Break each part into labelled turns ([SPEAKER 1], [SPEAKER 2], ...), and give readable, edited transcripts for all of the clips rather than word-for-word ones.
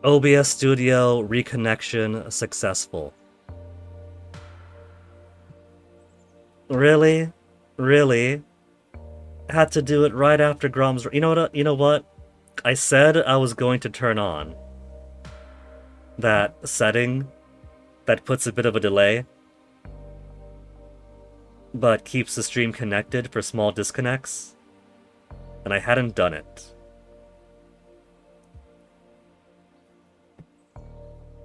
[SPEAKER 1] OBS Studio reconnection successful. Really? Really? Had to do it right after Grom's... You know what? You know what? I said I was going to turn on that setting that puts a bit of a delay, but keeps the stream connected for small disconnects, and I hadn't done it.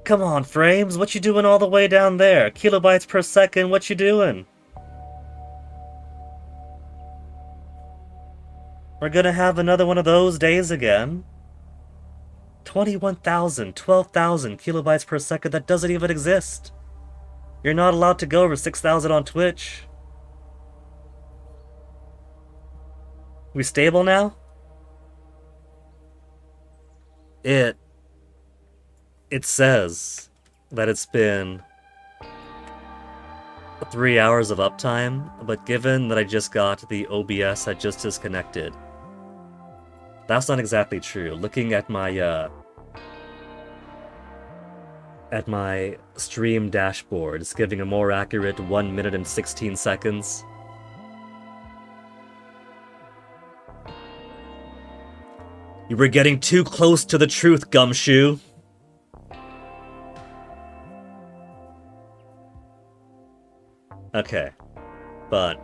[SPEAKER 1] Come on, Frames, what you doing all the way down there? Kilobytes per second, what you doing? We're gonna have another one of those days again. 21,000, 12,000 kilobytes per second, that doesn't even exist. You're not allowed to go over 6,000 on Twitch. We stable now? It says that it's been 3 hours of uptime, but given that I just got the OBS that just disconnected, that's not exactly true. Looking at my stream dashboard, it's giving a more accurate 1 minute and 16 seconds. You were getting too close to the truth, Gumshoe. Okay, but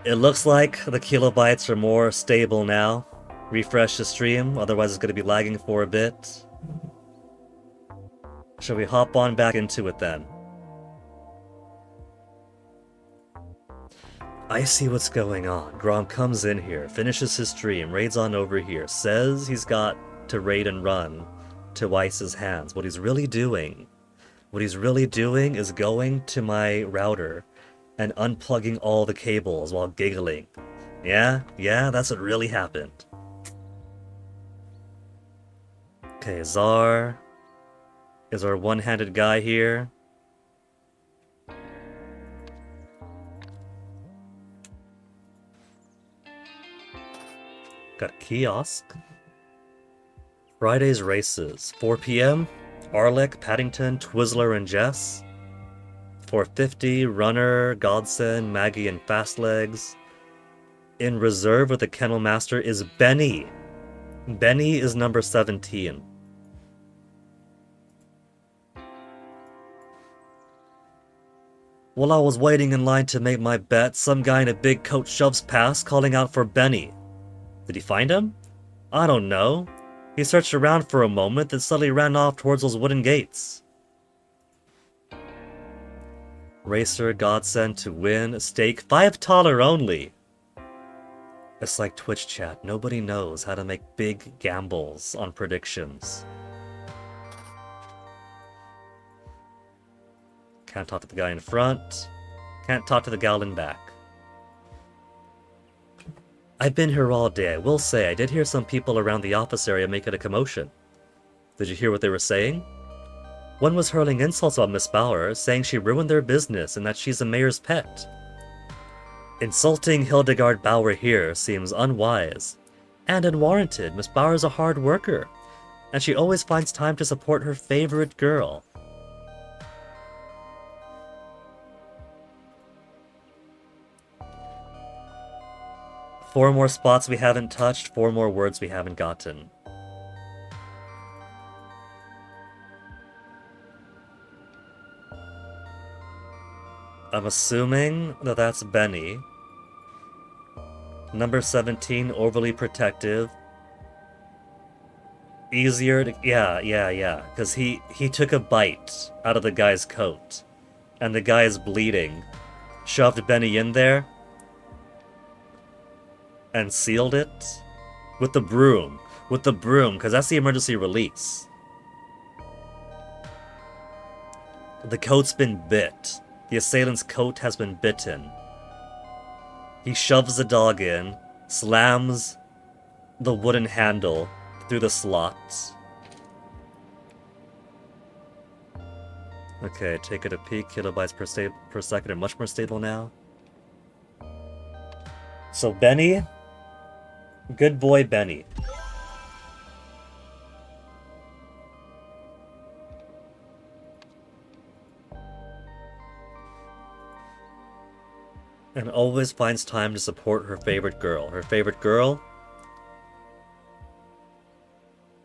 [SPEAKER 1] it looks like the kilobytes are more stable now. Refresh the stream, otherwise it's going to be lagging for a bit. Shall we hop on back into it then? I see what's going on. Grom comes in here, finishes his stream, raids on over here, says he's got to raid and run to Weiss's hands. What he's really doing is going to my router and unplugging all the cables while giggling. Yeah, that's what really happened. Okay, Czar is our one-handed guy here. Got a kiosk. Friday's races. 4 p.m. Arlick, Paddington, Twizzler, and Jess. 4:50, Runner, Godson, Maggie, and Fastlegs. In reserve with the Kennel Master is Benny. Benny is number 17. While I was waiting in line to make my bet, some guy in a big coat shoves past, calling out for Benny. Did he find him? I don't know. He searched around for a moment, then suddenly ran off towards those wooden gates. Racer, Godsend to win, stake $5 only. It's like Twitch chat, nobody knows how to make big gambles on predictions. Can't talk to the guy in front. Can't talk to the gal in back. I've been here all day. I will say, I did hear some people around the office area making a commotion. Did you hear what they were saying? One was hurling insults about Miss Bauer, saying she ruined their business and that she's the mayor's pet. Insulting Hildegard Bauer here seems unwise and unwarranted. Miss Bauer's a hard worker, and she always finds time to support her favorite girl. Four more spots we haven't touched, 4 more words we haven't gotten. I'm assuming that that's Benny. Number 17, overly protective. Easier to... Yeah. Because he took a bite out of the guy's coat. And the guy is bleeding. Shoved Benny in there. And sealed it. With the broom. Because that's the emergency release. The coat's been bit. The assailant's coat has been bitten. He shoves the dog in, slams the wooden handle through the slots. Okay, take it a peek. Kilobytes per second are much more stable now. So Benny, good boy Benny. And always finds time to support her favorite girl. Her favorite girl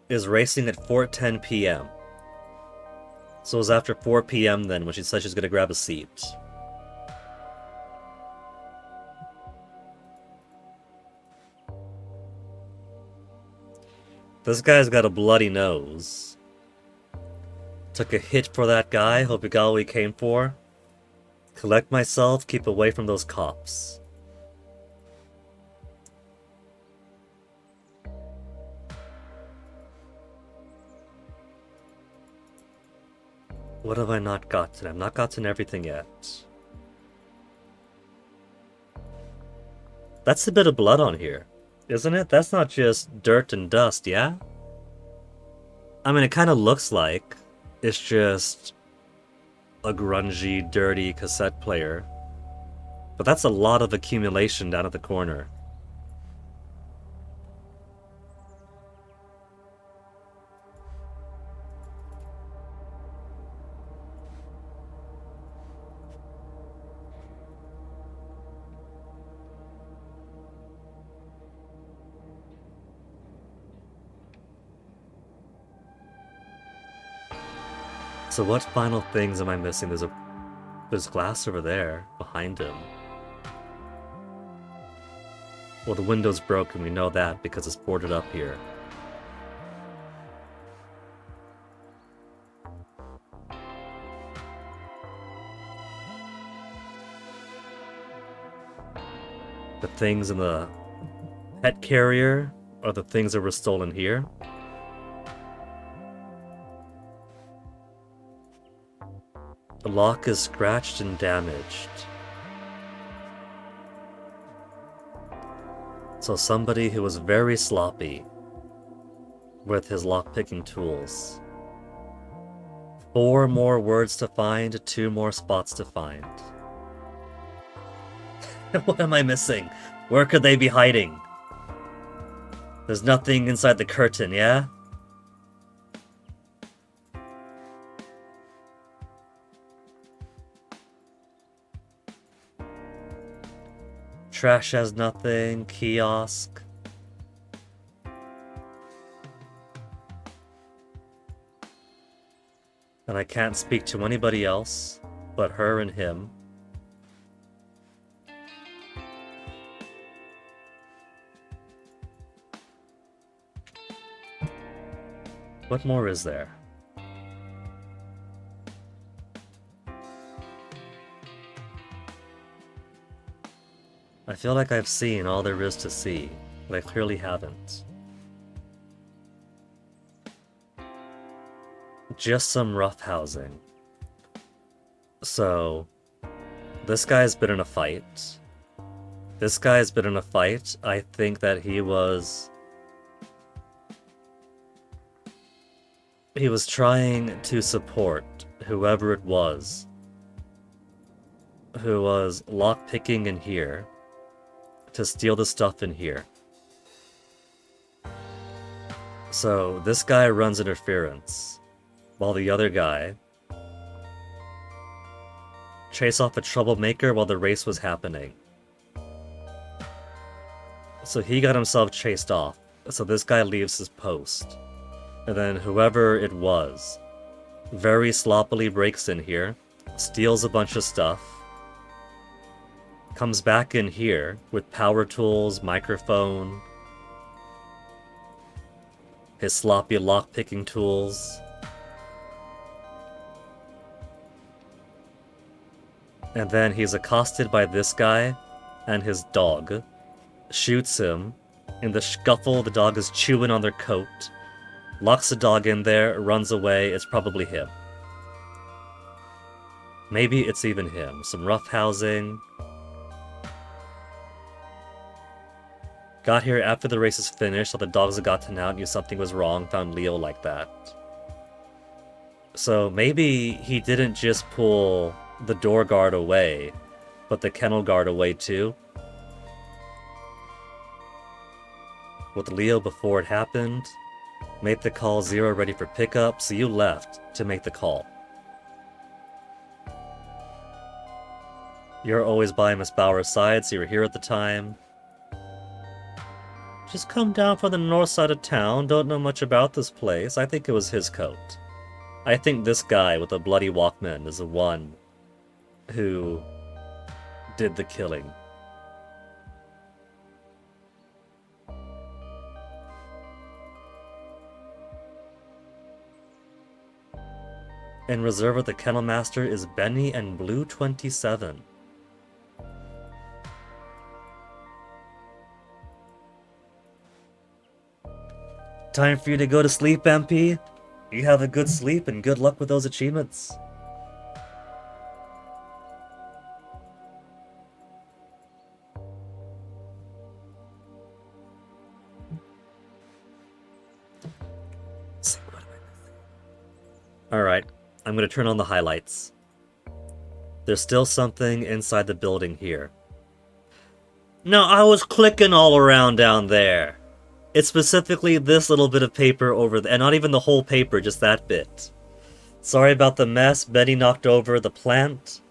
[SPEAKER 1] is racing at 4:10 p.m. So it was after 4 p.m. then when she said she's gonna grab a seat. This guy's got a bloody nose. Took a hit for that guy, hope he got what he came for. Collect myself, keep away from those cops. What have I not gotten? I've not gotten everything yet. That's a bit of blood on here, isn't it? That's not just dirt and dust, yeah? I mean, it kind of looks like it's just a grungy, dirty cassette player. But that's a lot of accumulation down at the corner. So what final things am I missing? There's glass over there, behind him. Well, the window's broken, we know that, because it's boarded up here. The things in the pet carrier are the things that were stolen here. The lock is scratched and damaged. So somebody who was very sloppy with his lockpicking tools. 4 more words to find, 2 more spots to find. What am I missing? Where could they be hiding? There's nothing inside the curtain, yeah? Trash has nothing. Kiosk. And I can't speak to anybody else but her and him. What more is there? I feel like I've seen all there is to see, but I clearly haven't. Just some roughhousing. So, this guy's been in a fight. This guy's been in a fight. I think that he was trying to support whoever it was who was lockpicking in here to steal the stuff in here. So this guy runs interference, while the other guy chased off a troublemaker while the race was happening. So he got himself chased off, so this guy leaves his post. And then whoever it was very sloppily breaks in here, steals a bunch of stuff, comes back in here with power tools, microphone, his sloppy lockpicking tools. And then he's accosted by this guy and his dog, shoots him. In the scuffle, the dog is chewing on their coat, locks the dog in there, runs away. It's probably him. Maybe it's even him. Some roughhousing. Got here after the race is finished, so the dogs had gotten out, knew something was wrong, found Leo like that. So maybe he didn't just pull the door guard away, but the kennel guard away too. With Leo before it happened, made the call 0 ready for pickup, so you left to make the call. You're always by Miss Bauer's side, so you were here at the time. Just come down from the north side of town, don't know much about this place. I think it was his coat. I think this guy with the bloody Walkman is the one who did the killing. In reserve with the Kennel Master is Benny and Blue 27. Time for you to go to sleep, MP. You have a good sleep and good luck with those achievements. Alright, I'm gonna turn on the highlights. There's still something inside the building here. No, I was clicking all around down there. It's specifically this little bit of paper over there, and not even the whole paper, just that bit. Sorry about the mess. Betty knocked over the plant,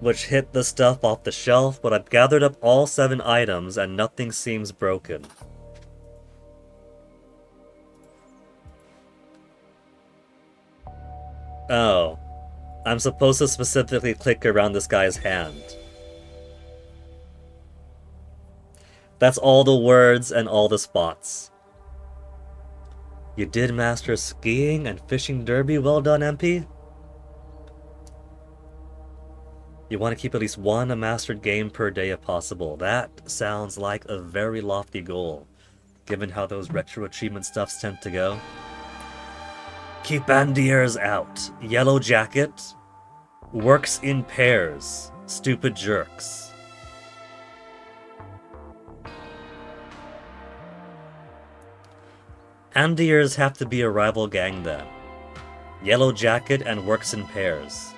[SPEAKER 1] which hit the stuff off the shelf, but I've gathered up all 7 items and nothing seems broken. Oh. I'm supposed to specifically click around this guy's hand. That's all the words and all the spots. You did master skiing and fishing derby. Well done, MP. You want to keep at least 1 mastered game per day if possible. That sounds like a very lofty goal, given how those retro achievement stuffs tend to go. Keep bandiers out. Yellow Jacket. Works in pairs. Stupid jerks. Andiers have to be a rival gang then. Yellow Jacket and works in pairs.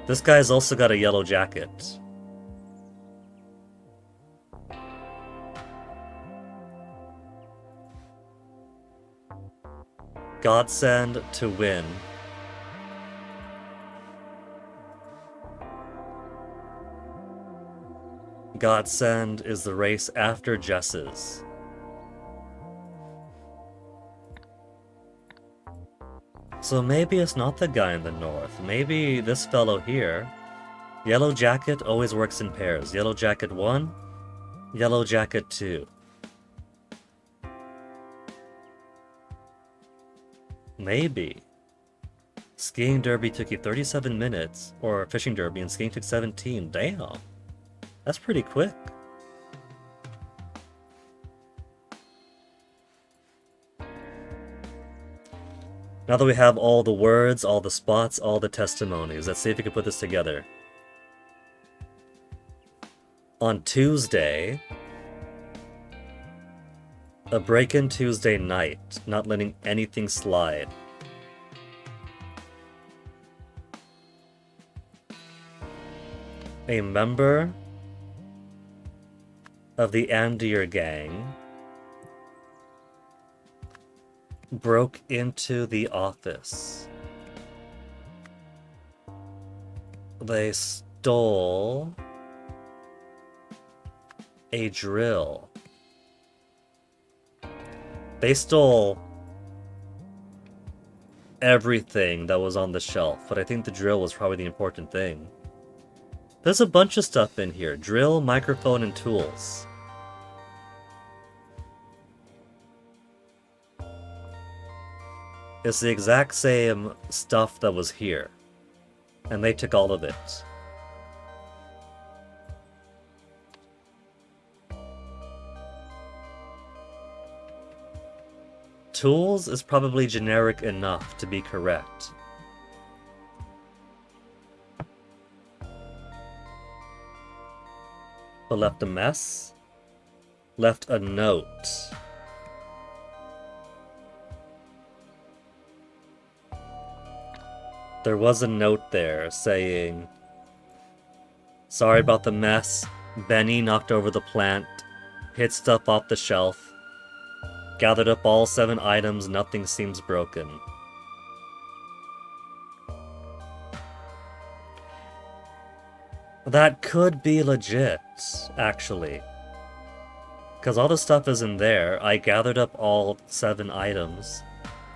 [SPEAKER 1] This guy's also got a yellow jacket. Godsend to win. Godsend is the race after Jess's. So maybe it's not the guy in the north. Maybe this fellow here. Yellow Jacket always works in pairs. Yellow Jacket 1, Yellow Jacket 2. Maybe. Skiing derby took you 37 minutes, or fishing derby, and skiing took 17. Damn. That's pretty quick. Now that we have all the words, all the spots, all the testimonies, let's see if we can put this together. On Tuesday, a break-in Tuesday night, not letting anything slide. A member of the Andier gang broke into the office. They stole a drill. They stole everything that was on the shelf, but I think the drill was probably the important thing. There's a bunch of stuff in here. Drill, microphone, and tools. It's the exact same stuff that was here. And they took all of it. Tools is probably generic enough to be correct. But left a mess? Left a note. There was a note there saying, sorry about the mess. Benny knocked over the plant, hit stuff off the shelf, gathered up all 7 items, nothing seems broken. That could be legit, actually. Because all the stuff is in there. I gathered up all 7 items.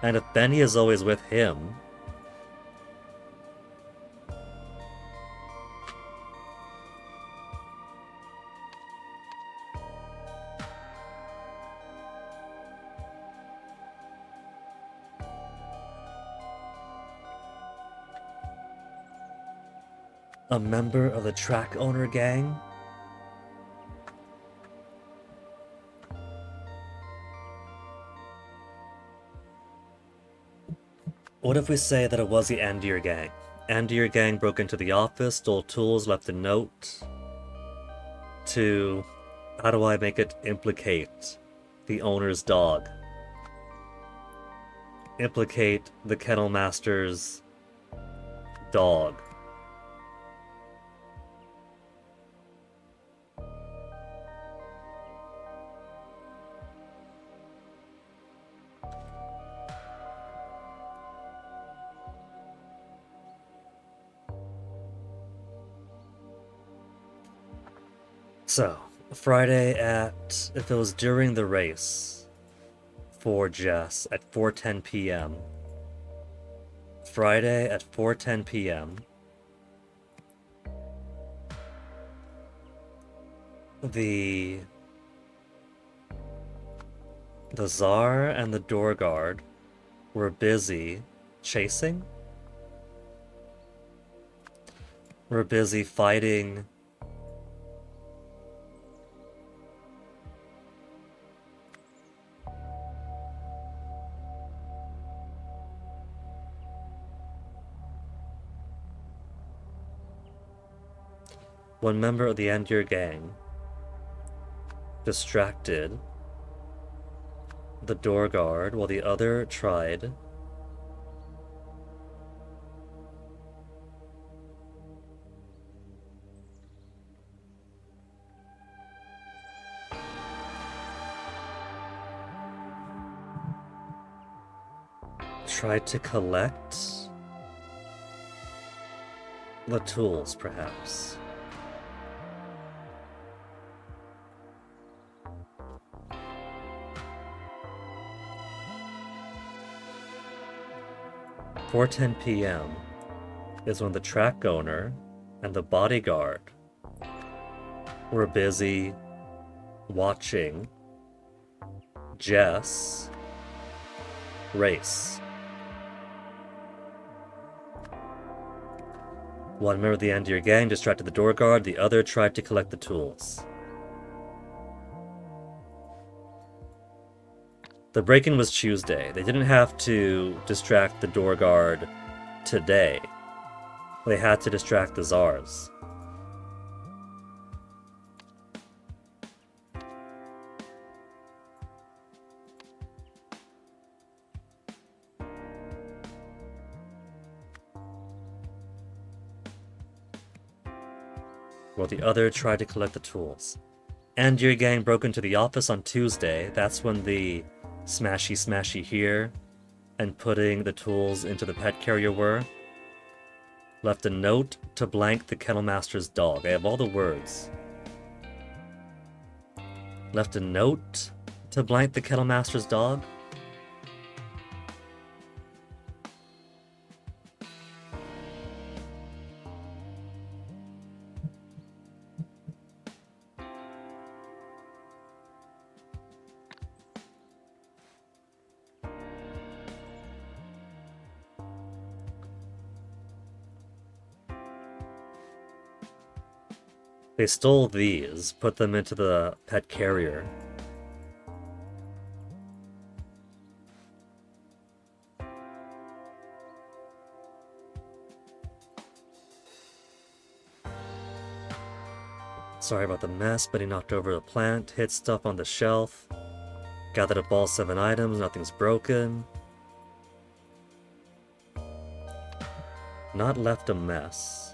[SPEAKER 1] And if Benny is always with him... A member of the track owner gang? What if we say that it was the Andir gang? Andir gang broke into the office, stole tools, left a note to... How do I make it implicate the owner's dog? Implicate the kennel master's dog. So, Friday at, if it was during the race for Jess at 4:10 p.m. Friday at 4:10 p.m. The Tsar and the door guard were busy chasing? We're busy fighting one member of the Andir gang distracted the door guard while the other tried to collect the tools, perhaps. "4:10 p.m. is when the track owner and the bodyguard were busy watching Jess race. One member of the Andir gang distracted the door guard, the other tried to collect the tools. The break-in was Tuesday. They didn't have to distract the door guard today. They had to distract the Tsars. While the other tried to collect the tools. Andir gang broke into the office on Tuesday. That's when the smashy here and putting the tools into the pet carrier were. Left a note to blank the kennel master's dog. I have all the words. Left a note to blank the kennel master's dog? They stole these, put them into the pet carrier. Sorry about the mess, but he knocked over the plant, hit stuff on the shelf, gathered up all 7 items, nothing's broken. Not left a mess.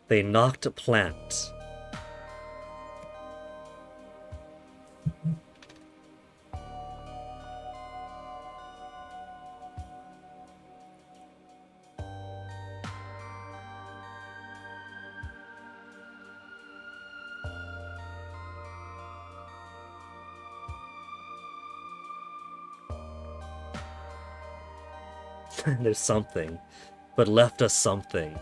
[SPEAKER 1] They knocked plant. There's something, but left us something.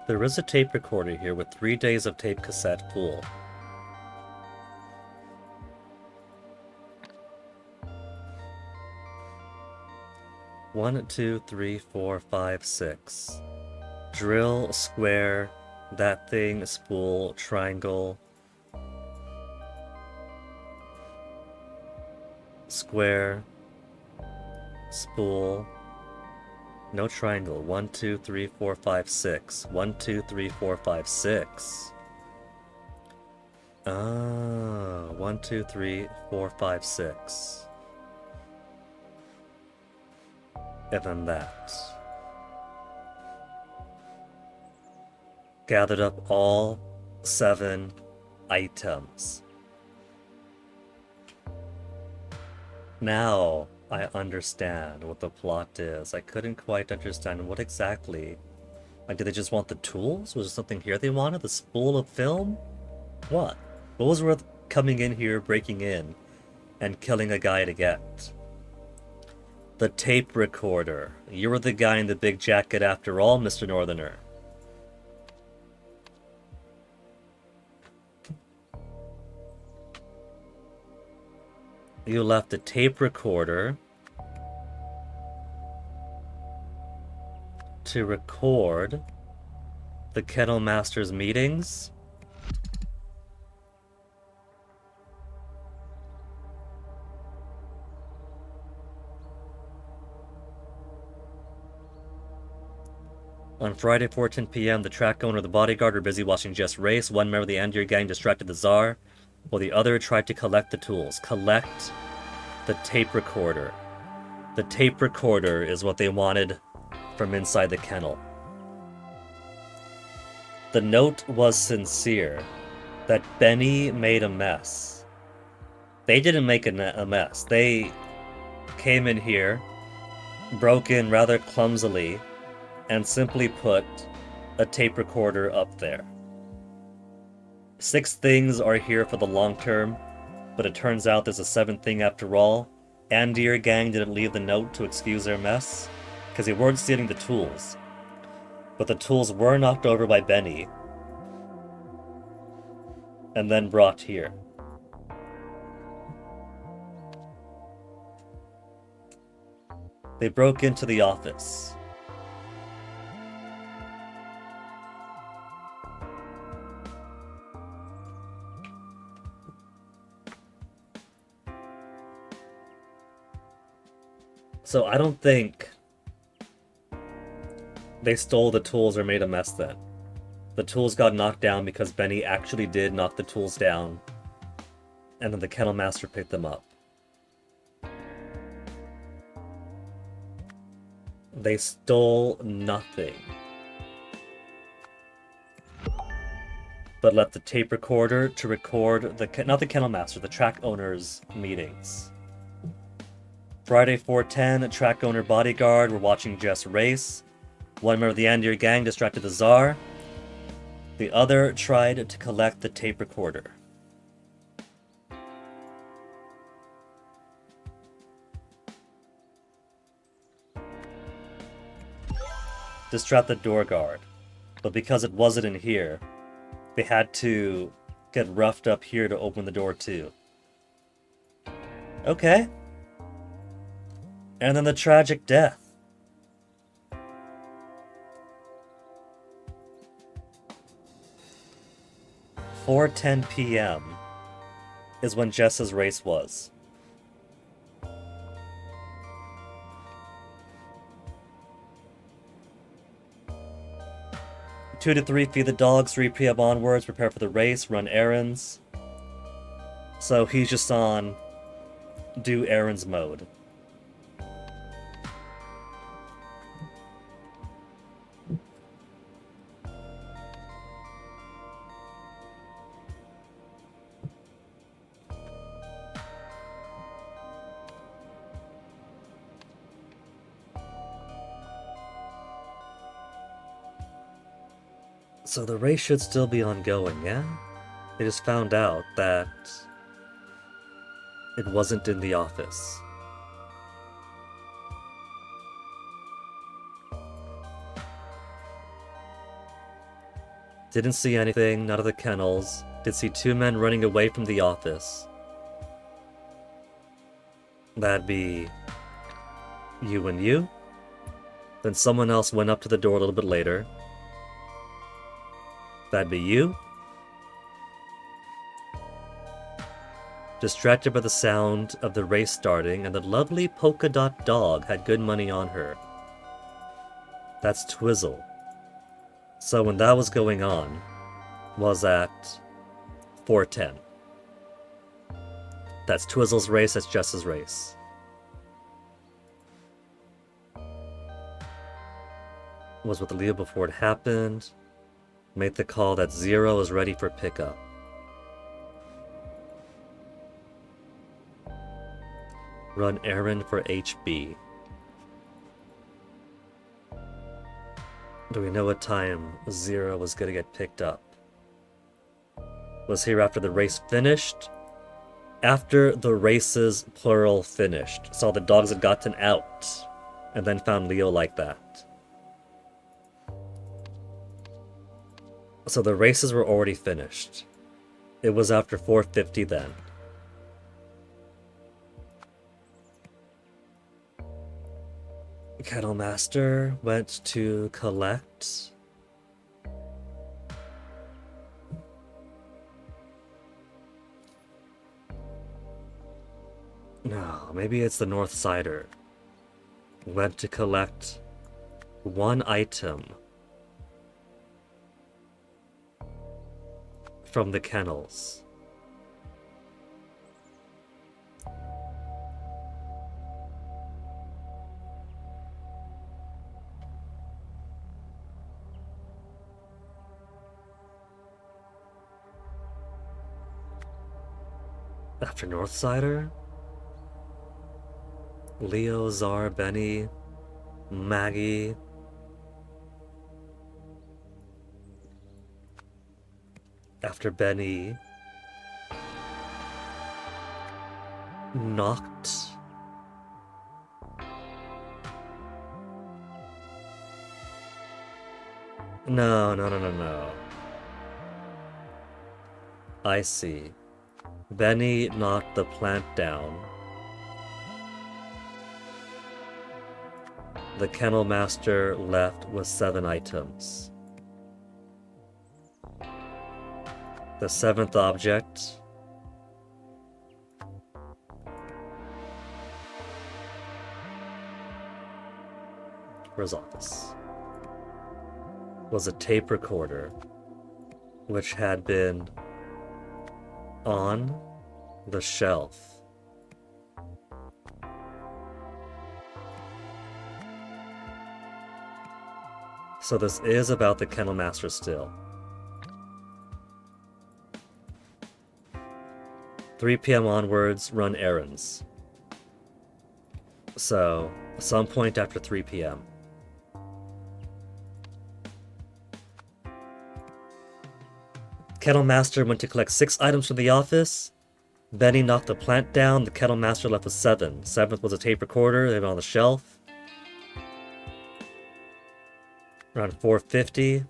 [SPEAKER 1] There is a tape recorder here with 3 days of tape cassette full. One, two, three, four, five, six. Drill, square, that thing, spool, triangle. Square, spool. No triangle. 1, 2, 3, 4, 5, 6. 1, 2, 3, 4, 5, 6. Ah, 1, 2, 3, 4, 5, 6. And then that. Gathered up all 7 items. Now I understand what the plot is. I couldn't quite understand what exactly. Like, did they just want the tools? Was there something here they wanted? The spool of film? What? What was worth coming in here, breaking in, and killing a guy to get? The tape recorder. You were the guy in the big jacket after all, Mr. Northerner. You left the tape recorder to record the Kennel Master's meetings. On Friday, 4:10 p.m., the track owner and the bodyguard were busy watching Jess race. One member of the Andir gang distracted the Tsar, while the other tried to collect the tools. Collect the tape recorder. The tape recorder is what they wanted from inside the kennel. The note was sincere, that Benny made a mess. They didn't make a mess. They came in here, broke in rather clumsily, and simply put a tape recorder up there. 6 things are here for the long term, but it turns out there's a 7th thing after all. Andir gang didn't leave the note to excuse their mess, because they weren't stealing the tools. But the tools were knocked over by Benny, and then brought here. They broke into the office. So I don't think they stole the tools or made a mess then. The tools got knocked down because Benny actually did knock the tools down, and then the Kennel Master picked them up. They stole nothing, but left the tape recorder to record not the Kennel Master, the track owner's meetings. Friday, 4:10, track owner bodyguard were watching Jess race. One member of the Andir gang distracted the Tsar. The other tried to collect the tape recorder. Distract the door guard, but because it wasn't in here, they had to get roughed up here to open the door too. Okay. And then the tragic death. 4:10 p.m. is when Jess's race was. 2 to 3, feed the dogs. 3 p.m. onwards, prepare for the race, run errands. So he's just on do errands mode. So the race should still be ongoing, yeah? They just found out that it wasn't in the office. Didn't see anything, none of the kennels. Did see 2 men running away from the office. That'd be you and you. Then someone else went up to the door a little bit later. That'd be you. Distracted by the sound of the race starting, and the lovely polka dot dog had good money on her. That's Twizzle. So when that was going on, was at 4:10. That's Twizzle's race, that's Jess's race. Was with Leo before it happened. Made the call that 0 is ready for pickup. Run errand for HB. Do we know what time 0 was gonna get picked up? Was here after the race finished? After the races, plural, finished. Saw the dogs had gotten out. And then found Leo like that. So the races were already finished. It was after 4:50 then. Kennel Master went to collect. No, maybe it's the North Sider. Went to collect 1 item from the kennels. After Northsider? Leo, Czar, Benny, Maggie. After Benny knocked No. I see. Benny knocked the plant down. The Kennel Master left with 7 items. The 7th object for his office was a tape recorder, which had been on the shelf. So this is about the Kennel Master still. 3 p.m. onwards, run errands. So, some point after 3 p.m. Kennel Master went to collect 6 items from the office. Benny knocked the plant down. The Kennel Master left with 7. 7th was a tape recorder. They were on the shelf. Around 4:50.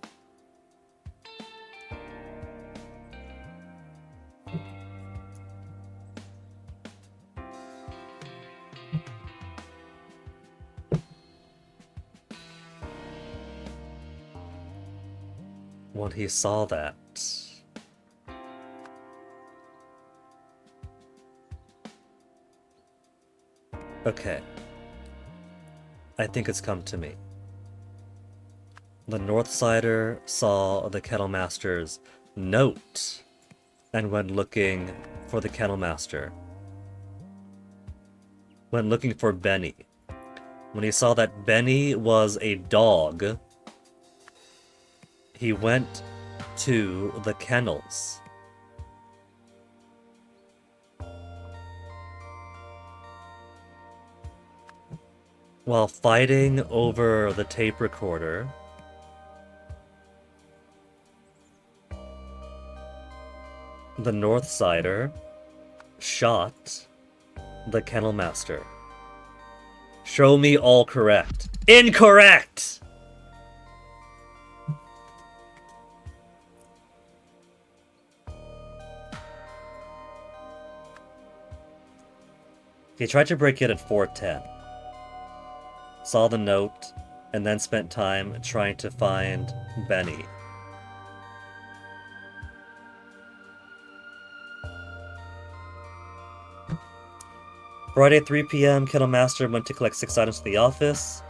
[SPEAKER 1] When he saw that, okay, I think it's come to me. The Northsider saw the Kennel Master's note and went looking for the Kennel Master. Went looking for Benny. When he saw that Benny was a dog, he went to the kennels. While fighting over the tape recorder, the Northsider shot the Kennel Master. Show me all correct. Incorrect! He tried to break in at 410. Saw the note, and then spent time trying to find Benny. Friday, 3 p.m., Kennel Master went to collect 6 items to the office.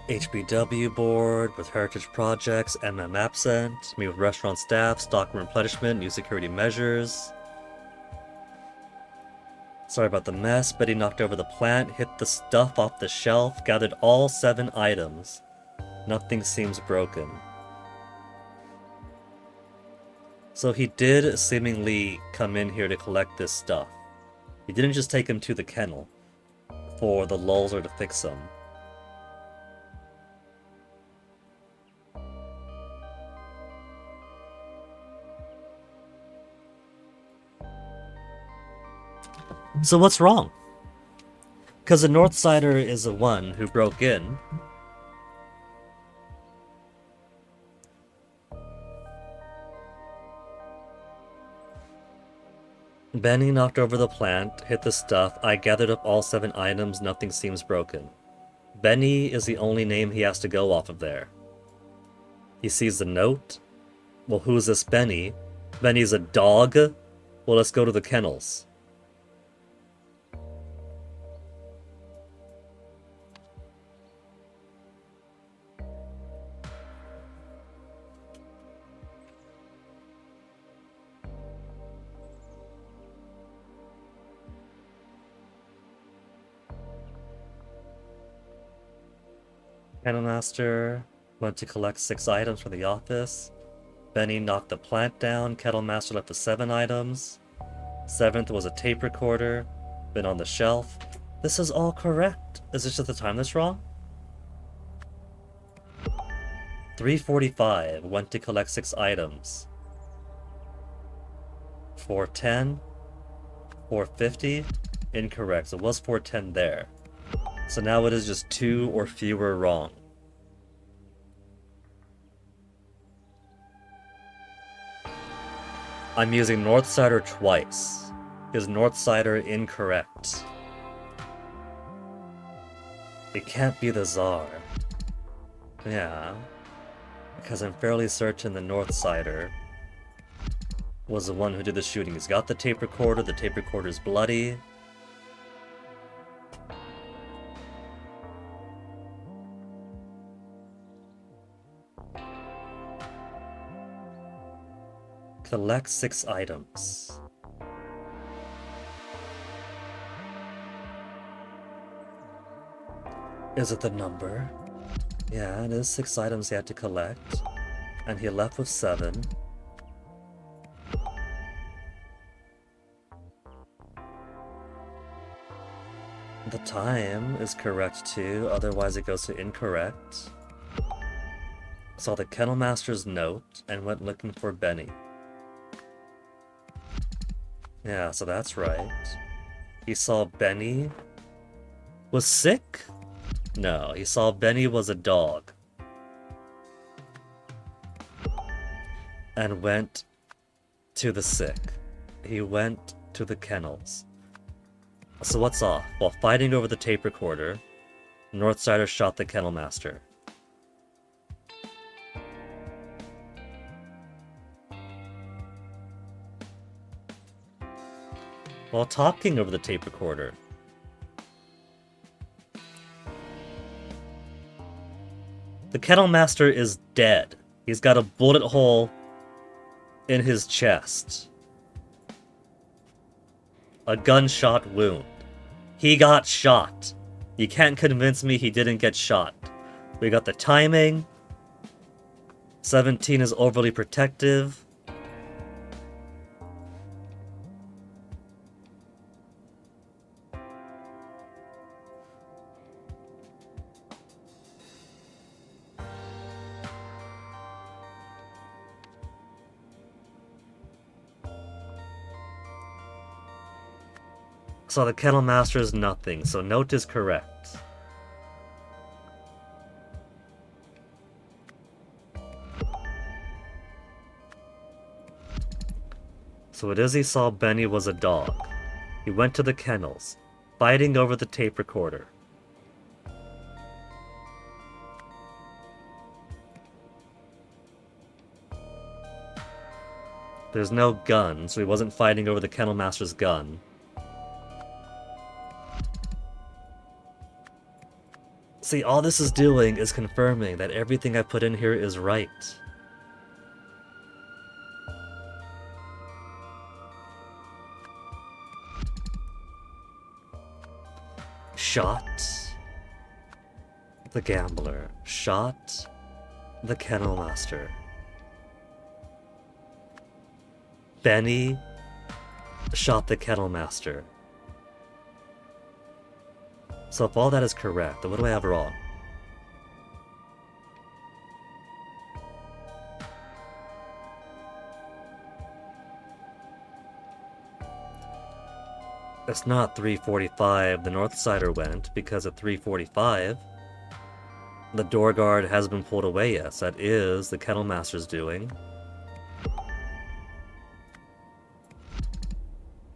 [SPEAKER 1] HBW board with heritage projects, MM absent, meet with restaurant staff, stock replenishment, new security measures. Sorry about the mess. Betty knocked over the plant, hit the stuff off the shelf, gathered all 7 items. Nothing seems broken. So he did seemingly come in here to collect this stuff. He didn't just take him to the kennel for the lulz or to fix them. So what's wrong? Because the Northsider is the one who broke in. Benny knocked over the plant, hit the stuff. I gathered up all 7 items, nothing seems broken. Benny is the only name he has to go off of there. He sees the note. Well, who's this Benny? Benny's a dog? Well, let's go to the kennels. Kennel Master went to collect 6 items for the office. Benny knocked the plant down. Kettle Master left the 7 items. 7th was a tape recorder. Been on the shelf. This is all correct. Is it just the time that's wrong? 3:45 went to collect 6 items. 4:10. 4:50. Incorrect. So it was 4:10 there. So now it is just 2 or fewer wrong. I'm using Northsider twice. Is Northsider incorrect? It can't be the Tsar. Yeah. Because I'm fairly certain the Northsider was the one who did the shooting. He's got the tape recorder's bloody. Collect 6 items. Is it the number? Yeah, it is 6 items he had to collect. And he left with 7. The time is correct too, otherwise it goes to incorrect. Saw the Kennel Master's note and went looking for Benny. Yeah, so that's right. He saw Benny was sick? No, he saw Benny was a dog. And went to the sick. He went to the kennels. So what's off? While fighting over the tape recorder, Northsider shot the Kennel Master. while talking over the tape recorder. The Kennel Master is dead. He's got a bullet hole in his chest. A gunshot wound. He got shot. You can't convince me he didn't get shot. We got the timing. 17 is overly protective. So the Kennel Master is nothing, so note is correct. So it is he saw Benny was a dog. He went to the kennels, fighting over the tape recorder. There's no gun, so he wasn't fighting over the Kennel Master's gun. See, all this is doing is confirming that everything I put in here is right. Shot the gambler. Shot the Kennel Master. Benny shot the Kennel Master. So if all that is correct, then what do I have wrong? It's not 3:45 the Northsider went, because at 3:45 the door guard has been pulled away. Yes, that is the Kennel Master's doing.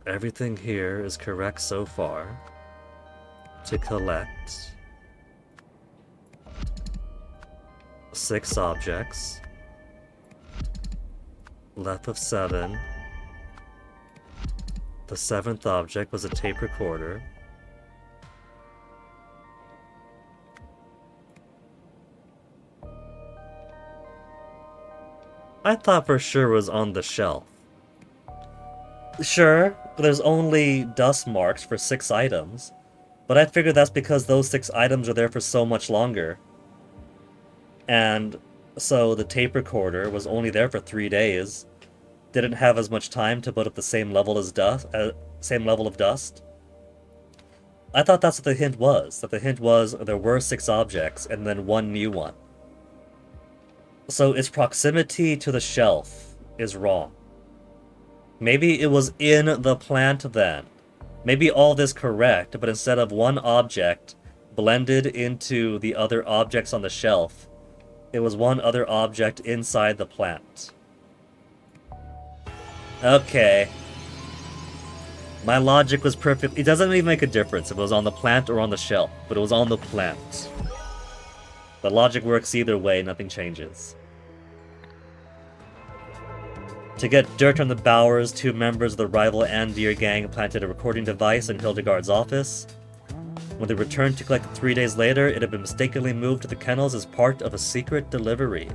[SPEAKER 1] Everything here is correct so far. To collect 6 objects. Left of 7. The 7th object was a tape recorder. I thought for sure it was on the shelf. Sure, there's only dust marks for 6 items. But I figured that's because those 6 items are there for so much longer. And so the tape recorder was only there for 3 days. Didn't have as much time to put up the same level as dust, same level of dust. I thought that's what the hint was. That the hint was there were 6 objects and then 1 new one. So its proximity to the shelf is wrong. Maybe it was in the plant then. Maybe all this correct, but instead of one object blended into the other objects on the shelf, it was one other object inside the plant. Okay. My logic was perfect. It doesn't even make a difference if it was on the plant or on the shelf, but it was on the plant. The logic works either way, nothing changes. To get dirt on the Bowers, 2 members of the rival Andir gang planted a recording device in Hildegard's office. When they returned to collect it 3 days later, it had been mistakenly moved to the kennels as part of a secret delivery.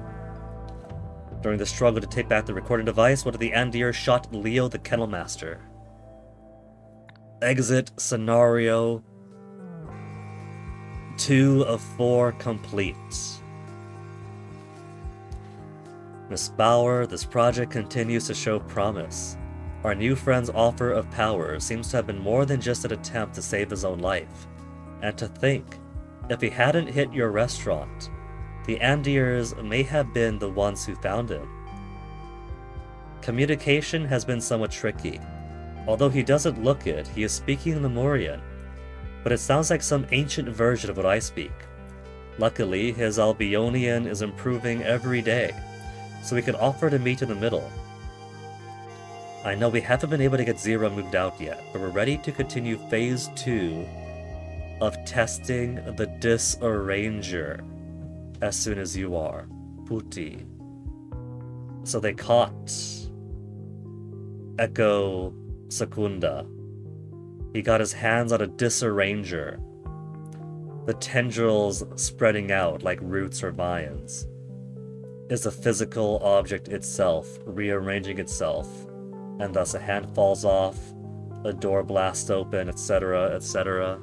[SPEAKER 1] During the struggle to take back the recording device, one of the Andir shot Leo the Kennel Master. Exit scenario 2 of 4 complete. Miss Bauer, this project continues to show promise. Our new friend's offer of power seems to have been more than just an attempt to save his own life. And to think, if he hadn't hit your restaurant, the Andirs may have been the ones who found him. Communication has been somewhat tricky. Although he doesn't look it, he is speaking Lemurian, but it sounds like some ancient version of what I speak. Luckily, his Albionian is improving every day, so we can offer to meet in the middle. I know we haven't been able to get Zero moved out yet, but we're ready to continue Phase 2 of testing the Disarranger as soon as you are. Puti. So they caught Echo Secunda. He got his hands on a disarranger, the tendrils spreading out like roots or vines. Is the physical object itself rearranging itself, and thus a hand falls off, a door blasts open, etc., etc.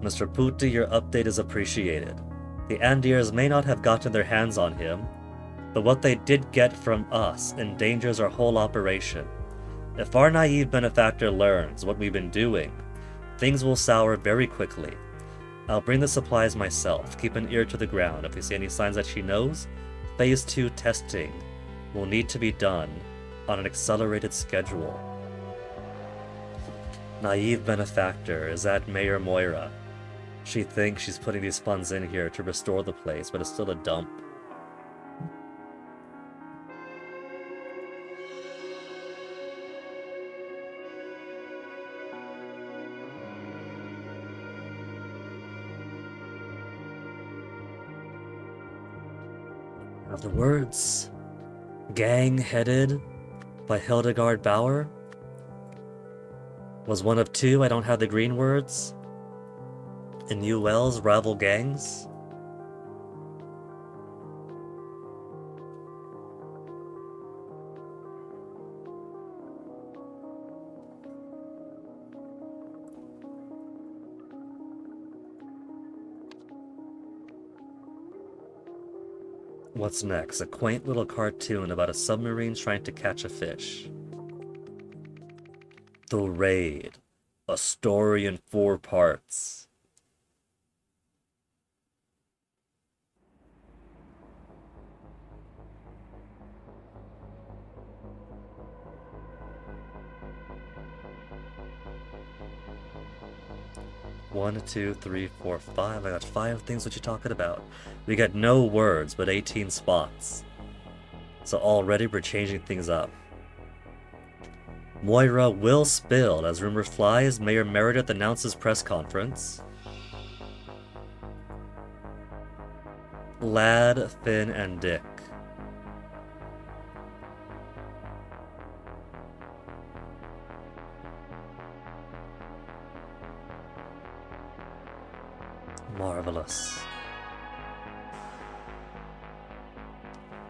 [SPEAKER 1] Mr. P.2, your update is appreciated. The Andiers may not have gotten their hands on him, but what they did get from us endangers our whole operation. If our naive benefactor learns what we've been doing, things will sour very quickly. I'll bring the supplies myself. Keep an ear to the ground. If we see any signs that she knows, Phase 2 testing will need to be done on an accelerated schedule. Naive benefactor, is that Mayor Moira? She thinks she's putting these funds in here to restore the place, but it's still a dump. The words gang headed by Hildegard Bauer was one of two. I don't have the green words. In New Wells, rival gangs. What's next? A quaint little cartoon about a submarine trying to catch a fish. The Raid. A story in 4 parts. One, two, three, four, five. I got 5 things what you talking about. We got no words, but 18 spots. So already we're changing things up. Moira will spill as rumor flies. Mayor Meredith announces press conference. Lad, Finn, and Dick. Marvelous.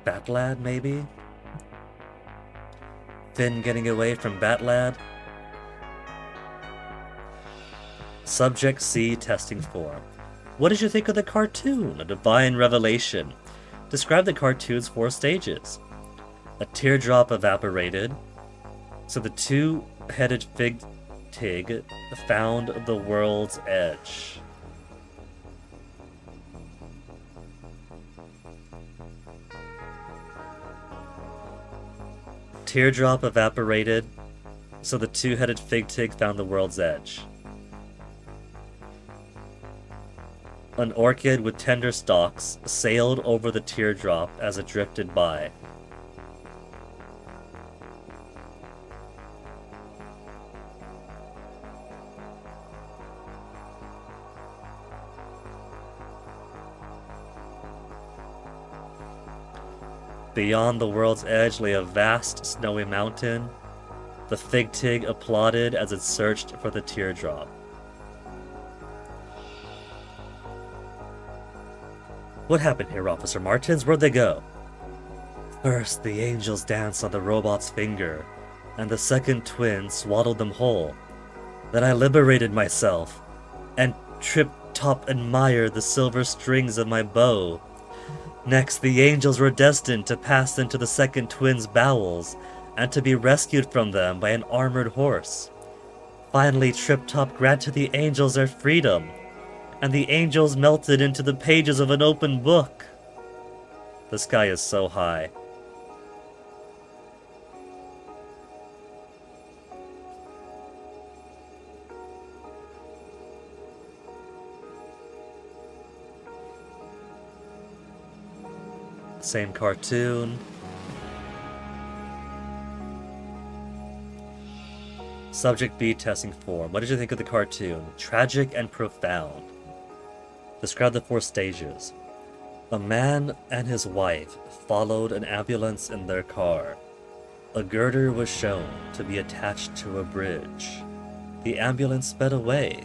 [SPEAKER 1] Batlad, maybe? Finn getting away from Batlad? Subject C testing form. What did you think of the cartoon? A divine revelation. Describe the cartoon's 4 stages. A teardrop evaporated, so the 2-headed fig tig found the world's edge. Teardrop evaporated, so the 2-headed fig tig found the world's edge. An orchid with tender stalks sailed over the teardrop as it drifted by. Beyond the world's edge lay a vast snowy mountain. The fig tig applauded as it searched for the teardrop. What happened here, Officer Martins? Where'd they go? First, the angels danced on the robot's finger, and the second twin swaddled them whole. Then I liberated myself, and Trip-Top admired the silver strings of my bow. Next, the angels were destined to pass into the second twin's bowels, and to be rescued from them by an armored horse. Finally, Trip-Top granted the angels their freedom, and the angels melted into the pages of an open book. The sky is so high. Same cartoon. Subject B testing form. What did you think of the cartoon? Tragic and profound. Describe the 4 stages. A man and his wife followed an ambulance in their car. A girder was shown to be attached to a bridge. The ambulance sped away,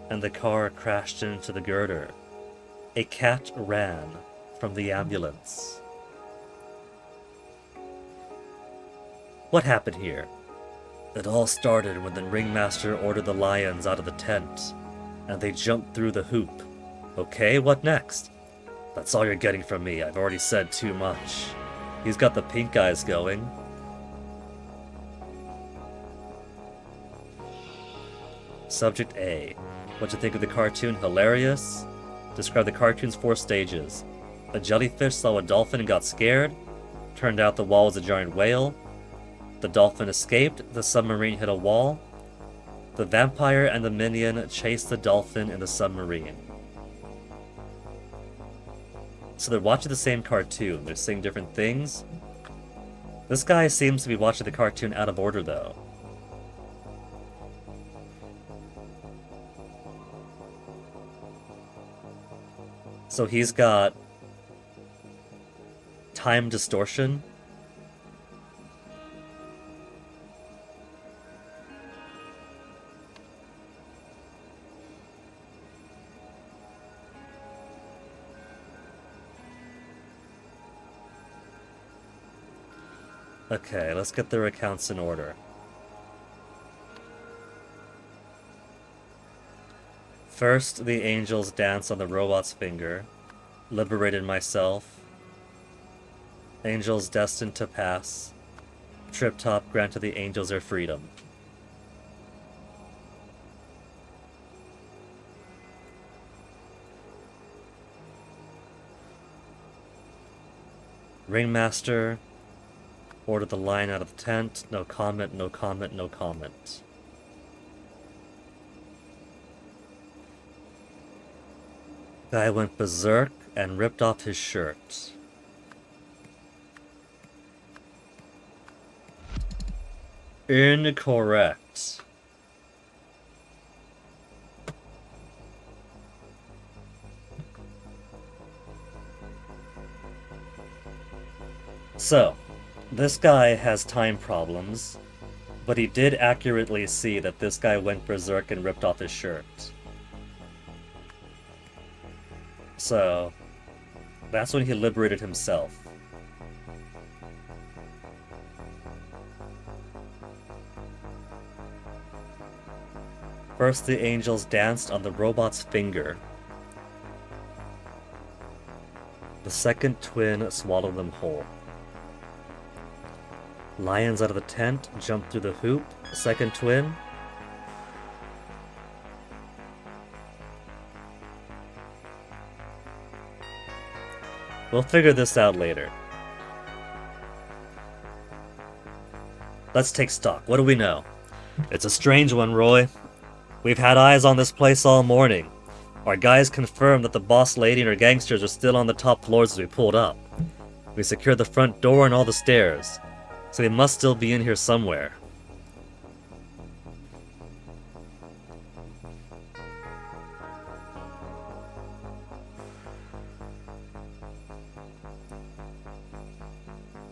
[SPEAKER 1] and the car crashed into the girder. A cat ran from the ambulance. What happened here? It all started when the ringmaster ordered the lions out of the tent, and they jumped through the hoop. Okay, what next? That's all you're getting from me. I've already said too much. He's got the pink eyes going. Subject A. What'd you think of the cartoon? Hilarious? Describe the cartoon's 4 stages. A jellyfish saw a dolphin and got scared. Turned out the wall was a giant whale. The dolphin escaped. The submarine hit a wall. The vampire and the minion chased the dolphin in the submarine. So they're watching the same cartoon. They're saying different things. This guy seems to be watching the cartoon out of order, though. So he's got time distortion. Okay, let's get their accounts in order. First, the angels dance on the robot's finger. Liberated myself. Angels destined to pass. Trip top granted the angels their freedom. Ringmaster ordered the lion out of the tent. No comment, no comment, no comment. Guy went berserk and ripped off his shirt. Incorrect. So, this guy has time problems, but he did accurately see that this guy went berserk and ripped off his shirt. So, that's when he liberated himself. First, the angels danced on the robot's finger. The second twin swallowed them whole. Lions out of the tent jumped through the hoop. Second twin. We'll figure this out later. Let's take stock. What do we know? It's a strange one, Roy. We've had eyes on this place all morning. Our guys confirmed that the boss lady and her gangsters are still on the top floors as we pulled up. We secured the front door and all the stairs, so they must still be in here somewhere.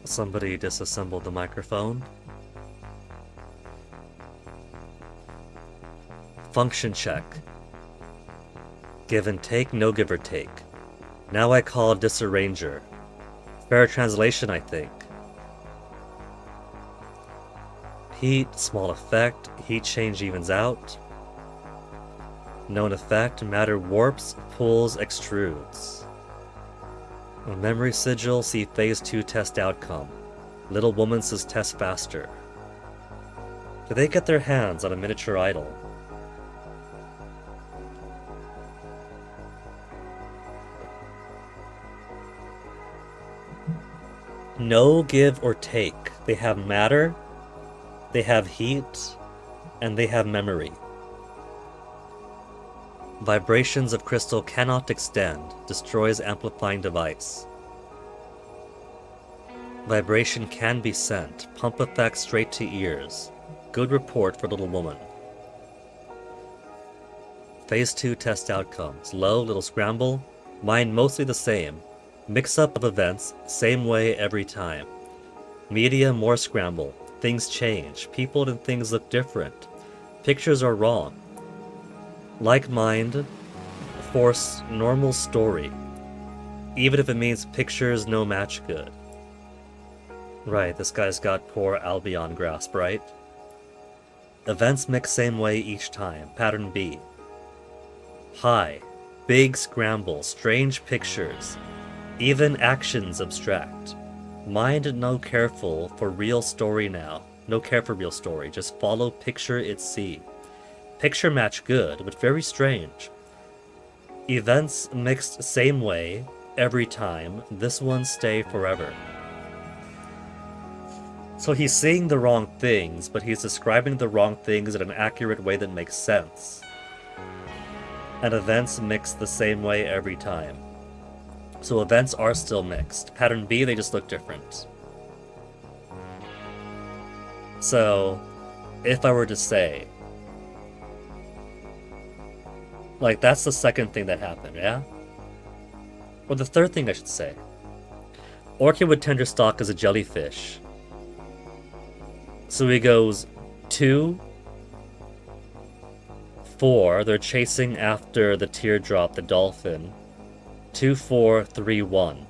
[SPEAKER 1] Somebody disassembled the microphone. Function check. Give and take, no give or take. Now I call disarranger. Fair translation, I think. Heat, small effect, heat change evens out. Known effect, matter warps, pulls, extrudes. A memory sigil, see phase 2 test outcome. Little woman says test faster. Did they get their hands on a miniature idol? No give or take. They have matter, they have heat, and they have memory. Vibrations of crystal cannot extend, destroys amplifying device. Vibration can be sent, pump effect straight to ears. Good report for little woman. Phase 2 test outcomes. Low, little scramble. Mine mostly the same. Mix-up of events, same way every time. Media more scramble. Things change. People and things look different. Pictures are wrong. Like mind, force normal story. Even if it means pictures no match good. Right, this guy's got poor Albion grasp, right? Events mix same way each time. Pattern B. High. Big scramble. Strange pictures. Even actions abstract. Mind no careful for real story now. No care for real story. Just follow picture it see. Picture match good, but very strange. Events mixed same way every time. This one stay forever. So he's seeing the wrong things, but he's describing the wrong things in an accurate way that makes sense. And events mix the same way every time. So events are still mixed. Pattern B, they just look different. So, if I were to say, like, that's the second thing that happened, yeah? Or the third thing I should say. Orchid with tender stalk is a jellyfish. So he goes 2, 4, they're chasing after the teardrop, the dolphin. 2, 4, 3, 1.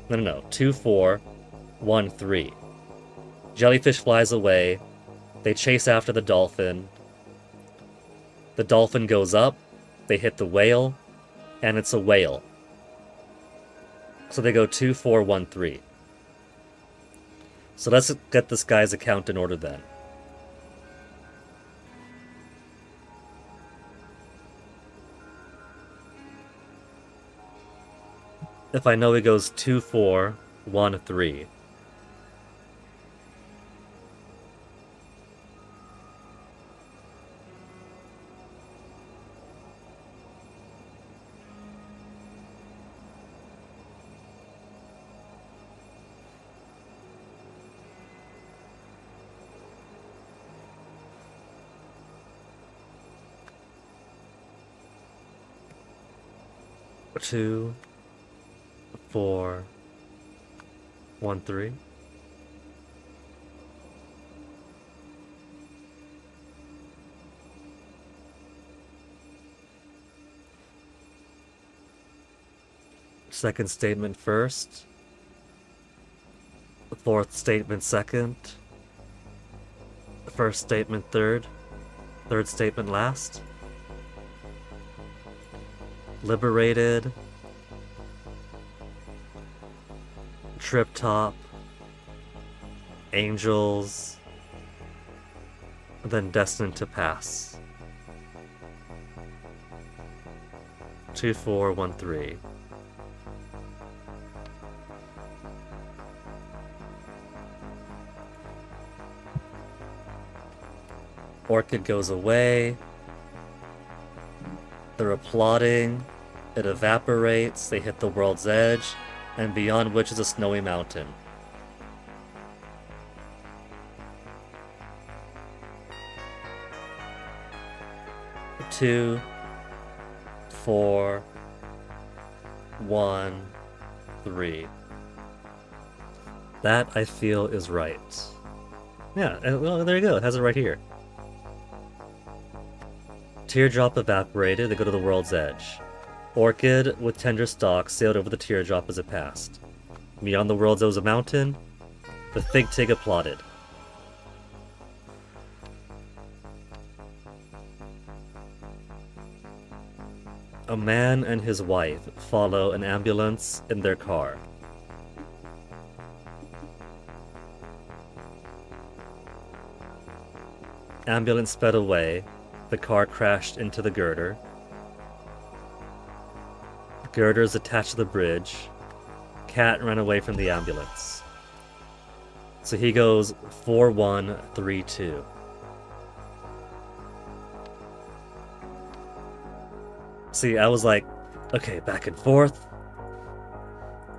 [SPEAKER 1] No. 2, 4, 1, 3. Jellyfish flies away. They chase after the dolphin. The dolphin goes up. They hit the whale. And it's a whale. So they go 2, 4, 1, 3. So let's get this guy's account in order then. If I know he goes 2, 4, 1, 3. Two, 4, 1, 3. Second statement first. Fourth statement second. First statement third. Third statement last. Liberated. Trip top. Angels. Then destined to pass. 2, 4, 1, 3. Orchid goes away. They're applauding. It evaporates. They hit the world's edge, and beyond which is a snowy mountain. Two, 4, 1, 3. That, I feel, is right. Yeah, well, there you go. It has it right here. Teardrop evaporated, they go to the world's edge. Orchid, with tender stalk, sailed over the teardrop as it passed. Beyond the world's edge was a mountain. The Think Tig applauded. A man and his wife follow an ambulance in their car. Ambulance sped away. The car crashed into the girder. Girder is attached to the bridge. Cat ran away from the ambulance. So he goes 4, 1, 3, 2. See, I was like, okay, back and forth.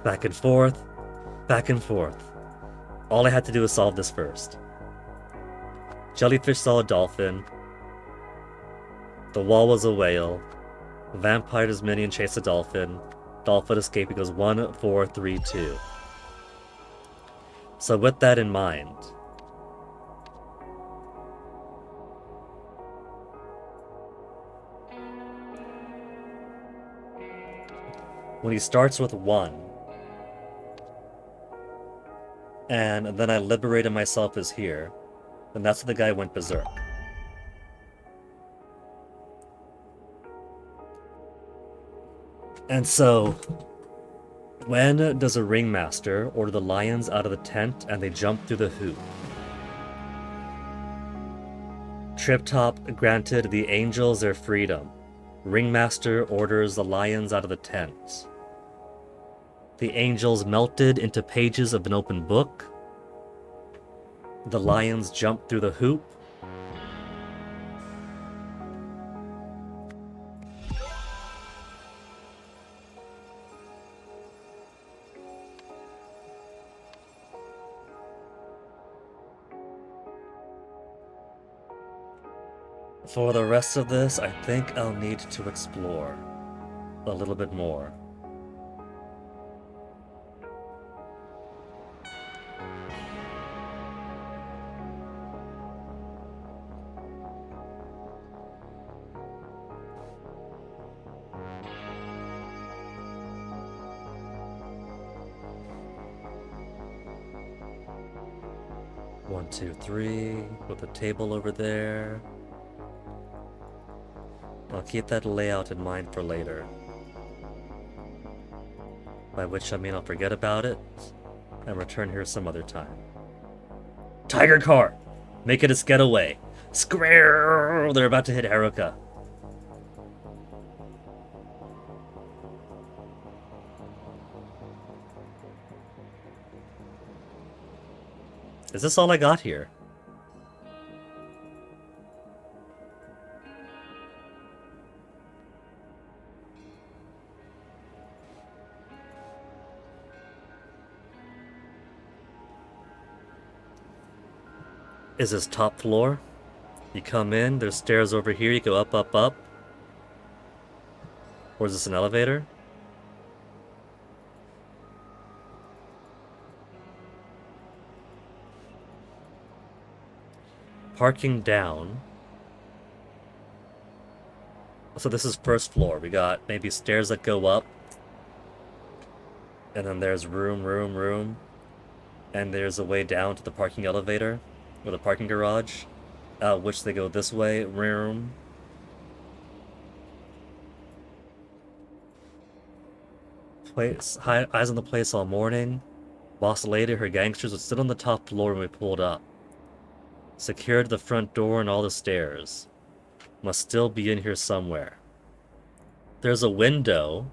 [SPEAKER 1] Back and forth. Back and forth. All I had to do was solve this first. Jellyfish saw a dolphin. The wall was a whale. Vampire's minion chased a dolphin. Dolphin escaped. He goes 1, 4, 3, 2. So with that in mind, when he starts with 1, and then I liberated myself as here, then that's when the guy went berserk. And so, when does a ringmaster order the lions out of the tent and they jump through the hoop? Trip Top granted the angels their freedom. Ringmaster orders the lions out of the tent. The angels melted into pages of an open book. The lions jumped through the hoop. For the rest of this, I think I'll need to explore a little bit more. One, two, three, with a table over there. I'll keep that layout in mind for later. By which I mean I'll forget about it and return here some other time. Tiger car! Make it its getaway! Square! They're about to hit Haruka. Is this all I got here? Is this top floor? You come in, there's stairs over here, you go up, up, up. Or is this an elevator? Parking down. So this is first floor. We got maybe stairs that go up. And then there's room. And there's a way down to the parking elevator. Or the parking garage. Which they go this way. Room. Place, eyes on the place all morning. Boss lady, her gangsters would sit on the top floor when we pulled up. Secured the front door and all the stairs. Must still be in here somewhere. There's a window.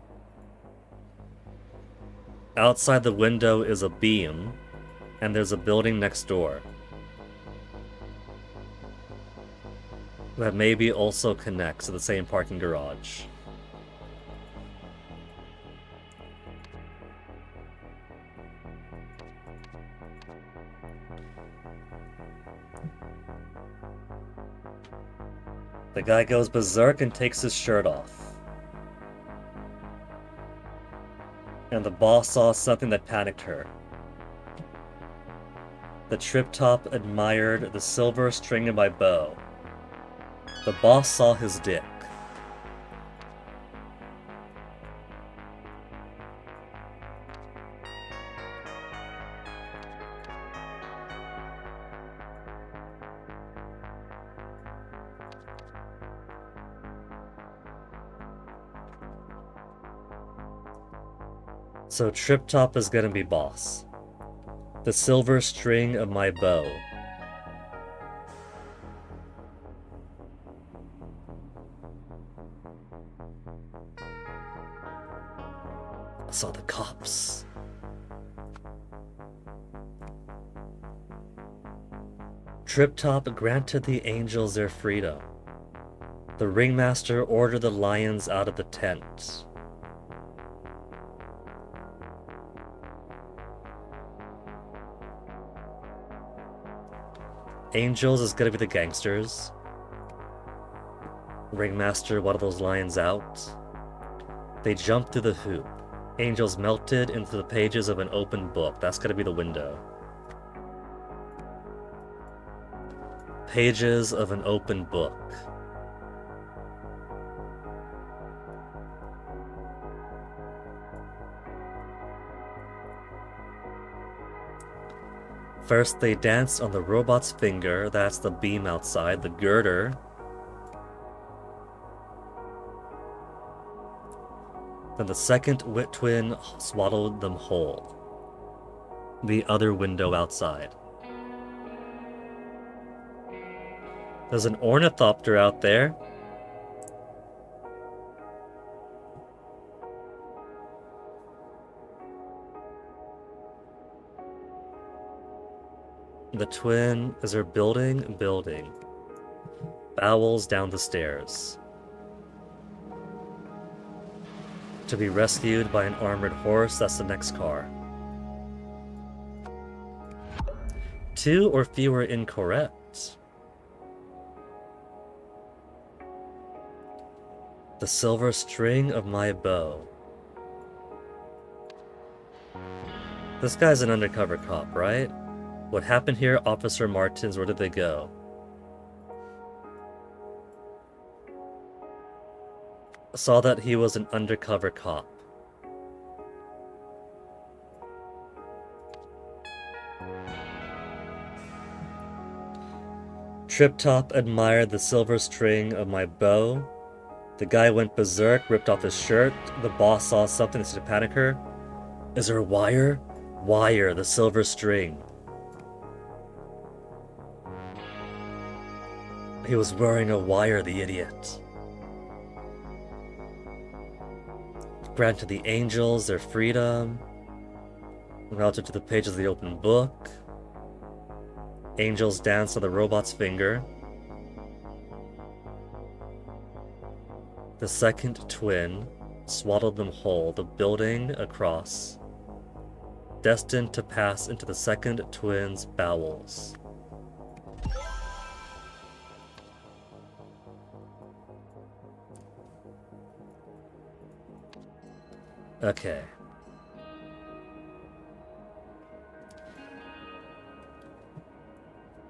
[SPEAKER 1] Outside the window is a beam. And there's a building next door. That maybe also connects to the same parking garage. The guy goes berserk and takes his shirt off. And the boss saw something that panicked her. The Trip Top admired the silver string in my bow. The boss saw his dick. So Trip Top is gonna be boss. The silver string of my bow. I saw the cops. Trip Top granted the angels their freedom. The ringmaster ordered the lions out of the tent. Angels is gonna be the gangsters. Ringmaster one of those lions out. They jumped through the hoop. Angels melted into the pages of an open book. That's gonna be the window. Pages of an open book. First, they danced on the robot's finger, that's the beam outside, the girder. Then the second wit twin swaddled them whole. The other window outside. There's an ornithopter out there. The twin is her building. Bowels down the stairs. To be rescued by an armored horse, that's the next car. 2 or fewer incorrect. The silver string of my bow. This guy's an undercover cop, right? What happened here, Officer Martins? Where did they go? Saw that he was an undercover cop. Trip Top admired the silver string of my bow. The guy went berserk, ripped off his shirt. The boss saw something to panic her. Is there a wire? Wire, the silver string. He was wearing a wire, the idiot. Granted the angels their freedom. Relative to the pages of the open book. Angels dance on the robot's finger. The second twin swaddled them whole, the building across. Destined to pass into the second twin's bowels. Okay.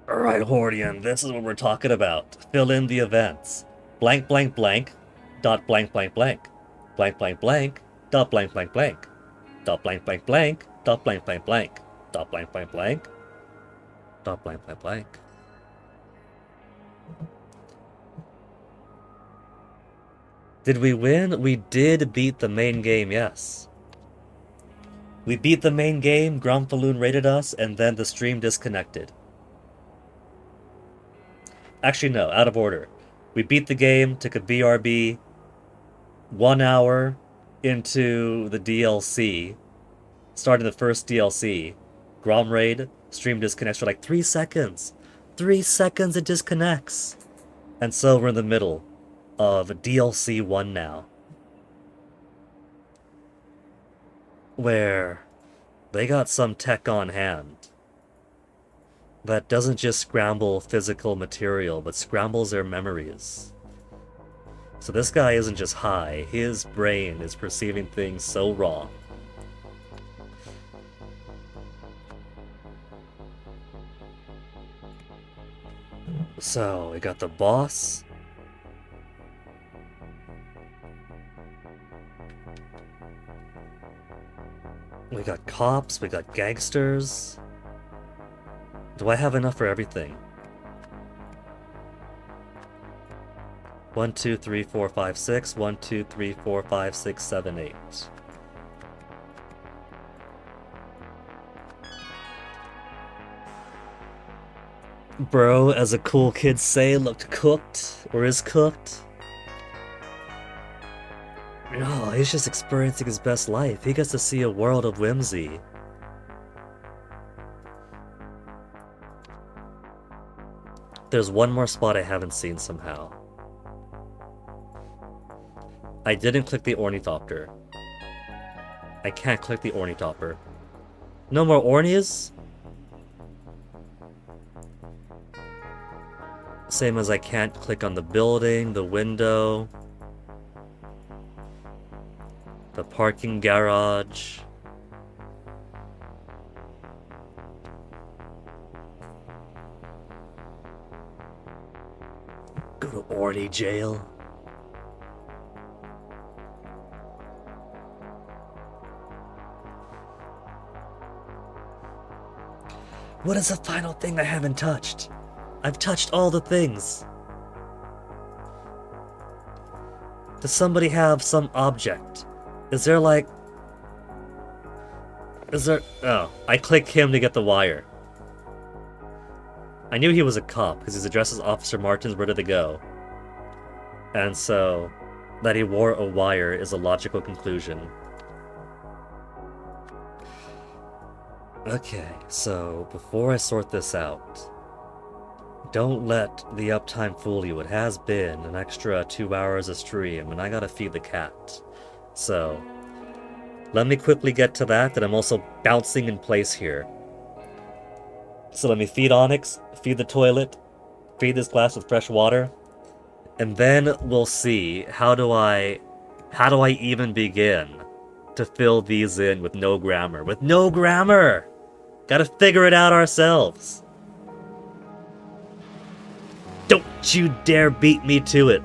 [SPEAKER 1] Alright, Hordian, this is what we're talking about. Fill in the events. Blank blank blank dot blank blank blank. Blank blank blank dot blank blank blank. Dot blank blank blank dot blank blank blank. Dot blank blank blank dot blank blank blank. Did we win? We did beat the main game, yes. We beat the main game, Gromfaloon rated us, and then the stream disconnected. Actually, no, out of order. We beat the game, took a BRB, 1 hour into the DLC, started the first DLC, Grom raid, stream disconnects for like 3 seconds. 3 seconds it disconnects. And so we're in the middle of DLC 1 now. Where they got some tech on hand that doesn't just scramble physical material, but scrambles their memories. So this guy isn't just high, his brain is perceiving things so wrong. So, we got the boss. We got cops, we got gangsters. Do I have enough for everything? 1, 2, 3, 4, 5, 6. 1, 2, 3, 4, 5, 6, 7, 8. Bro, as the cool kids say, looked cooked, or is cooked. No, he's just experiencing his best life. He gets to see a world of whimsy. There's one more spot I haven't seen somehow. I didn't click the ornithopter. I can't click the ornithopter. No more ornies? Same as I can't click on the building, the window, the parking garage. Orny jail? What is the final thing I haven't touched? I've touched all the things. Does somebody have some object? Is there like... Is there... Oh, I click him to get the wire. I knew he was a cop, because his address is Officer Martin's ready to go. And so, that he wore a wire is a logical conclusion. Okay, so before I sort this out, don't let the uptime fool you. It has been an extra 2 hours of stream, and I gotta feed the cat. So, let me quickly get to that, and I'm also bouncing in place here. So let me feed Onyx, feed the toilet, feed this glass with fresh water, and then we'll see how do I even begin to fill these in with no grammar. With no grammar! Gotta figure it out ourselves. Don't you dare beat me to it.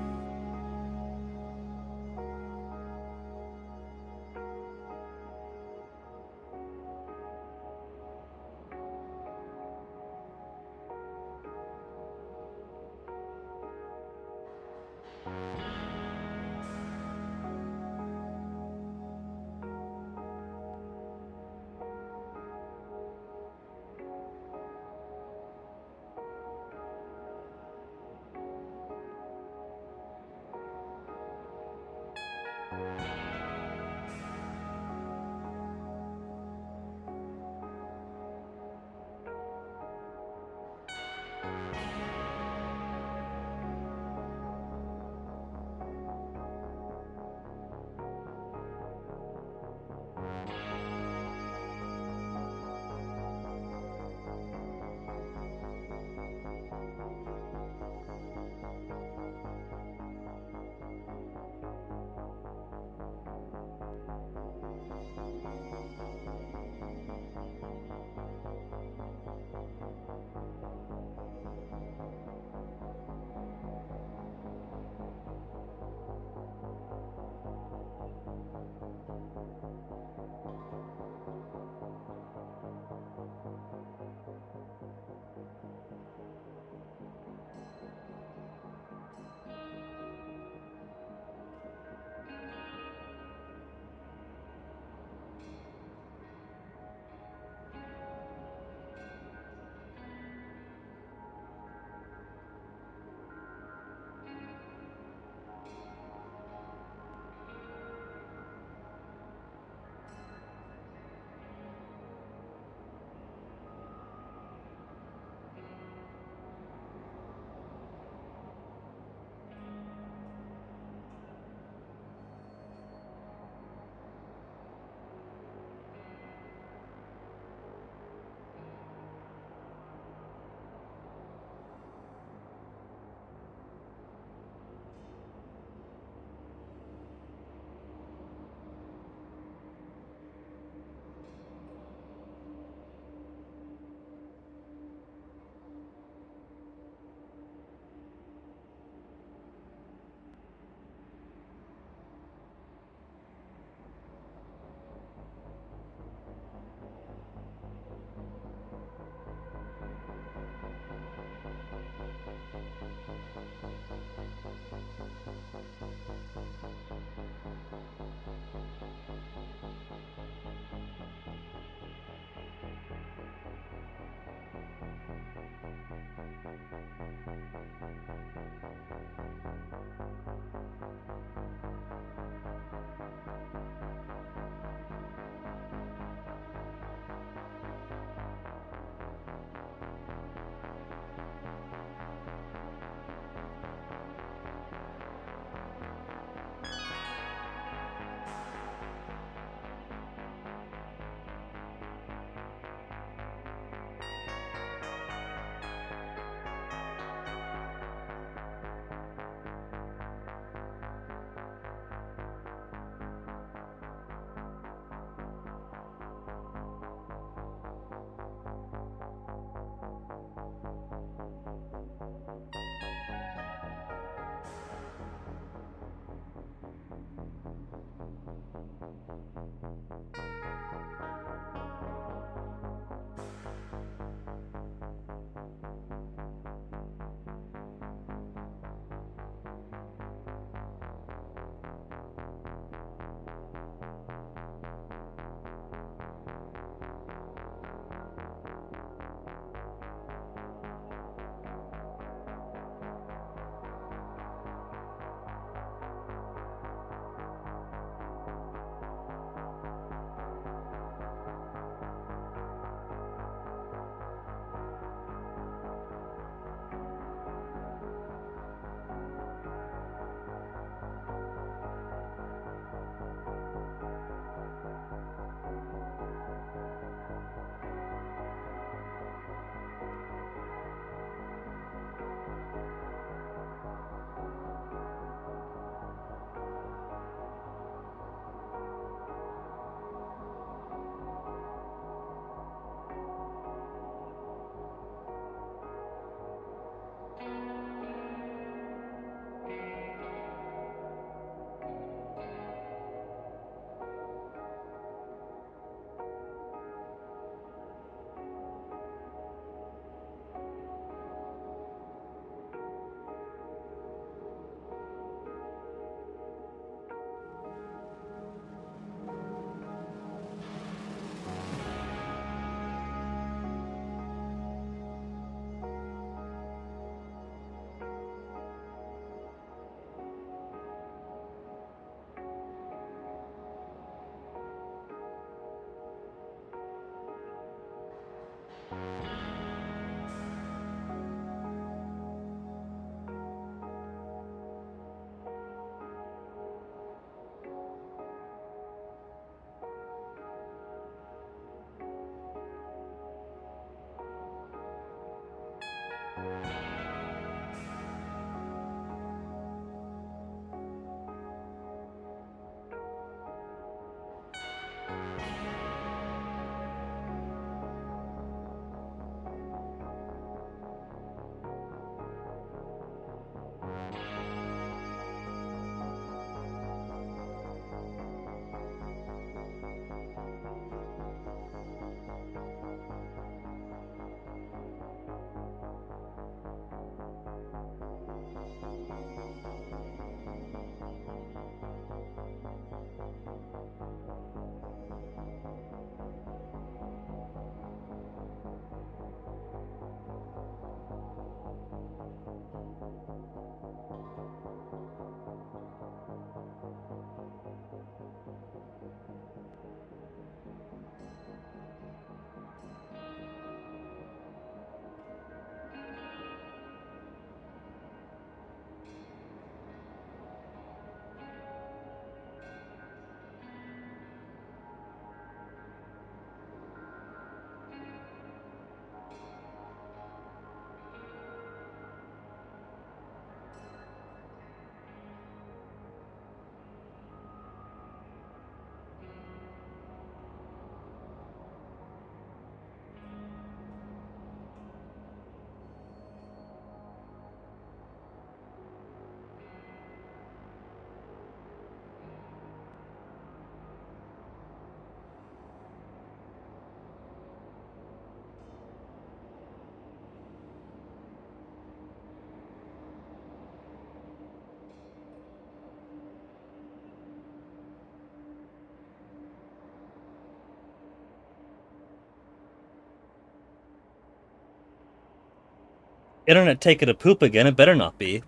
[SPEAKER 1] Internet taking a poop again, it better not be.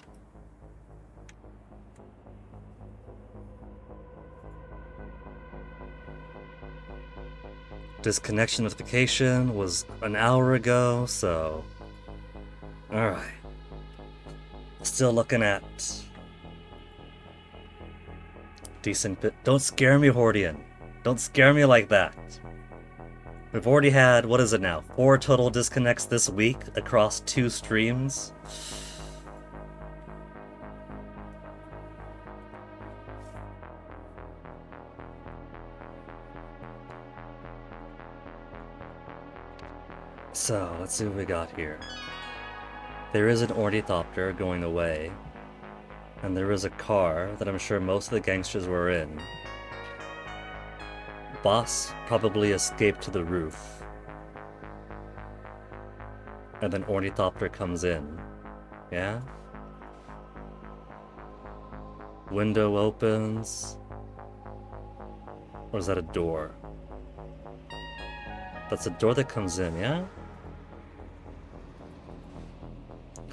[SPEAKER 1] Disconnection notification was an hour ago, so... Alright. Still looking at... decent bit. Don't scare me, Hordian. Don't scare me like that. We've already had, what is it now, 4 total disconnects this week across 2 streams. So, let's see what we got here. There is an ornithopter going away. And there was a car that I'm sure most of the gangsters were in. Boss probably escaped to the roof. And then Ornithopter comes in. Yeah? Window opens. Or is that a door? That's a door that comes in, yeah?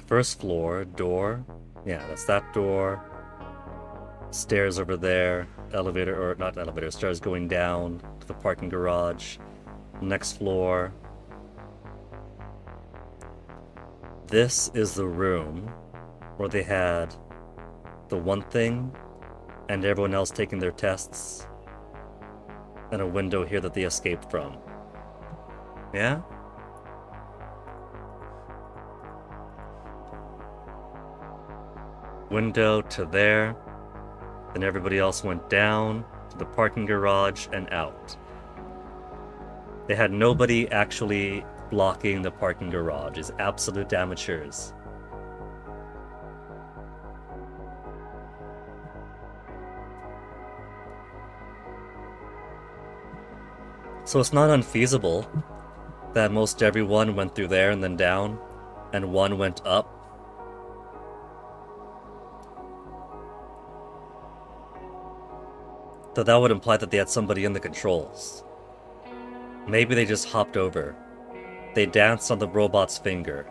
[SPEAKER 1] First floor, door. Yeah, that's that door. Stairs over there. Elevator, or not elevator, stairs going down to the parking garage. Next floor. This is the room where they had the one thing and everyone else taking their tests. And a window here that they escaped from. Yeah? Window to there. Then everybody else went down to the parking garage and out. They had nobody actually blocking the parking garage. It's absolute amateurs. So it's not unfeasible that most everyone went through there and then down, and one went up. So that would imply that they had somebody in the controls. Maybe they just hopped over. They danced on the robot's finger.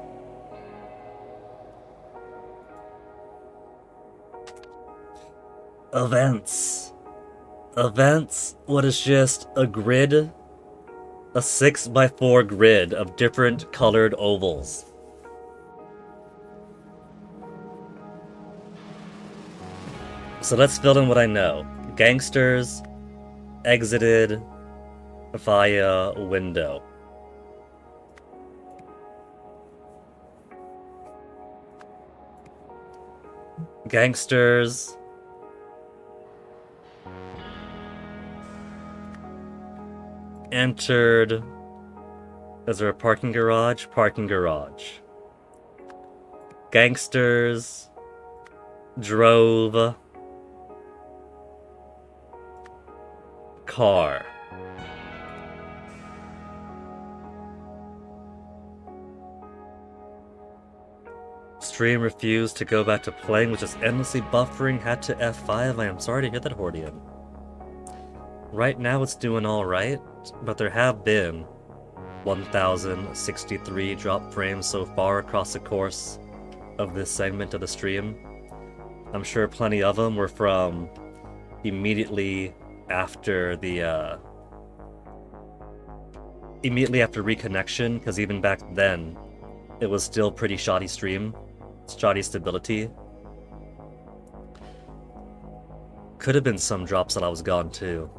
[SPEAKER 1] Events. Events? What is just a grid? A 6x4 grid of different colored ovals. So let's fill in what I know. Gangsters exited via window. Gangsters entered. Is there a parking garage? Parking garage. Gangsters drove car. Stream refused to go back to playing, which is endlessly buffering, had to F5. I am sorry to hear that, Hordian. Right now it's doing alright, but there have been 1,063 drop frames so far across the course of this segment of the stream. I'm sure plenty of them were from immediately after the reconnection, because even back then it was still pretty shoddy stream, shoddy stability. Could have been some drops that I was gone too.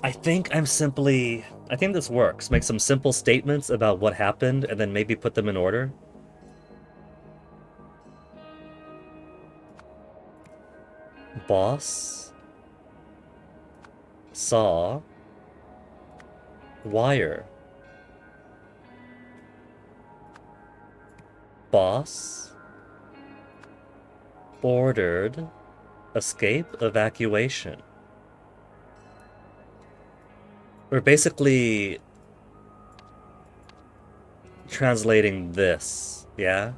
[SPEAKER 1] I think this works. Make some simple statements about what happened and then maybe put them in order. Boss saw wire. Boss ordered escape evacuation. We're basically translating this, yeah?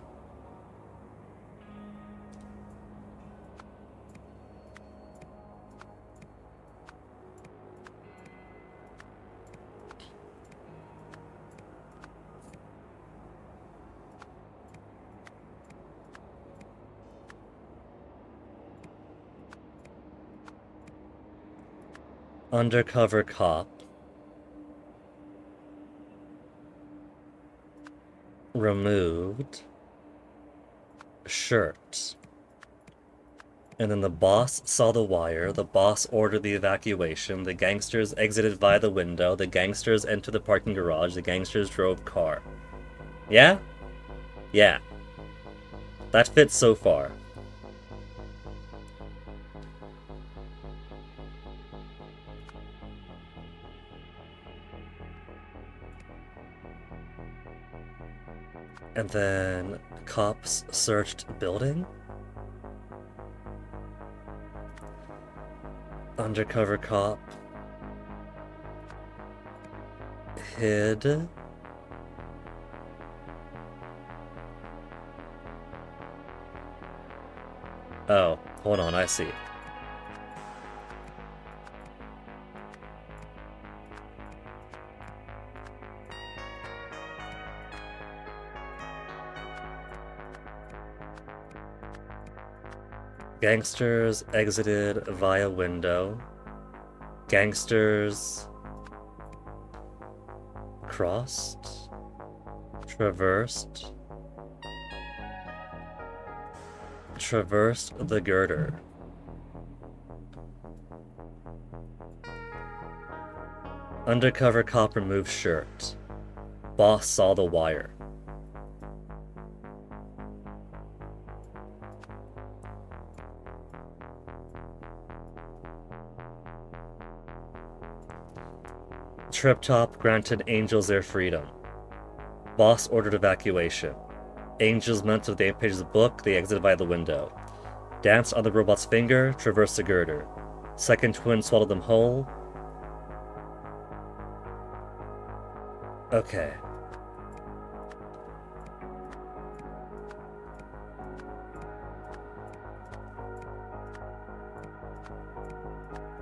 [SPEAKER 1] Undercover cop removed shirt. And then the boss saw the wire, the boss ordered the evacuation, the gangsters exited via the window, the gangsters entered the parking garage, the gangsters drove car. Yeah? Yeah. That fits so far. And then cops searched building? Undercover cop hid. Oh, hold on, I see. Gangsters exited via window. Gangsters crossed, traversed the girder. Undercover cop removed shirt. Boss saw the wire. Trip Top granted Angels their freedom. Boss ordered evacuation. Angels meant to the 8 pages of the book, they exited via the window. Danced on the robot's finger, traversed the girder. Second twin swallowed them whole. Okay.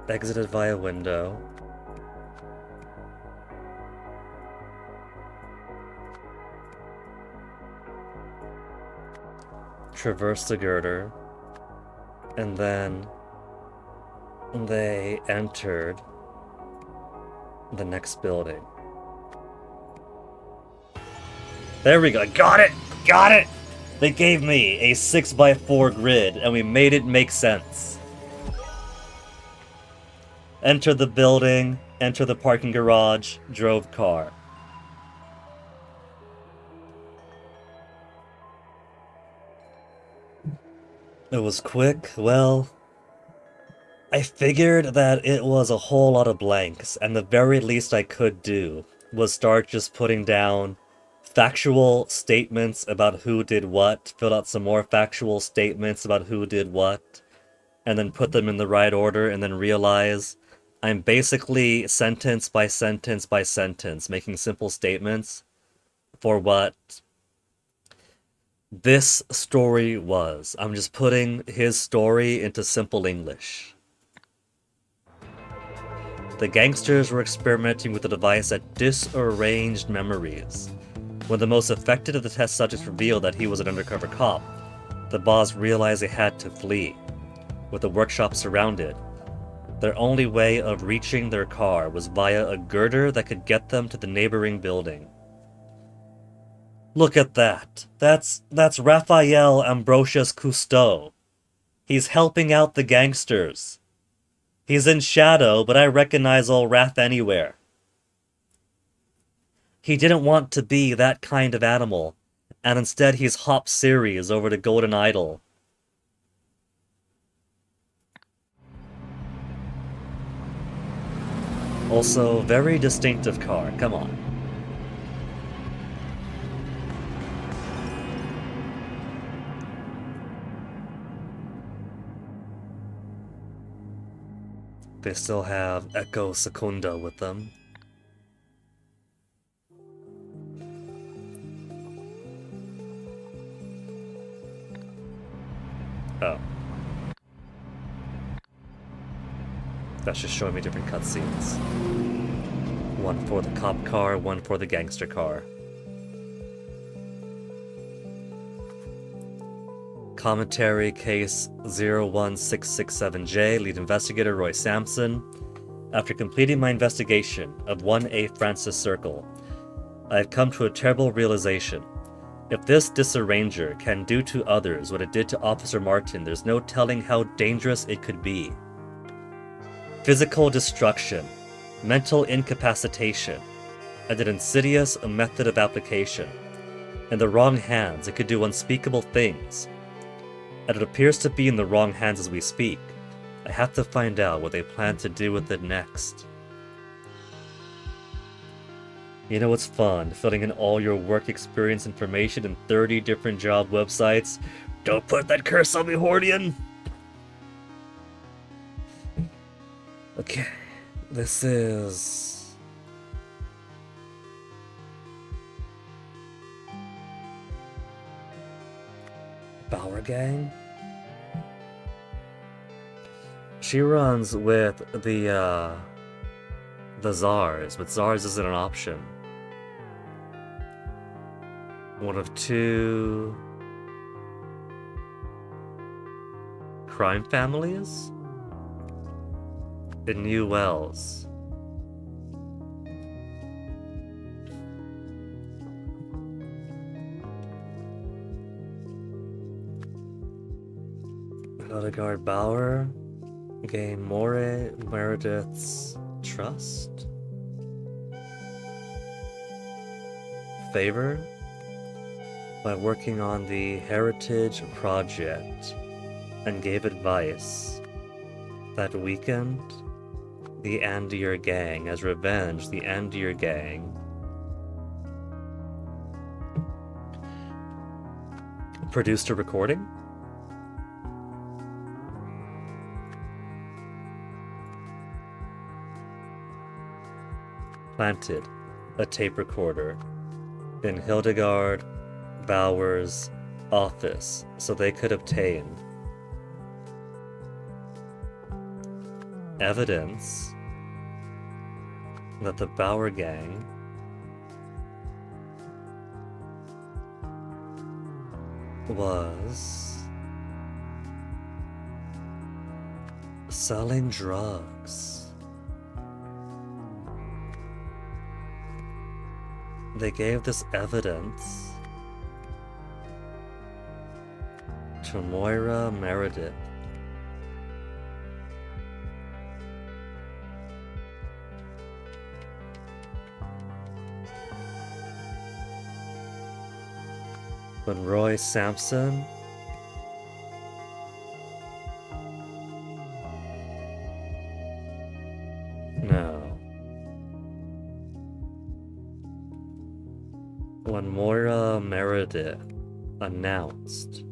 [SPEAKER 1] Exited via window. Traversed the girder. And then they entered the next building. There we go. Got it! Got it! They gave me a 6x4 grid, and we made it make sense. Enter the building, enter the parking garage, drove car. It was quick. Well, I figured that it was a whole lot of blanks, and the very least I could do was start just putting down factual statements about who did what, fill out some more factual statements about who did what, and then put them in the right order, and then realize I'm basically sentence by sentence by sentence making simple statements for what this story was. I'm just putting his story into simple English. The gangsters were experimenting with a device that disarranged memories. When the most affected of the test subjects revealed that he was an undercover cop, the boss realized they had to flee. With the workshop surrounded, their only way of reaching their car was via a girder that could get them to the neighboring building. Look at that. That's Raphael Ambrosius Cousteau. He's helping out the gangsters. He's in shadow, but I recognize old Raph anywhere. He didn't want to be that kind of animal, and instead he's hopped Ceres over to Golden Idol. Also, very distinctive car, come on. They still have Echo Secunda with them. Oh. That's just showing me different cutscenes. One for the cop car, one for the gangster car. Commentary Case 01667J, Lead Investigator Roy Sampson. After completing my investigation of 1A Francis Circle, I have come to a terrible realization. If this disarranger can do to others what it did to Officer Martin, there's no telling how dangerous it could be. Physical destruction, mental incapacitation, and an insidious method of application. In the wrong hands, it could do unspeakable things. And it appears to be in the wrong hands as we speak. I have to find out what they plan to do with it next. You know what's fun? Filling in all your work experience information in 30 different job websites. Don't put that curse on me, Hordian! Okay, this is... Bauer Gang? She runs with the Czars, but Czars isn't an option. One of two... crime families? In New Wells. Hildegard Bauer gain More Meredith's trust? Favor? By working on the Heritage Project and gave advice that weakened the Andir Gang. As revenge, the Andir Gang produced a recording? Planted a tape recorder in Hildegard Bauer's office so they could obtain evidence that the Bauer Gang was selling drugs. They gave this evidence to Moira Meredith. When Roy Sampson when Moira Meredith announced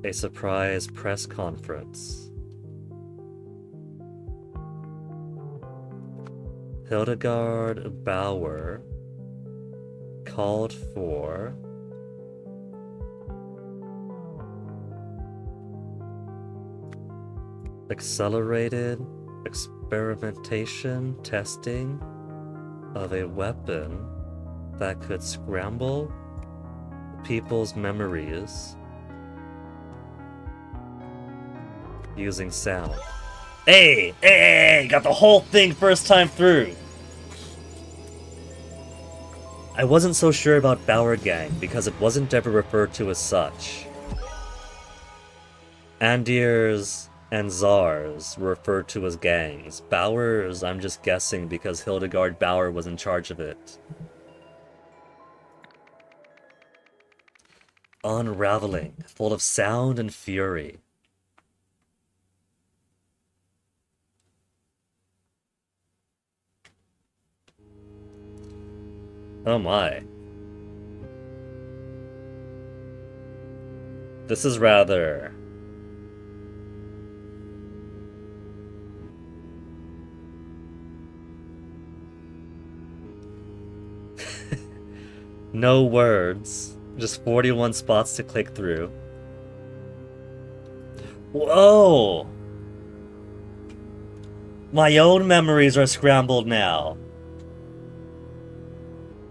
[SPEAKER 1] a surprise press conference, Hildegard Bauer called for accelerated experimentation testing of a weapon that could scramble people's memories using sound. Hey, got the whole thing first time through. I wasn't so sure about Bauer Gang because it wasn't ever referred to as such. Andirs and Czars were referred to as gangs. Bauers, I'm just guessing because Hildegard Bauer was in charge of it. Unraveling, full of sound and fury. Oh my. This is rather... no words. Just 41 spots to click through. Whoa! My own memories are scrambled now.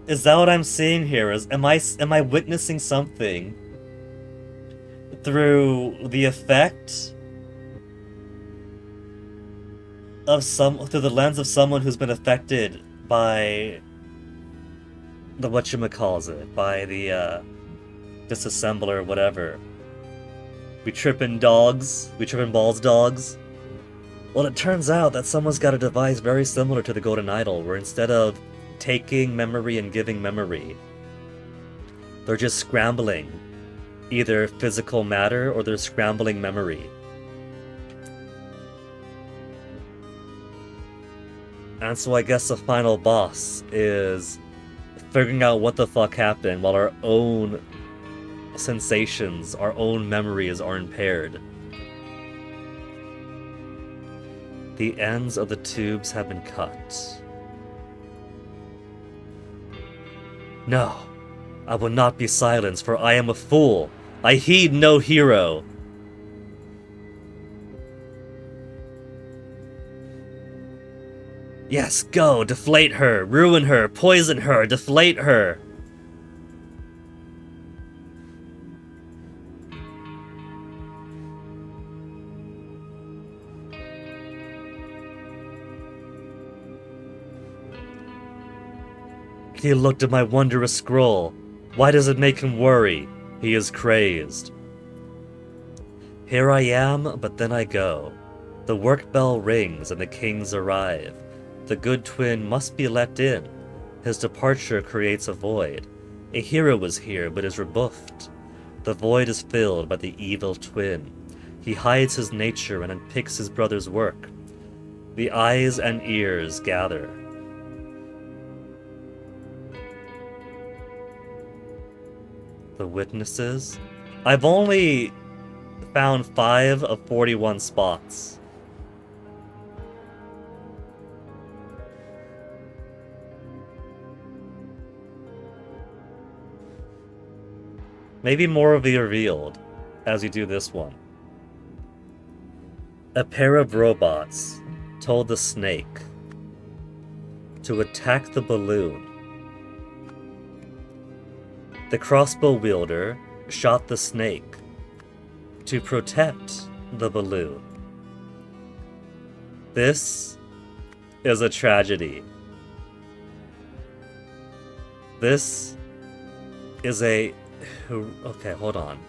[SPEAKER 1] Is that what I'm seeing here? Am I witnessing something through the effect of through the lens of someone who's been affected by the whatchamacallit, by the disassembler, whatever. We trippin' balls dogs. Well, it turns out that someone's got a device very similar to the Golden Idol, where instead of taking memory and giving memory, they're just scrambling either physical matter or they're scrambling memory. And so I guess the final boss is figuring out what the fuck happened while our own sensations, our own memories are impaired. The ends of the tubes have been cut. No, I will not be silenced, for I am a fool. I heed no hero. Yes, go, deflate her, ruin her, poison her, deflate her. He looked at my wondrous scroll. Why does it make him worry? He is crazed. Here I am, but then I go. The work bell rings and the kings arrive. The good twin must be let in. His departure creates a void. A hero is here, but is rebuffed. The void is filled by the evil twin. He hides his nature and unpicks his brother's work. The eyes and ears gather. The witnesses? I've only found 5 of 41 spots. Maybe more will be revealed as we do this one. A pair of robots told the snake to attack the balloon. The crossbow wielder shot the snake to protect the balloon. This is a tragedy. This is a... Okay, hold on.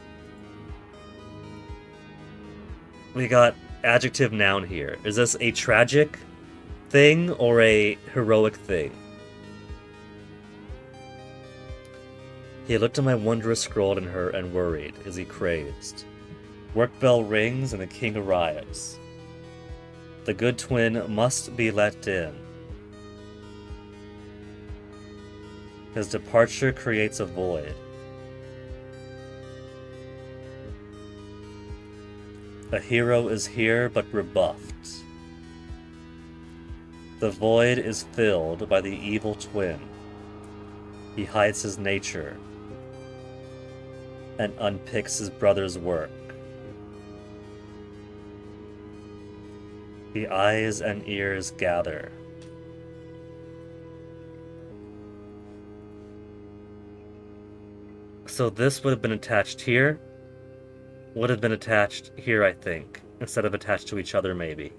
[SPEAKER 1] We got adjective noun here. Is this a tragic thing or a heroic thing? He looked at my wondrous scroll in her and worried. Is he crazed? Work bell rings and the king arrives. The good twin must be let in. His departure creates a void. A hero is here but rebuffed. The void is filled by the evil twin. He hides his nature and unpicks his brother's work. The eyes and ears gather. So this would have been attached here. Would have been attached here, I think, instead of attached to each other, maybe.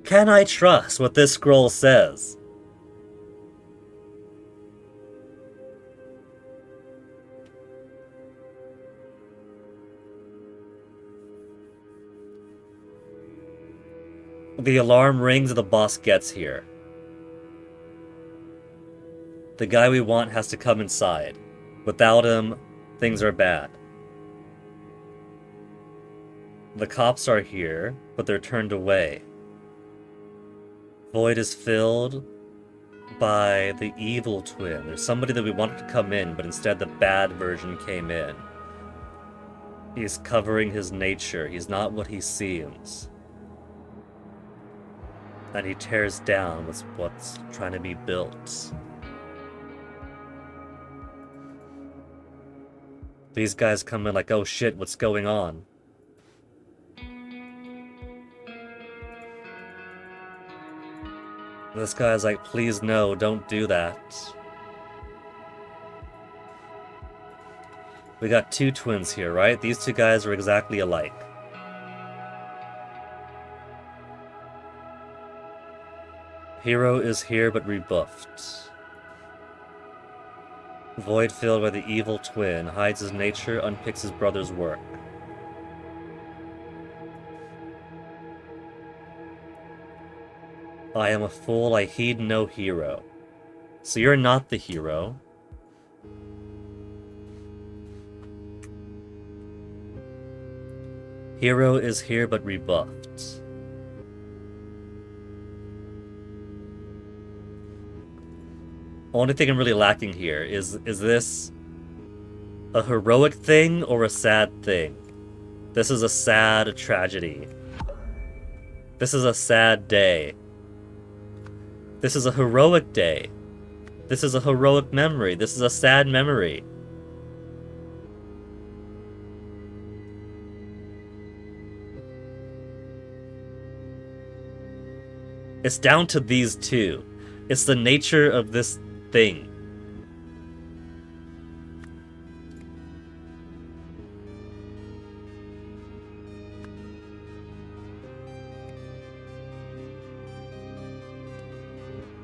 [SPEAKER 1] Can I trust what this scroll says? The alarm rings and the boss gets here. The guy we want has to come inside. Without him, things are bad. The cops are here, but they're turned away. Void is filled by the evil twin. There's somebody that we wanted to come in, but instead the bad version came in. He's covering his nature. He's not what he seems. And he tears down what's trying to be built. These guys come in like, oh shit, what's going on? This guy's like, please no, don't do that. We got 2 twins here, right? These 2 guys are exactly alike. Hero is here but rebuffed. Void filled by the evil twin, hides his nature, unpicks his brother's work. I am a fool, I heed no hero. So you're not the hero. Hero is here but rebuffed. Only thing I'm really lacking here is this a heroic thing or a sad thing? This is a sad tragedy. This is a sad day. This is a heroic day. This is a heroic memory. This is a sad memory. It's down to these two. It's the nature of this thing.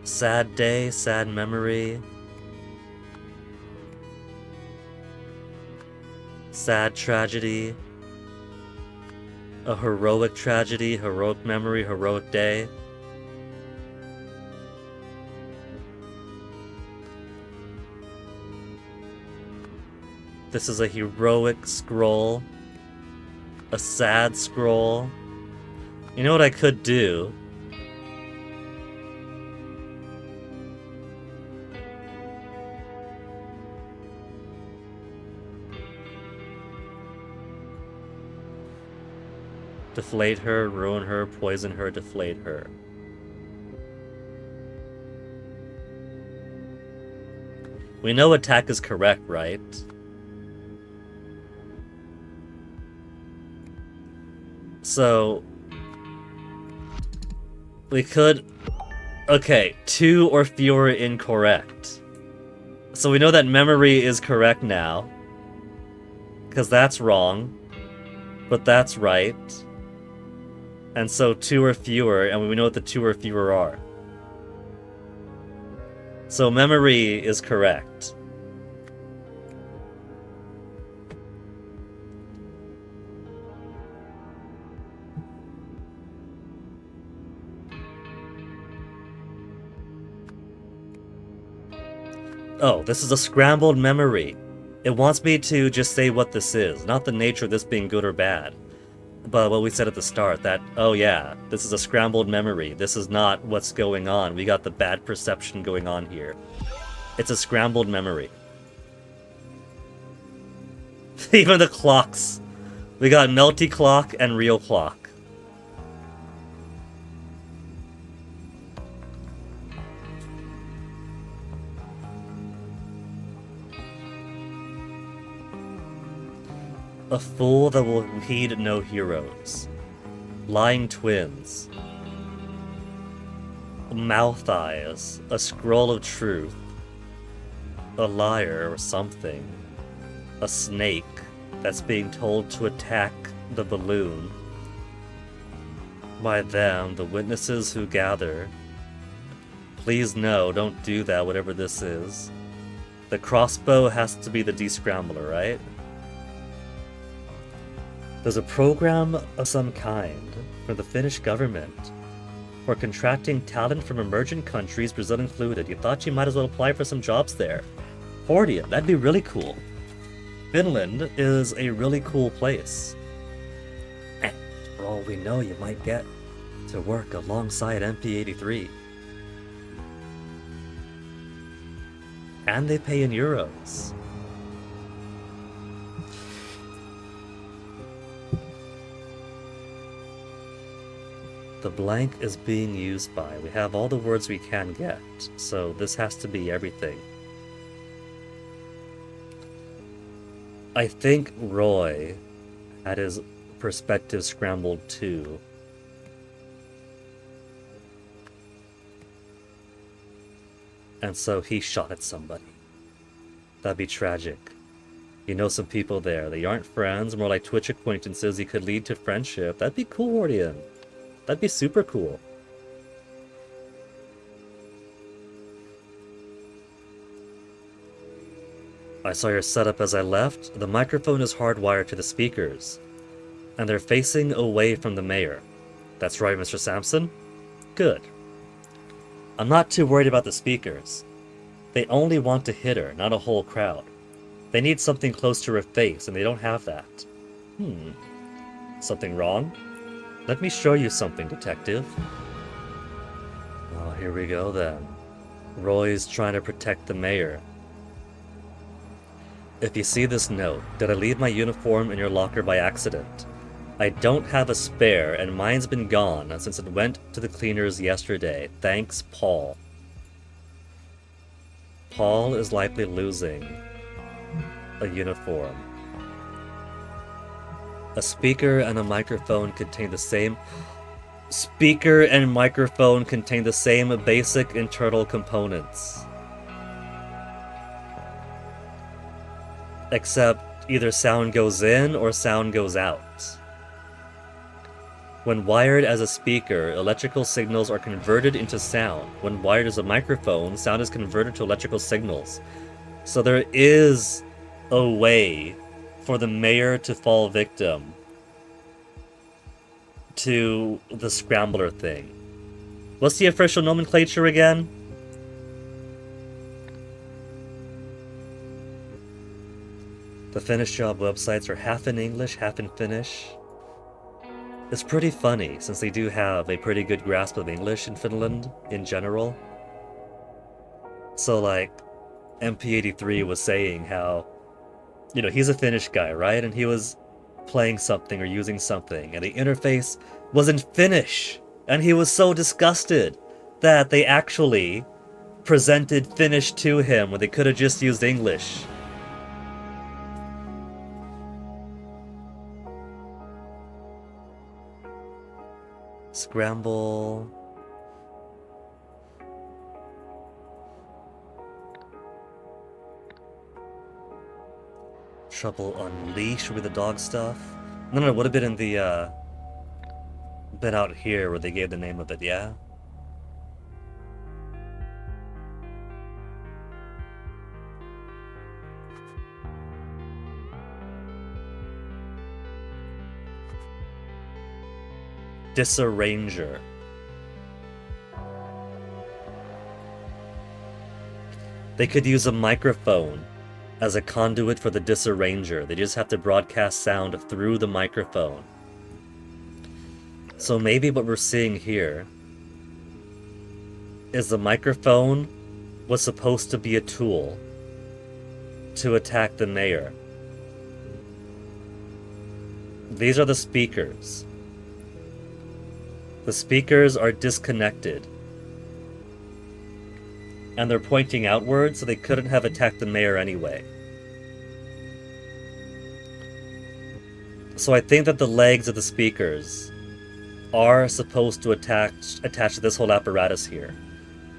[SPEAKER 1] Sad day, sad memory. Sad tragedy. A heroic tragedy, heroic memory, heroic day. This is a heroic scroll. A sad scroll. You know what I could do? Deflate her, ruin her, poison her, deflate her. We know attack is correct, right? So we could... Okay, 2 or fewer incorrect. So we know that memory is correct now. Because that's wrong. But that's right. And so 2 or fewer, and we know what the 2 or fewer are. So memory is correct. Oh, this is a scrambled memory. It wants me to just say what this is, not the nature of this being good or bad. But what we said at the start, that, oh yeah, this is a scrambled memory. This is not what's going on. We got the bad perception going on here. It's a scrambled memory. Even the clocks. We got melty clock and real clock. A fool that will heed no heroes. Lying twins. Mouth eyes. A scroll of truth. A liar or something. A snake that's being told to attack the balloon. By them, the witnesses who gather. Please no, don't do that, whatever this is. The crossbow has to be the descrambler, right? There's a program of some kind for the Finnish government for contracting talent from emerging countries, Brazil included. You thought you might as well apply for some jobs there. Hordium, that'd be really cool. Finland is a really cool place. And for all we know, you might get to work alongside MP83. And they pay in euros. The blank is being used by. We have all the words we can get, so this has to be everything. I think Roy had his perspective scrambled too. And so he shot at somebody. That'd be tragic. You know some people there. They aren't friends, more like Twitch acquaintances. He could lead to friendship. That'd be cool, Hordian. That'd be super cool. I saw your setup as I left. The microphone is hardwired to the speakers, and they're facing away from the mayor. That's right, Mr. Sampson? Good. I'm not too worried about the speakers. They only want to hit her, not a whole crowd. They need something close to her face, and they don't have that. Something wrong? Let me show you something, detective. Oh, here we go then. Roy's trying to protect the mayor. If you see this note, did I leave my uniform in your locker by accident? I don't have a spare, and mine's been gone since it went to the cleaners yesterday. Thanks, Paul. Paul is likely losing a uniform. A speaker and a microphone contain the same... Speaker and microphone contain the same basic internal components. Except either sound goes in or sound goes out. When wired as a speaker, electrical signals are converted into sound. When wired as a microphone, sound is converted to electrical signals. So there is a way for the mayor to fall victim to the scrambler thing. What's the official nomenclature again? The Finnish job websites are half in English, half in Finnish. It's pretty funny, since they do have a pretty good grasp of English in Finland, in general. So, like, MP83 was saying how, you know, he's a Finnish guy, right? And he was playing something or using something, and the interface was in Finnish! And he was so disgusted that they actually presented Finnish to him when they could have just used English. Scramble. Trouble Unleashed with the dog stuff. No, it would have been in the, been out here where they gave the name of it, yeah? Disarranger. They could use a microphone as a conduit for the disarranger. They just have to broadcast sound through the microphone. So maybe what we're seeing here is the microphone was supposed to be a tool to attack the mayor. These are the speakers. The speakers are disconnected. And they're pointing outward, so they couldn't have attacked the mayor anyway. So I think that the legs of the speakers are supposed to attach to this whole apparatus here.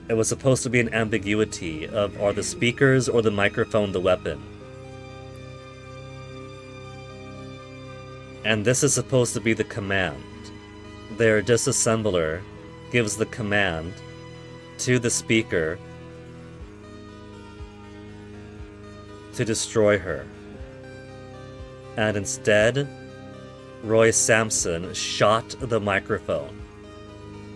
[SPEAKER 1] It was supposed to be an ambiguity of, are the speakers or the microphone the weapon? And this is supposed to be the command. Their disassembler gives the command to the speaker to destroy her. And instead, Roy Sampson shot the microphone.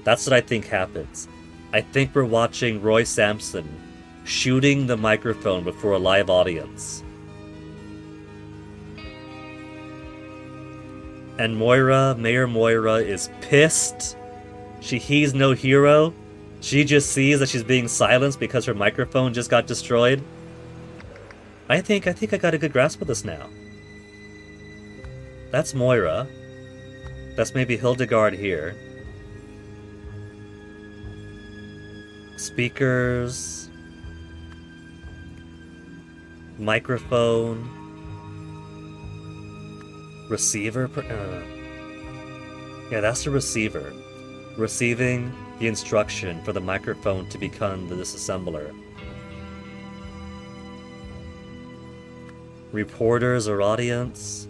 [SPEAKER 1] That's what I think happens. I think we're watching Roy Sampson shooting the microphone before a live audience. And Mayor Moira is pissed. He's no hero. She just sees that she's being silenced because her microphone just got destroyed. I think I got a good grasp of this now. That's Moira. That's maybe Hildegard here. Speakers. Microphone. Receiver. Yeah, that's the receiver. Receiving the instruction for the microphone to become the disassembler. Reporters or audience.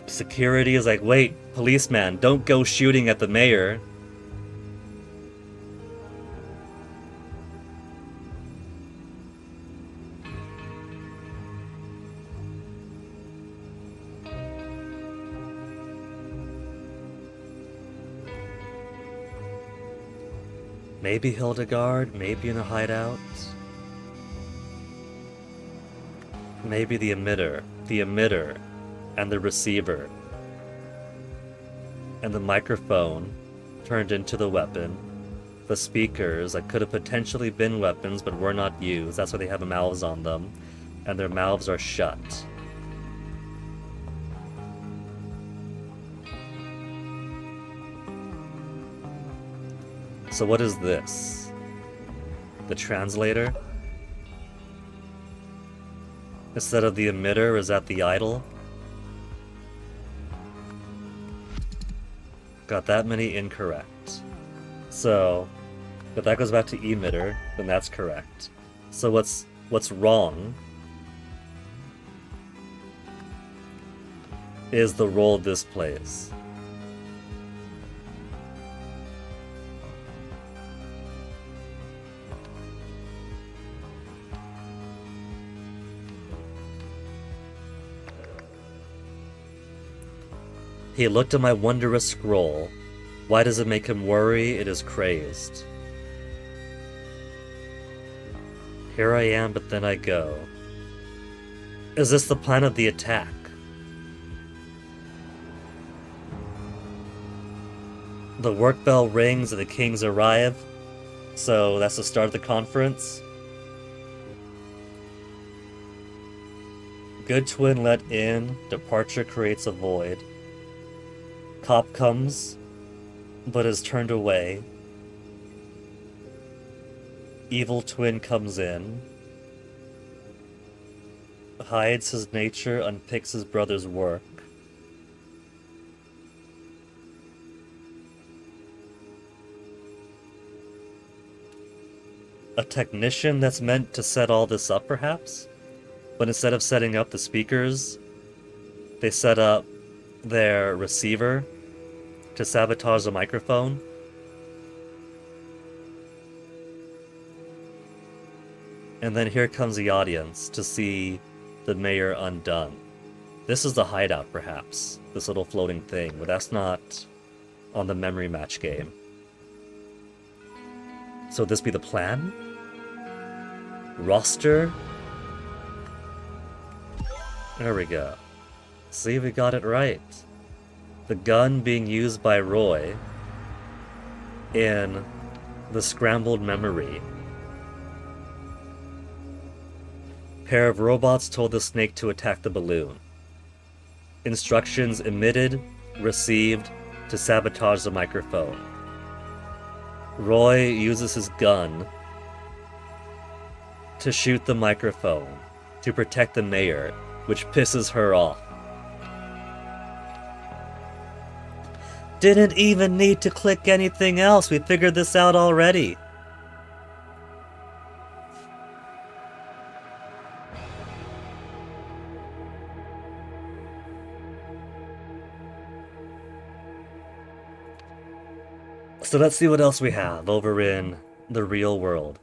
[SPEAKER 1] Security is like, wait, policeman, don't go shooting at the mayor. Maybe Hildegard, maybe in a hideout. Maybe the emitter and the receiver and the microphone turned into the weapon. The speakers that could have potentially been weapons but were not used. That's why they have mouths on them. And their mouths are shut. So what is this? The translator? Instead of the emitter, is that the idol? Got that many incorrect. So, if that goes back to emitter, then that's correct. So what's wrong is the role this plays. He looked at my wondrous scroll. Why does it make him worry? It is crazed. Here I am, but then I go. Is this the plan of the attack? The work bell rings and the kings arrive. So that's the start of the conference. Good twin let in. Departure creates a void. Cop comes, but is turned away. Evil twin comes in. Hides his nature, unpicks his brother's work. A technician that's meant to set all this up, perhaps? But instead of setting up the speakers, they set up their receiver to sabotage the microphone. And then here comes the audience to see the mayor undone. This is the hideout, perhaps. This little floating thing, but that's not on the memory match game. So would this be the plan? Roster? There we go. See, we got it right. The gun being used by Roy in the scrambled memory. Pair of robots told the snake to attack the balloon. Instructions emitted, received, to sabotage the microphone. Roy uses his gun to shoot the microphone to protect the mayor, which pisses her off. Didn't even need to click anything else, we figured this out already. So let's see what else we have over in the real world.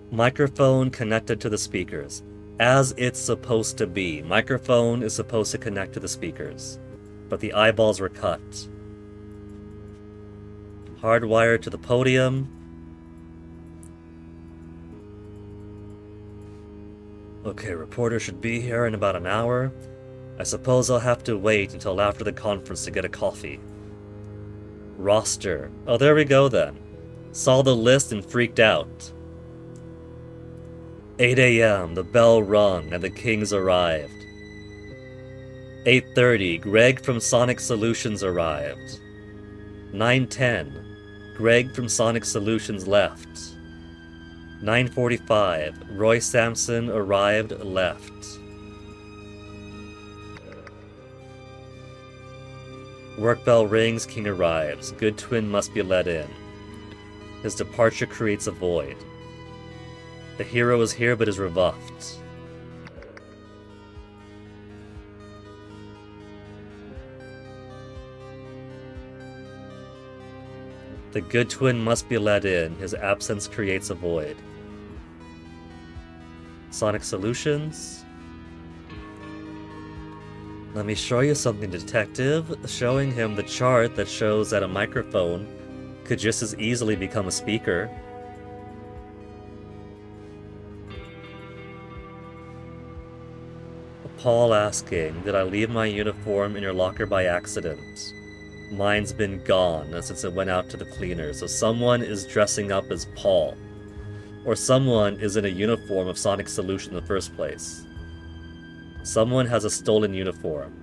[SPEAKER 1] Microphone connected to the speakers. As it's supposed to be. Microphone is supposed to connect to the speakers. But the eyeballs were cut. Hardwired to the podium. Okay, reporter should be here in about an hour. I suppose I'll have to wait until after the conference to get a coffee. Roster. Oh, there we go then. Saw the list and freaked out. 8 a.m., the bell rung and the kings arrived. 8:30, Greg from Sonic Solutions arrived. 9:10, Greg from Sonic Solutions left. 9:45, Roy Sampson arrived, left. Work bell rings, king arrives. Good twin must be let in. His departure creates a void. The hero is here but is rebuffed. The good twin must be let in. His absence creates a void. Sonic Solutions. Let me show you something, detective. Showing him the chart that shows that a microphone could just as easily become a speaker. Paul asking, did I leave my uniform in your locker by accident? Mine's been gone since it went out to the cleaner, so someone is dressing up as Paul. Or someone is in a uniform of Sonic Solution in the first place. Someone has a stolen uniform.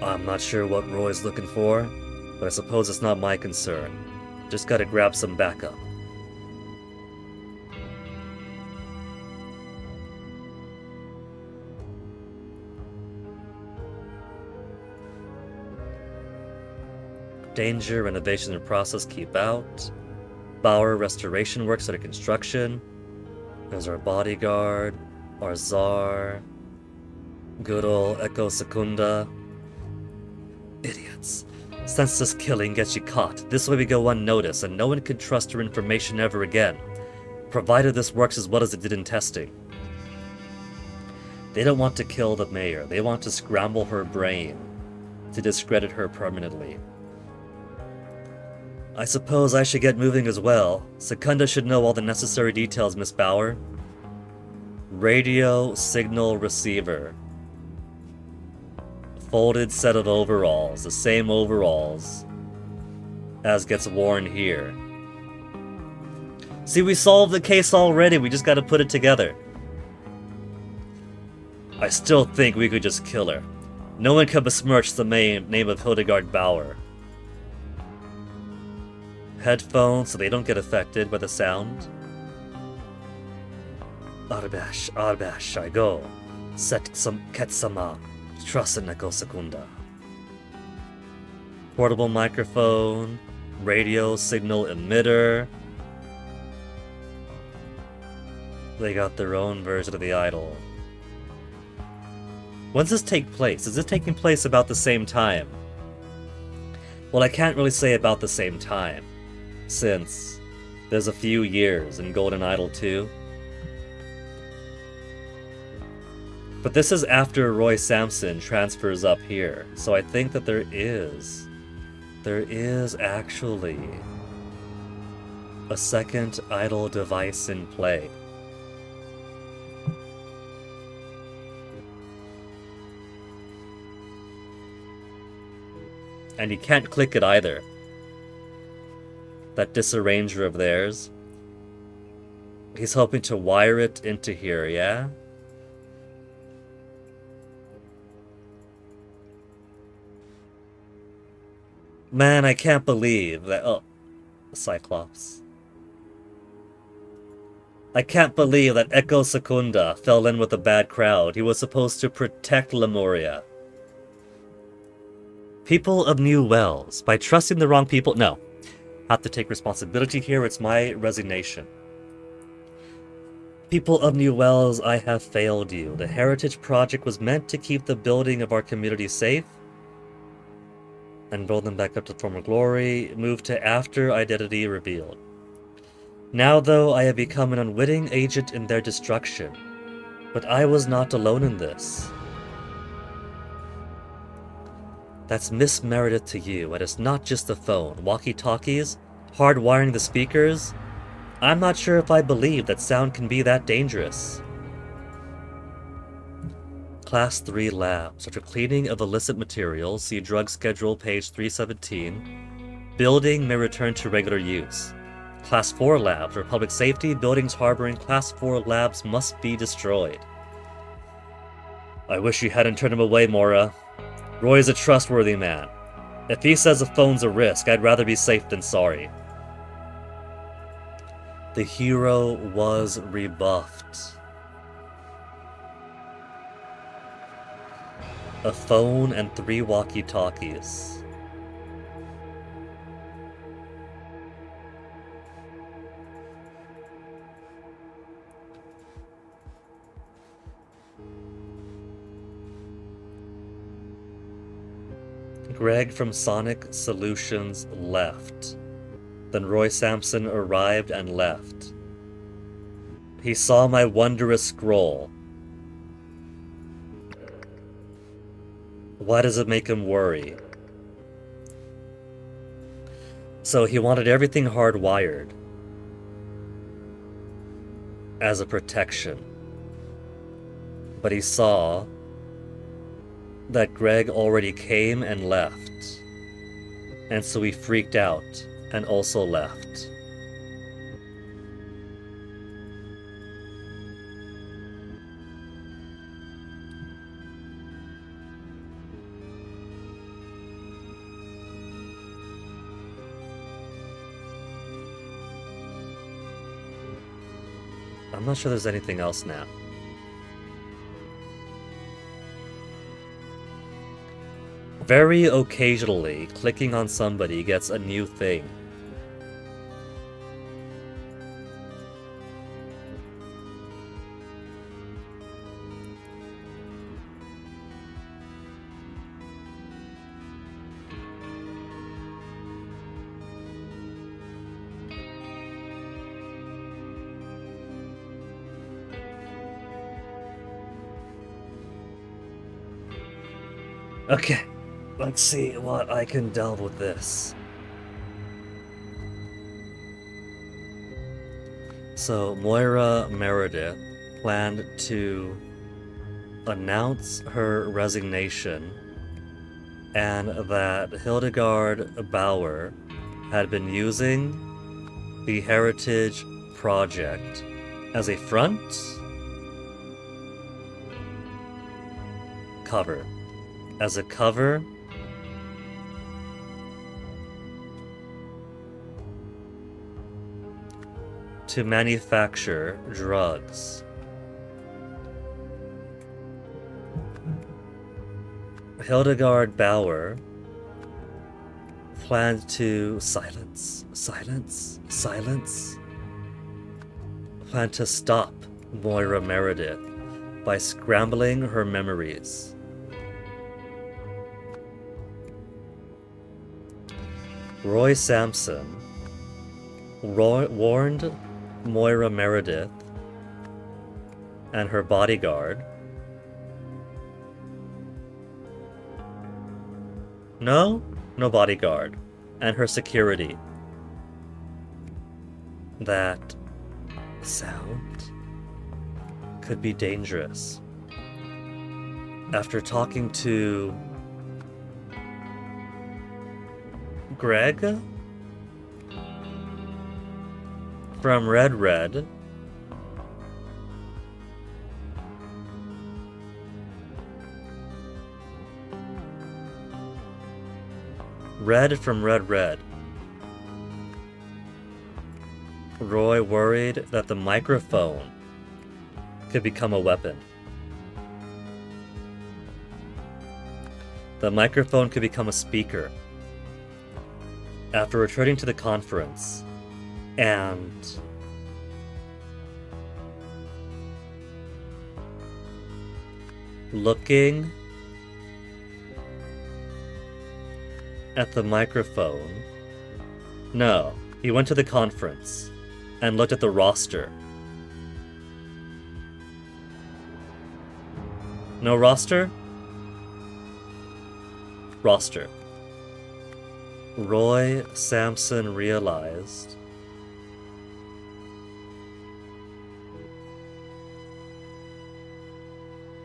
[SPEAKER 1] I'm not sure what Roy's looking for, but I suppose it's not my concern. Just gotta grab some backup. Danger, renovation in process, keep out. Bauer restoration works under construction. There's our bodyguard, our czar. Good ol' Echo Secunda. Idiots. Senseless killing gets you caught. This way we go unnoticed, and no one can trust her information ever again. Provided this works as well as it did in testing. They don't want to kill the mayor. They want to scramble her brain to discredit her permanently. I suppose I should get moving as well. Secunda should know all the necessary details, Miss Bauer. Radio signal receiver. Folded set of overalls, the same overalls as gets worn here. See, we solved the case already, we just gotta put it together. I still think we could just kill her. No one can besmirch the name of Hildegard Bauer. Headphones so they don't get affected by the sound. Arbash, I go. Set some Ketsama. Trust in Echo Secunda. Portable microphone. Radio signal emitter. They got their own version of the idol. When does this take place? Is it taking place about the same time? Well, I can't really say about the same time, since there's a few years in Golden Idol 2. But this is after Roy Sampson transfers up here, so I think that there is actually a second idol device in play. And you can't click it either. That disarranger of theirs. He's hoping to wire it into here, yeah? Man, I can't believe that... Oh, Cyclops. I can't believe that Echo Secunda fell in with a bad crowd. He was supposed to protect Lemuria. People of New Wells, by trusting the wrong people... No. Have to take responsibility here, it's my resignation. People of New Wells, I have failed you. The Heritage Project was meant to keep the building of our community safe and build them back up to former glory, move to after identity revealed. Now, though, I have become an unwitting agent in their destruction. But I was not alone in this. That's Miss Meredith to you, and it's not just the phone. Walkie-talkies? Hardwiring the speakers? I'm not sure if I believe that sound can be that dangerous. Class 3 labs. After cleaning of illicit materials, see drug schedule page 317. Building may return to regular use. Class 4 labs, or public safety, buildings harboring Class 4 labs must be destroyed. I wish you hadn't turned him away, Mora. Roy is a trustworthy man. If he says the phone's a risk, I'd rather be safe than sorry. The hero was rebuffed. A phone and 3 walkie-talkies. Greg from Sonic Solutions left. Then Roy Sampson arrived and left. He saw my wondrous scroll. Why does it make him worry? So he wanted everything hardwired as a protection. But he saw that Greg already came and left. And so he freaked out and also left. I'm not sure there's anything else now. Very occasionally, clicking on somebody gets a new thing. Okay, let's see what I can delve with this. So, Moira Meredith planned to announce her resignation and that Hildegard Bauer had been using the Heritage Project as a front cover. As a cover to manufacture drugs. Hildegard Bauer planned to silence, planned to stop Moira Meredith by scrambling her memories. Roy Sampson warned Moira Meredith and her bodyguard. No bodyguard. And her security. That sound could be dangerous. After talking to Greg from Red Red, from Red Red. Roy worried that the microphone could become a weapon. The microphone could become a speaker. After returning to the conference and looking at the microphone. No, he went to the conference and looked at the roster. No roster? Roster. Roy Sampson realized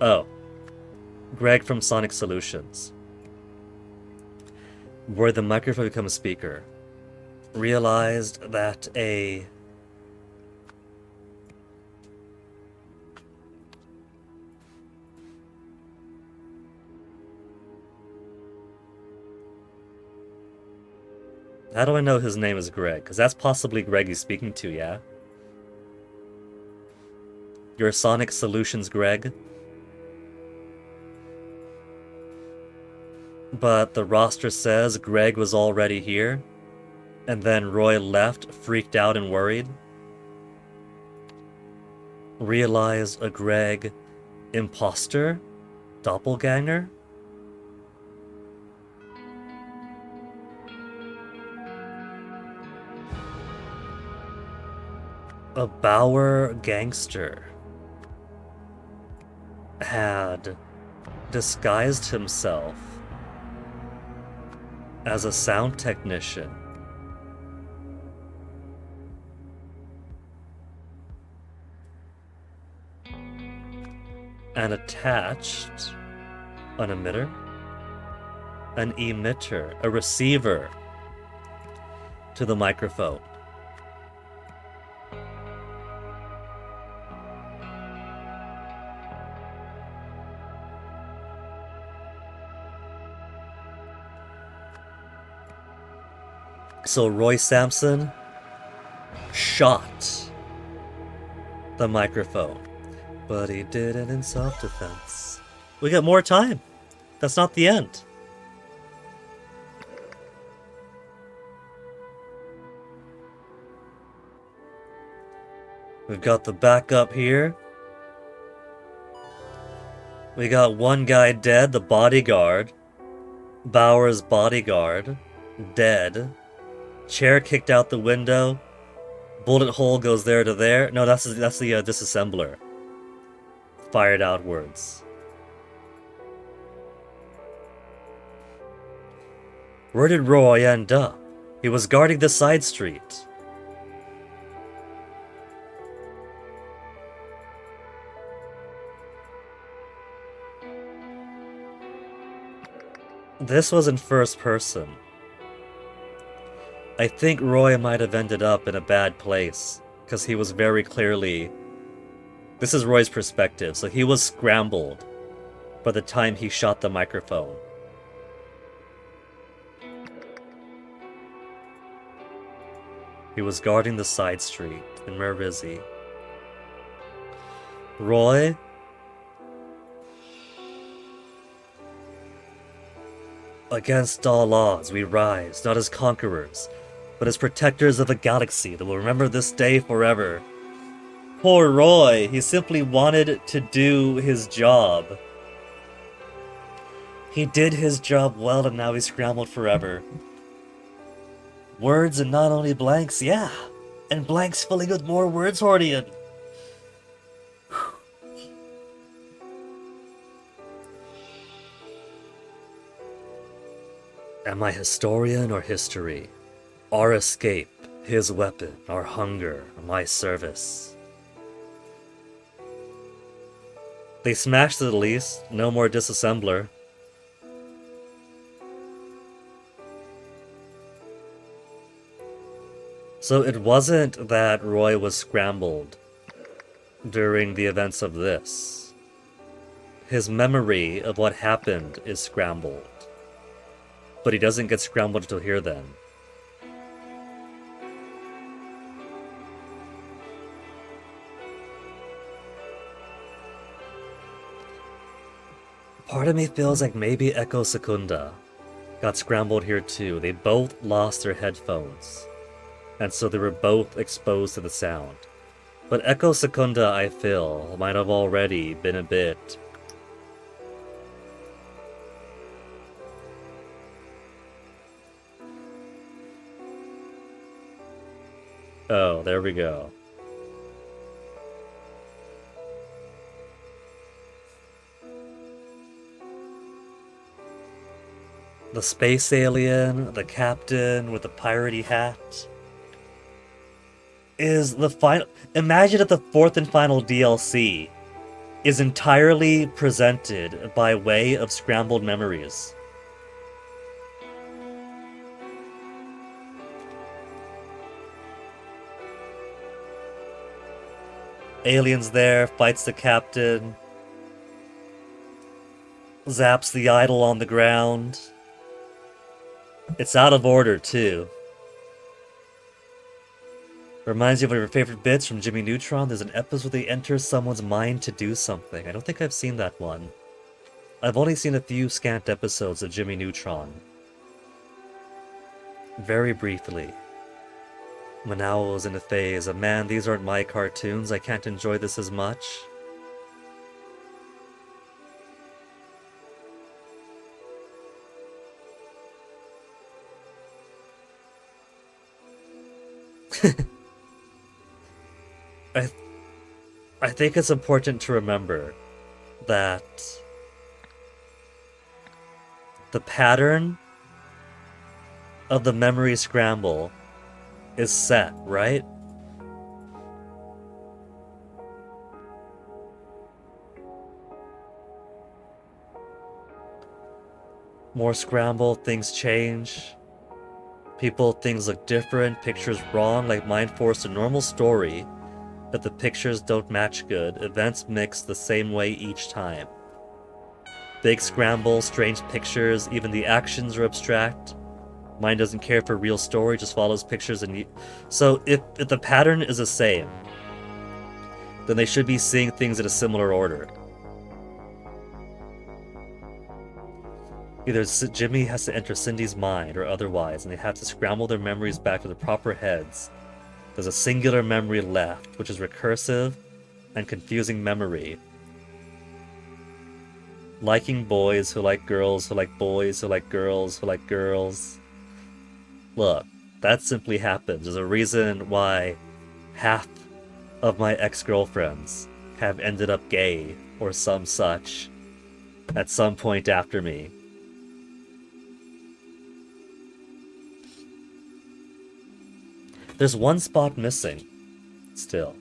[SPEAKER 1] oh, Greg from Sonic Solutions. Where the microphone became a speaker, realized that a how do I know his name is Greg? Because that's possibly Greg he's speaking to, yeah? Your Sonic Solutions Greg? But the roster says Greg was already here, and then Roy left, freaked out and worried. Realized a Greg imposter? Doppelganger? A Bauer gangster had disguised himself as a sound technician and attached An emitter? An emitter. A receiver to the microphone. So Roy Sampson shot the microphone, but he did it in self-defense. We got more time. That's not the end. We've got the backup here. We got one guy dead, the bodyguard. Bauer's bodyguard. Dead. Chair kicked out the window. Bullet hole goes there to there. No, that's the disassembler. Fired outwards. Where did Roy end up? He was guarding the side street. This was in first person. I think Roy might have ended up in a bad place, because he was very clearly... This is Roy's perspective, so he was scrambled by the time he shot the microphone. He was guarding the side street, and where is he? Roy? Against all odds, we rise, not as conquerors, but as protectors of a galaxy that will remember this day forever. Poor Roy, he simply wanted to do his job. He did his job well, and now he's scrambled forever. Words and not only blanks, yeah. And blanks filling with more words, Hordian. Am I historian or history? Our escape, his weapon, our hunger, my service. They smashed it at least, no more disassembler. So it wasn't that Roy was scrambled during the events of this. His memory of what happened is scrambled. But he doesn't get scrambled until here then. Part of me feels like maybe Echo Secunda got scrambled here too. They both lost their headphones, and so they were both exposed to the sound. But Echo Secunda, I feel, might have already been a bit... Oh, there we go. The space alien, the captain with the piratey hat, is the final... Imagine if the fourth and final DLC is entirely presented by way of scrambled memories. Alien's there, fights the captain, zaps the idol on the ground. It's out of order, too. Reminds you of one of your favorite bits from Jimmy Neutron. There's an episode where they enter someone's mind to do something. I don't think I've seen that one. I've only seen a few scant episodes of Jimmy Neutron. Very briefly. Manawa was in a phase of, man, these aren't my cartoons, I can't enjoy this as much. I think it's important to remember that the pattern of the memory scramble is set, right? More scramble, things change. Things look different, pictures wrong, like mine forced a normal story, but the pictures don't match good. Events mix the same way each time. Big scramble, strange pictures, even the actions are abstract. Mine doesn't care for real story, just follows pictures and... So if the pattern is the same, then they should be seeing things in a similar order. Either Jimmy has to enter Cindy's mind or otherwise, and they have to scramble their memories back to the proper heads. There's a singular memory left, which is recursive and confusing memory. Liking boys who like girls who like boys who like girls who like girls. Look, that simply happens. There's a reason why half of my ex-girlfriends have ended up gay or some such at some point after me. There's one spot missing, still.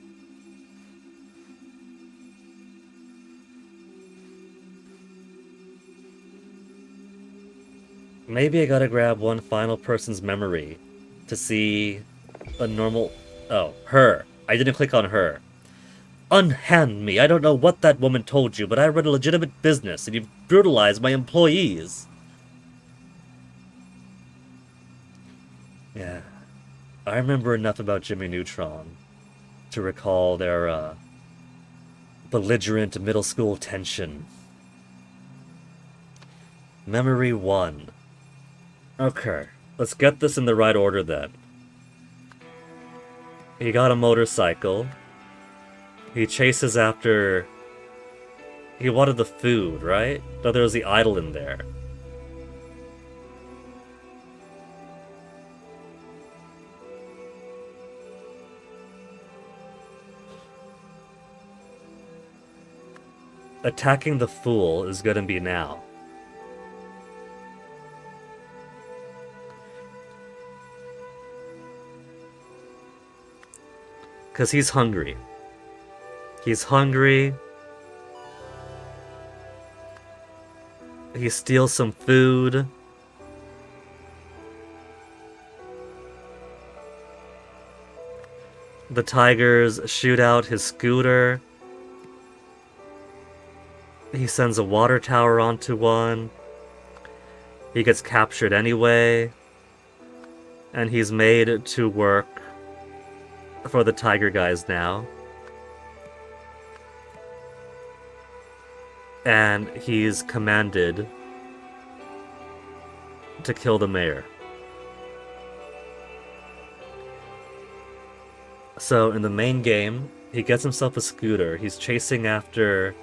[SPEAKER 1] Maybe I gotta grab one final person's memory to see a normal... Oh, her. I didn't click on her. Unhand me. I don't know what that woman told you, but I run a legitimate business and you've brutalized my employees. Yeah. I remember enough about Jimmy Neutron to recall their, belligerent middle school tension. Memory 1. Okay, let's get this in the right order then. He got a motorcycle. He chases after... He wanted the food, right? No, there was the idol in there. Attacking the fool is gonna be now. Because he's hungry. He's hungry. He steals some food. The tigers shoot out his scooter. He sends a water tower onto one. He gets captured anyway. And he's made to work for the tiger guys now. And he's commanded to kill the mayor. So in the main game, he gets himself a scooter. He's chasing after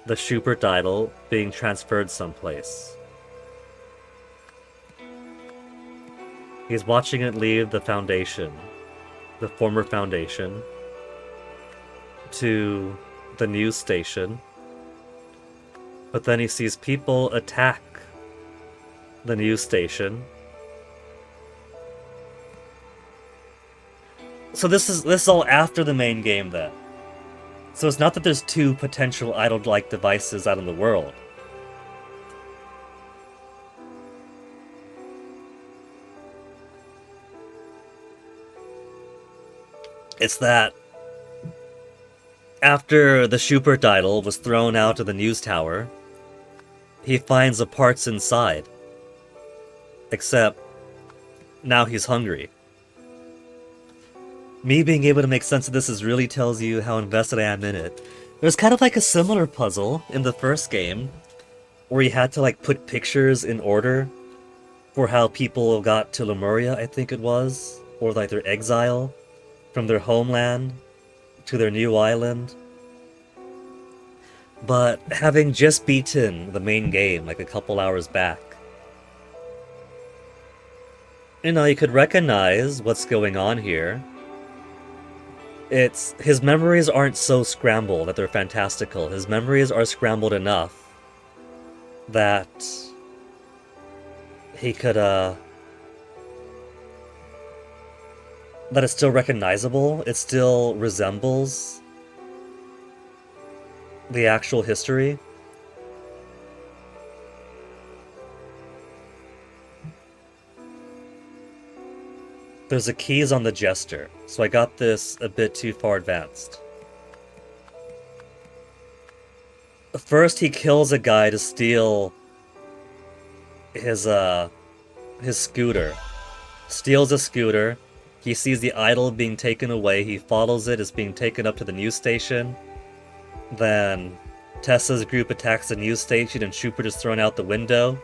[SPEAKER 1] the Schubert idol being transferred someplace. He's watching it leave the foundation, the former foundation, to the news station. But then he sees people attack the news station. So this is all after the main game then. So it's not that there's two potential idol-like devices out in the world. It's that after the Schubert idol was thrown out of the news tower, he finds the parts inside. Except, now he's hungry. Me being able to make sense of this really tells you how invested I am in it. There's kind of like a similar puzzle in the first game, where you had to like put pictures in order for how people got to Lemuria, I think it was, or like their exile from their homeland to their new island. But having just beaten the main game like a couple hours back, you know, you could recognize what's going on here. It's... his memories aren't so scrambled that they're fantastical. His memories are scrambled enough that he could, that it's still recognizable. It still resembles the actual history. There's a keys on the jester, so I got this a bit too far advanced. First, he kills a guy to steal his scooter. Steals a scooter. He sees the idol being taken away. He follows it. It's being taken up to the news station. Then Tessa's group attacks the news station and Trooper is thrown out the window.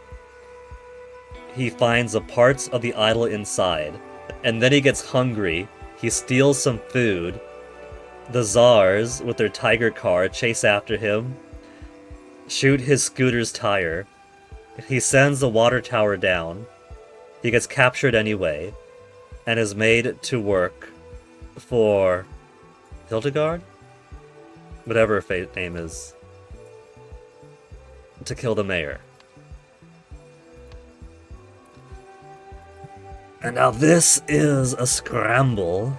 [SPEAKER 1] He finds the parts of the idol inside. And then he gets hungry. He steals some food. The Czars, with their tiger car, chase after him. Shoot his scooter's tire. He sends the water tower down. He gets captured anyway. And is made to work for Hildegard? Whatever her name is. To kill the mayor. And now this is a scramble.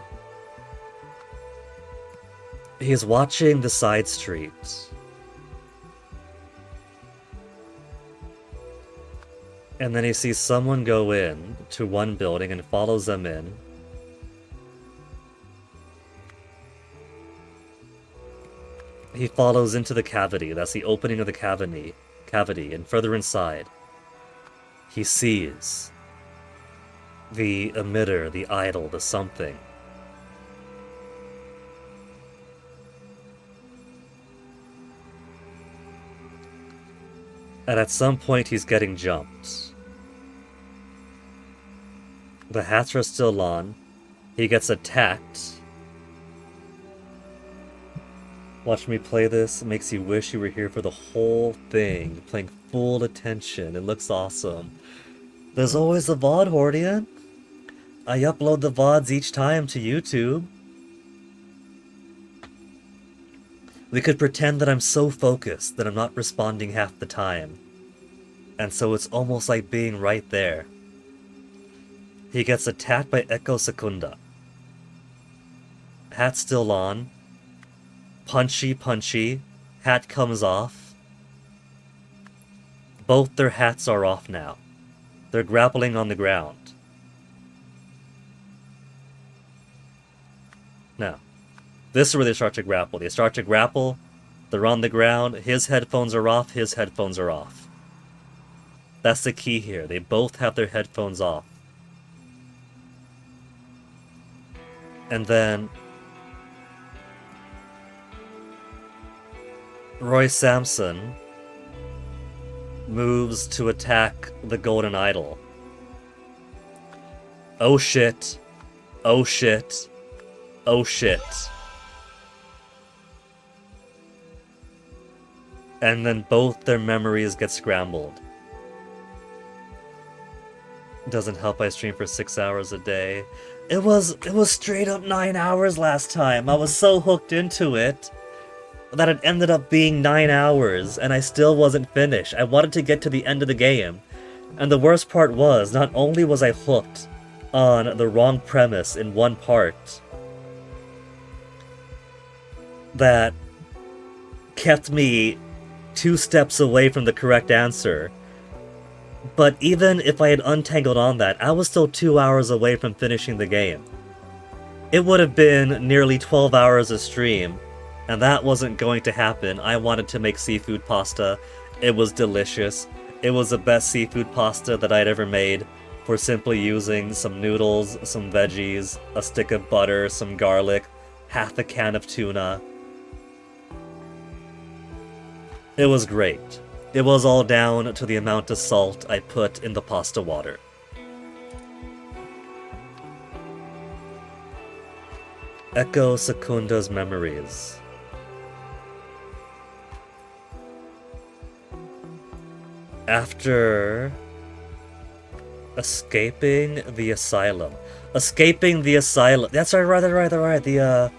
[SPEAKER 1] He's watching the side streets. And then he sees someone go in to one building and follows them in. He follows into the cavity. That's the opening of the cavity. And further inside, he sees the emitter, the idol, the something. And at some point, he's getting jumped. The hats are still on. He gets attacked. Watch me play this. It makes you wish you were here for the whole thing. Paying full attention. It looks awesome. There's always the VOD, Hordian. I upload the VODs each time to YouTube. We could pretend that I'm so focused that I'm not responding half the time. And so it's almost like being right there. He gets attacked by Echo Secunda. Hat still on. Punchy. Hat comes off. Both their hats are off now. They're grappling on the ground. Now, this is where they start to grapple. They start to grapple. They're on the ground. His headphones are off. His headphones are off. That's the key here. They both have their headphones off. And then Roy Sampson moves to attack the Golden Idol. Oh shit. Oh shit. Oh shit. And then both their memories get scrambled. Doesn't help I stream for 6 hours a day. It was straight up 9 hours last time. I was so hooked into it that it ended up being 9 hours, and I still wasn't finished. I wanted to get to the end of the game. And the worst part was, not only was I hooked on the wrong premise in one part that kept me 2 steps away from the correct answer, but even if I had untangled on that, I was still 2 hours away from finishing the game. It would have been nearly 12 hours of stream, and that wasn't going to happen. I wanted to make seafood pasta. It was delicious. It was the best seafood pasta that I'd ever made, for simply using some noodles, some veggies, a stick of butter, some garlic, half a can of tuna. It was great. It was all down to the amount of salt I put in the pasta water. Echo Secunda's memories. After escaping the asylum. Escaping the asylum. That's right. The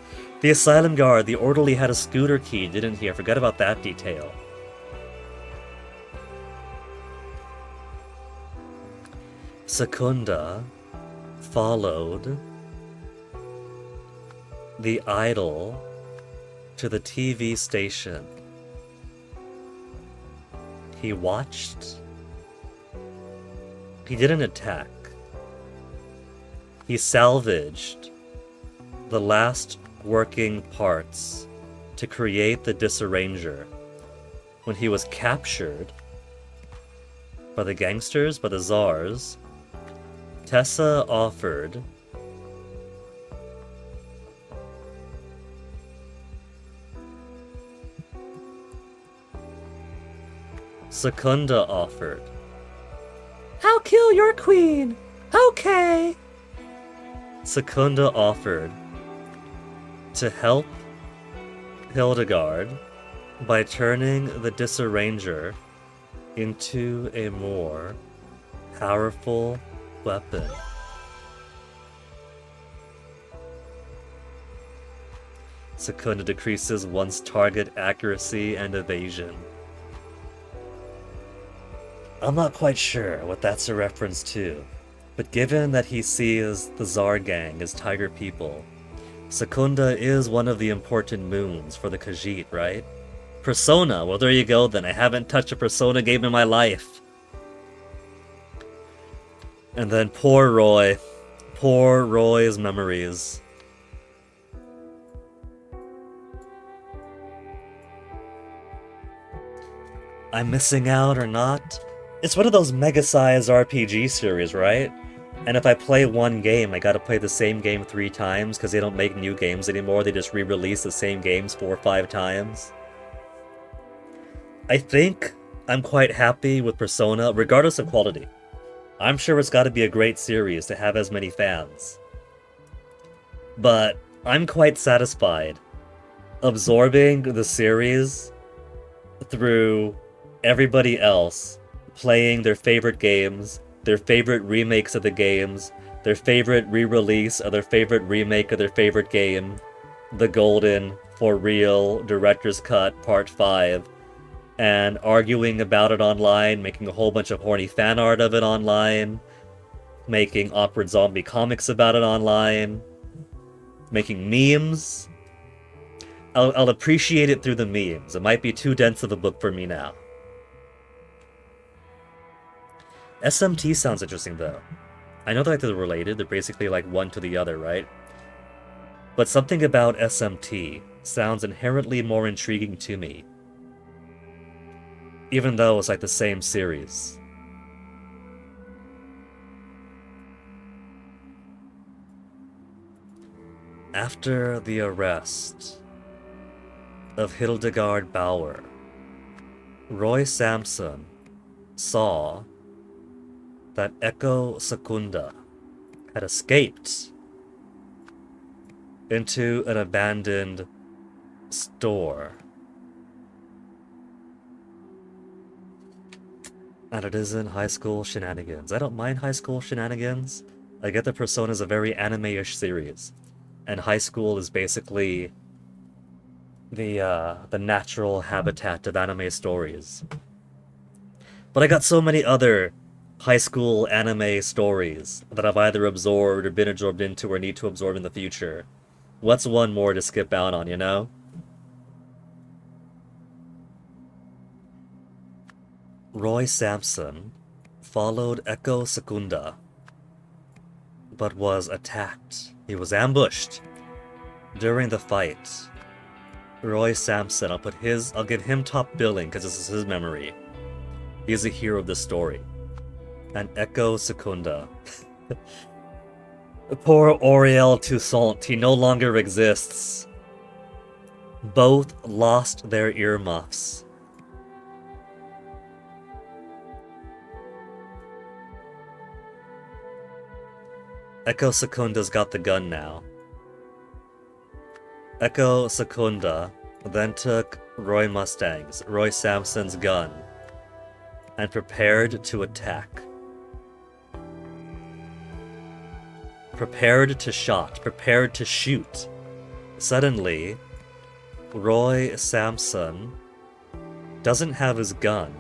[SPEAKER 1] asylum guard, the orderly had a scooter key, didn't he? I forgot about that detail. Secunda followed the idol to the TV station. He watched. He didn't attack. He salvaged the last working parts to create the Disarranger. When he was captured by the gangsters, by the czars, Tessa offered Secunda offered, "I'll kill your queen! Okay!" Secunda offered to help Hildegard by turning the Disarranger into a more powerful weapon. Secunda decreases one's target accuracy and evasion. I'm not quite sure what that's a reference to, but given that he sees the Tsar gang as tiger people, Secunda is one of the important moons for the Khajiit, right? Persona, well there you go then, I haven't touched a Persona game in my life. And then poor Roy's memories. I'm missing out or not? It's one of those mega-sized RPG series, right? And if I play one game, I gotta play the same game 3 times because they don't make new games anymore, they just re-release the same games 4 or 5 times. I think I'm quite happy with Persona, regardless of quality. I'm sure it's gotta be a great series to have as many fans. But I'm quite satisfied absorbing the series through everybody else playing their favorite games, their favorite remakes of the games, their favorite re-release of their favorite remake of their favorite game, the Golden For Real Director's Cut Part 5, and arguing about it online, making a whole bunch of horny fan art of it online, making awkward zombie comics about it online, making memes. I'll appreciate it through the memes. It might be too dense of a book for me now. SMT sounds interesting, though. I know that they're related, they're basically like one to the other, right? But something about SMT sounds inherently more intriguing to me. Even though it's like the same series. After the arrest of Hildegard Bauer, Roy Sampson saw that Echo Secunda had escaped into an abandoned store. And it isn't high school shenanigans. I don't mind high school shenanigans. I get that Persona is a very anime-ish series. And high school is basically the natural habitat of anime stories. But I got so many other high school anime stories that I've either absorbed or been absorbed into or need to absorb in the future. What's one more to skip out on, you know? Roy Sampson followed Echo Secunda, but was attacked. He was ambushed. During the fight, Roy Sampson, I'll give him top billing because this is his memory. He's the hero of this story. And Echo Secunda. Poor Auriel Toussaint, he no longer exists. Both lost their earmuffs. Echo Secunda's got the gun now. Echo Secunda then took Roy Sampson's gun, and prepared to attack. Prepared to shoot. Suddenly, Roy Sampson doesn't have his gun.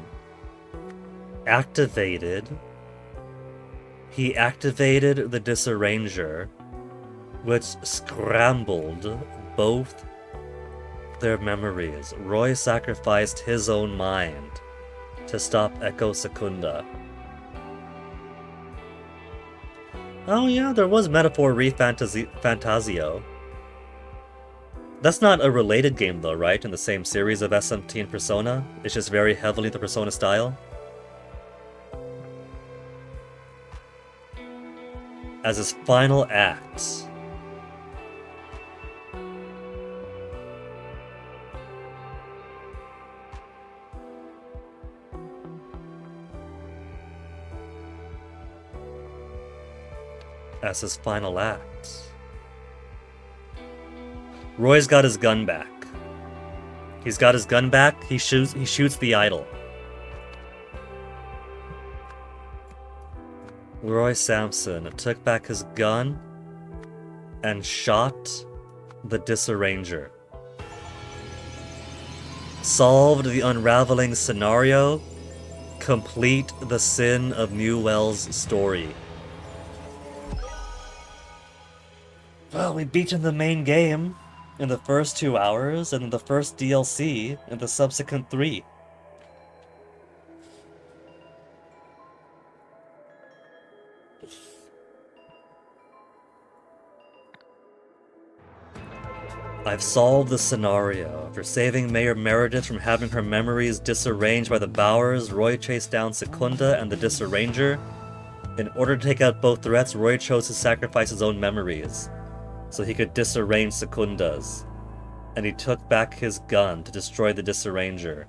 [SPEAKER 1] He activated the Disarranger, which scrambled both their memories. Roy sacrificed his own mind to stop Echo Secunda. Oh yeah, there was Metaphor Fantasio. That's not a related game though, right? In the same series of SMT and Persona? It's just very heavily the Persona style? As his final act. As his final act. Roy's got his gun back. He's got his gun back, he shoots the idol. Roy Sampson took back his gun and shot the Disarranger. Solved the unraveling scenario. Complete the sin of Newell's story. Well, we beaten the main game in the first 2 hours, and in the first DLC in the subsequent 3. I've solved the scenario. After saving Mayor Meredith from having her memories disarranged by the Bowers, Roy chased down Secunda and the Disarranger. In order to take out both threats, Roy chose to sacrifice his own memories, so he could disarrange Secunda's. And he took back his gun to destroy the Disarranger.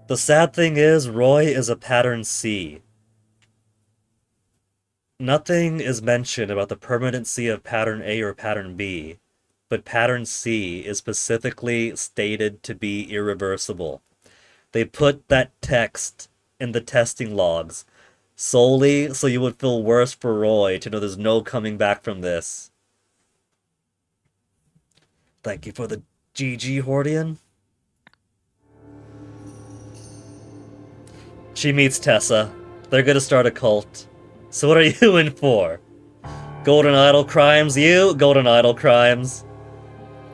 [SPEAKER 1] The sad thing is, Roy is a pattern C. Nothing is mentioned about the permanency of pattern A or pattern B, but pattern C is specifically stated to be irreversible. They put that text in the testing logs solely so you would feel worse for Roy to know there's no coming back from this. Thank you for the GG, Hordian. She meets Tessa. They're gonna start a cult. So what are you in for? Golden Idol crimes, you? Golden Idol crimes.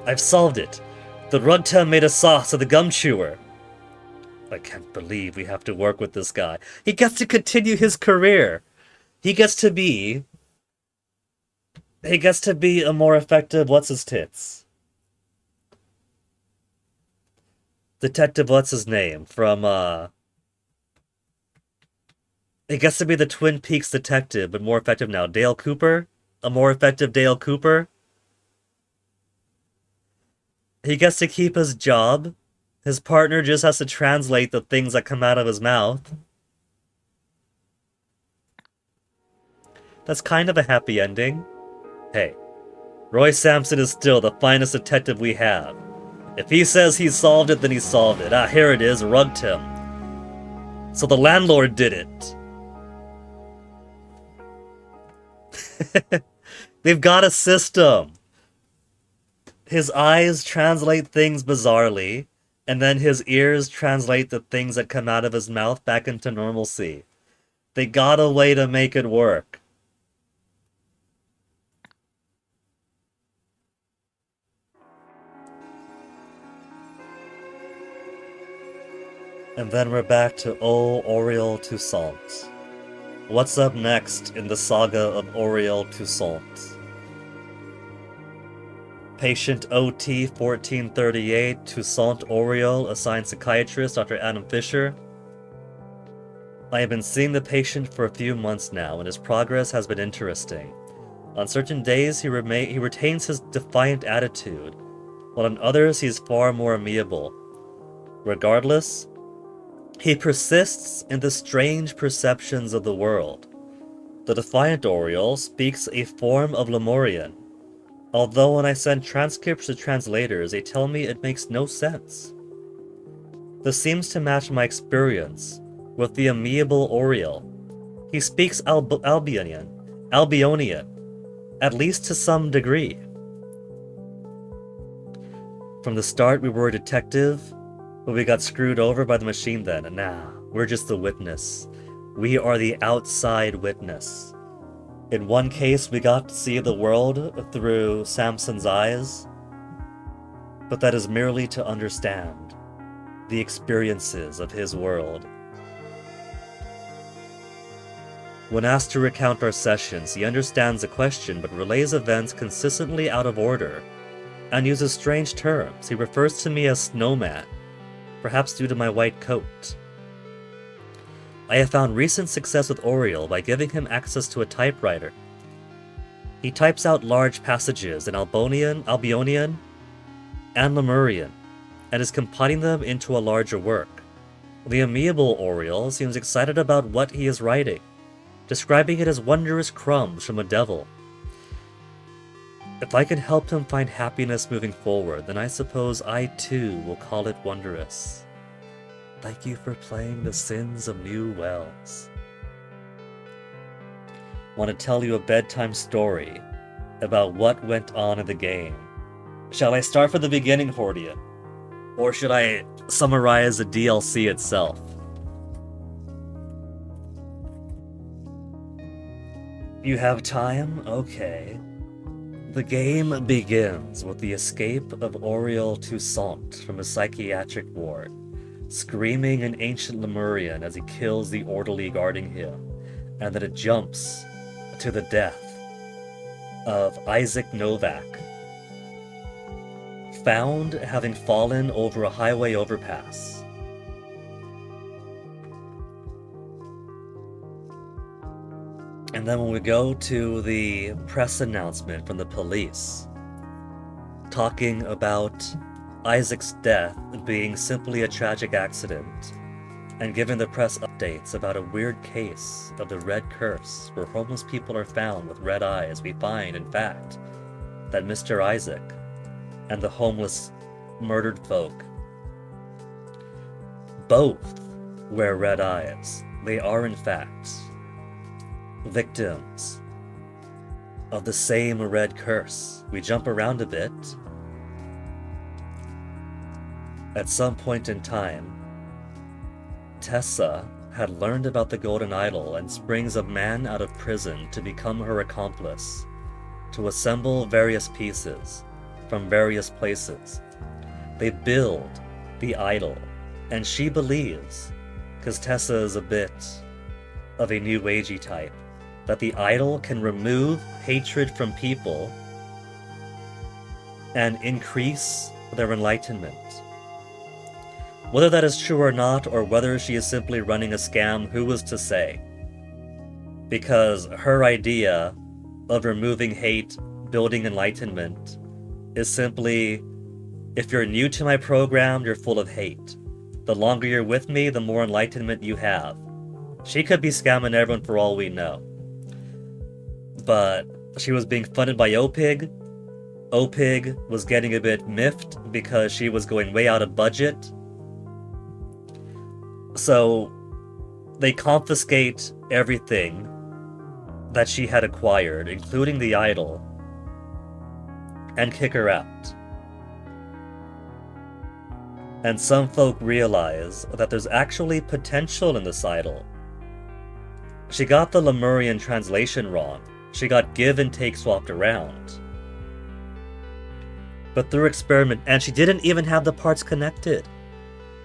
[SPEAKER 1] I've solved it. The Rugta made a sauce of the gum chewer. I can't believe we have to work with this guy. He gets to continue his career. He gets to be a more effective what's-his-tits. Detective what's-his-name from, he gets to be the Twin Peaks detective, but more effective now. Dale Cooper? A more effective Dale Cooper? He gets to keep his job. His partner just has to translate the things that come out of his mouth. That's kind of a happy ending. Hey, Roy Sampson is still the finest detective we have. If he says he solved it, then he solved it. Ah, here it is, rugged him. So the landlord did it. They've got a system. His eyes translate things bizarrely, and then his ears translate the things that come out of his mouth back into normalcy. They got a way to make it work. And then we're back to Auriel Toussaint. What's up next in the saga of Auriel Toussaint? Patient OT 1438, Toussaint Auriel, assigned psychiatrist Dr. Adam Fisher. I have been seeing the patient for a few months now, and his progress has been interesting. On certain days, he retains his defiant attitude, while on others, he is far more amiable. Regardless, he persists in the strange perceptions of the world. The defiant Auriel speaks a form of Lemurian, although when I send transcripts to translators, they tell me it makes no sense. This seems to match my experience with the amiable Auriel. He speaks Albionian, at least to some degree. From the start, we were a detective, but we got screwed over by the machine then. Nah, we're just the witness. We are the outside witness. In one case, we got to see the world through Samson's eyes, but that is merely to understand the experiences of his world. When asked to recount our sessions, he understands the question but relays events consistently out of order and uses strange terms. He refers to me as snowman, perhaps due to my white coat. I have found recent success with Oriel by giving him access to a typewriter. He types out large passages in Albionian, and Lemurian, and is compiling them into a larger work. The amiable Oriel seems excited about what he is writing, describing it as wondrous crumbs from a devil. If I can help him find happiness moving forward, then I suppose I too will call it wondrous. Thank you for playing The Sins of New Wells. Want to tell you a bedtime story about what went on in the game. Shall I start from the beginning, Hordia? Or should I summarize the DLC itself? You have time? Okay. The game begins with the escape of Oriel Toussaint from a psychiatric ward, screaming in ancient Lemurian as he kills the orderly guarding him, and then it jumps to the death of Isaac Novak, found having fallen over a highway overpass. And then when we go to the press announcement from the police, talking about Isaac's death being simply a tragic accident, and giving the press updates about a weird case of the Red Curse, where homeless people are found with red eyes, we find, in fact, that Mr. Isaac and the homeless murdered folk both wear red eyes. They are, in fact, victims of the same red curse. We jump around a bit. At some point in time, Tessa had learned about the Golden Idol and springs a man out of prison to become her accomplice, to assemble various pieces from various places. They build the idol, and she believes, because Tessa is a bit of a new agey type, that the idol can remove hatred from people and increase their enlightenment. Whether that is true or not, or whether she is simply running a scam, who is to say? Because her idea of removing hate, building enlightenment, is simply, if you're new to my program, you're full of hate. The longer you're with me, the more enlightenment you have. She could be scamming everyone for all we know. But she was being funded by OPIG. OPIG was getting a bit miffed because she was going way out of budget. So they confiscate everything that she had acquired, including the idol, and kick her out. And some folk realize that there's actually potential in this idol. She got the Lemurian translation wrong. She got give and take swapped around. But through experiment, and she didn't even have the parts connected.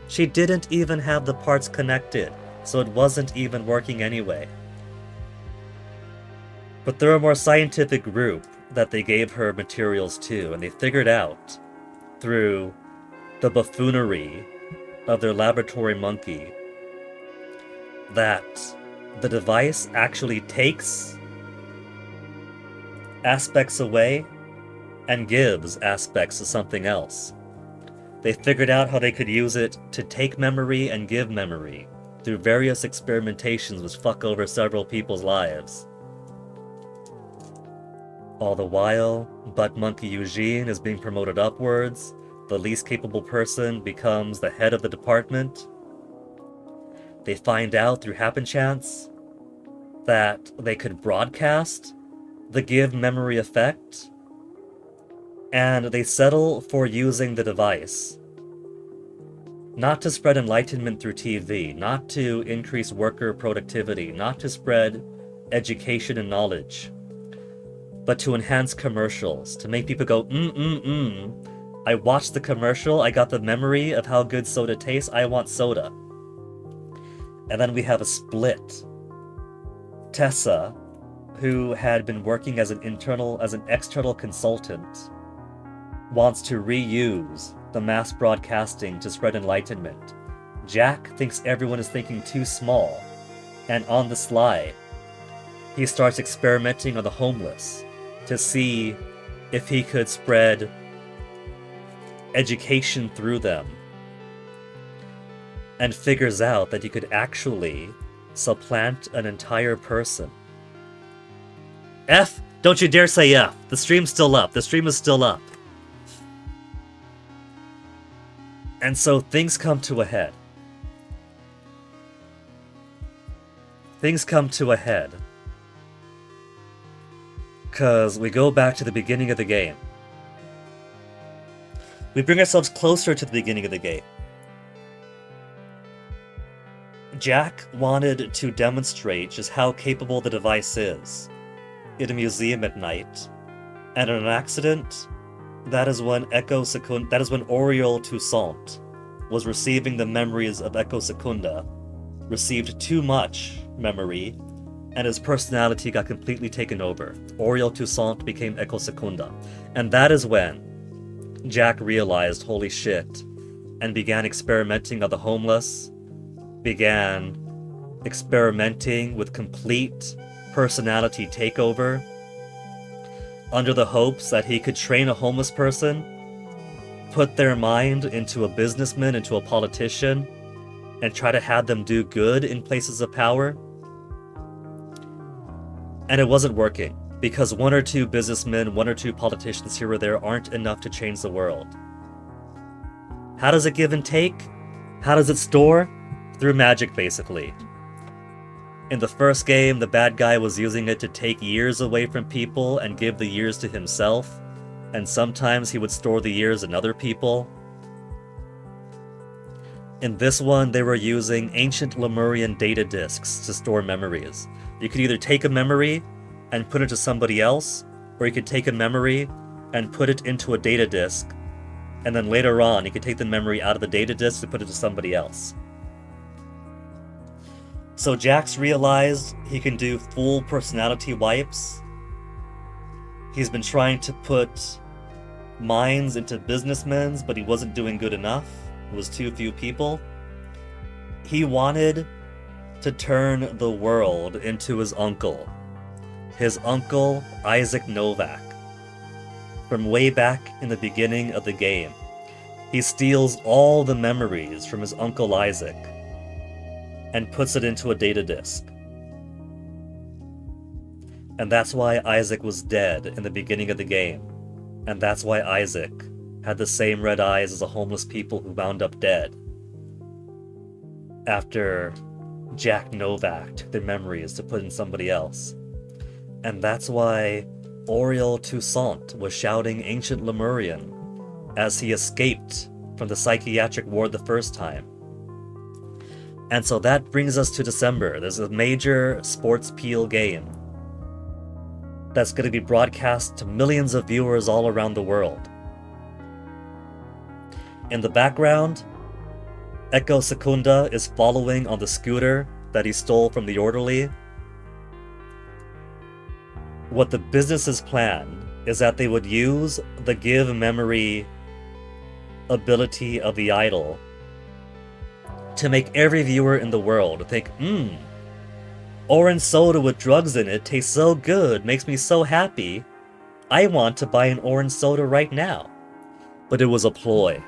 [SPEAKER 1] She didn't even have the parts connected, so it wasn't even working anyway. But they're a more scientific group that they gave her materials to, and they figured out, through the buffoonery of their laboratory monkey, that the device actually takes aspects away and gives aspects to something else. They figured out how they could use it to take memory and give memory through various experimentations which fuck over several people's lives. All the while, Butt Monkey Eugene is being promoted upwards. The least capable person becomes the head of the department. They find out through happen chance that they could broadcast the give memory effect, and they settle for using the device not to spread enlightenment through TV, not to increase worker productivity, not to spread education and knowledge, but to enhance commercials, to make people go, I watched the commercial, I got the memory of how good soda tastes, I want soda. And then we have a split Tessa, who had been working as an external consultant, wants to reuse the mass broadcasting to spread enlightenment. Jack thinks everyone is thinking too small, and on the sly, he starts experimenting on the homeless to see if he could spread education through them, and figures out that he could actually supplant an entire person. F? Don't you dare say F. The stream's still up. The stream is still up. And so things come to a head. Things come to a head. Because we go back to the beginning of the game. We bring ourselves closer to the beginning of the game. Jack wanted to demonstrate just how capable the device is in a museum at night, and in an accident, that is when Oriol Toussaint was receiving the memories of Echo Secunda, received too much memory, and his personality got completely taken over. Oriol Toussaint became Echo Secunda, and that is when Jack realized, holy shit, and began experimenting on the homeless, began experimenting with complete personality takeover, under the hopes that he could train a homeless person, put their mind into a businessman, into a politician, and try to have them do good in places of power. And it wasn't working, because one or two businessmen, one or two politicians here or there aren't enough to change the world. How does it give and take? How does it store? Through magic, basically. In the first game, the bad guy was using it to take years away from people and give the years to himself, and sometimes he would store the years in other people. In this one, they were using ancient Lemurian data disks to store memories. You could either take a memory and put it to somebody else, or you could take a memory and put it into a data disk, and then later on, you could take the memory out of the data disk and put it to somebody else. So Jax realized he can do full personality wipes. He's been trying to put minds into businessmen's, but he wasn't doing good enough. It was too few people. He wanted to turn the world into his uncle. His uncle, Isaac Novak. From way back in the beginning of the game. He steals all the memories from his uncle Isaac and puts it into a data disk. And that's why Isaac was dead in the beginning of the game. And that's why Isaac had the same red eyes as the homeless people who wound up dead after Jack Novak took their memories to put in somebody else. And that's why Oriol Toussaint was shouting Ancient Lemurian as he escaped from the psychiatric ward the first time. And so that brings us to December. There's a major sports peel game that's going to be broadcast to millions of viewers all around the world. In the background, Echo Secunda is following on the scooter that he stole from the orderly. What the businesses planned is that they would use the give memory ability of the idol to make every viewer in the world think, orange soda with drugs in it tastes so good, makes me so happy. I want to buy an orange soda right now. But it was a ploy.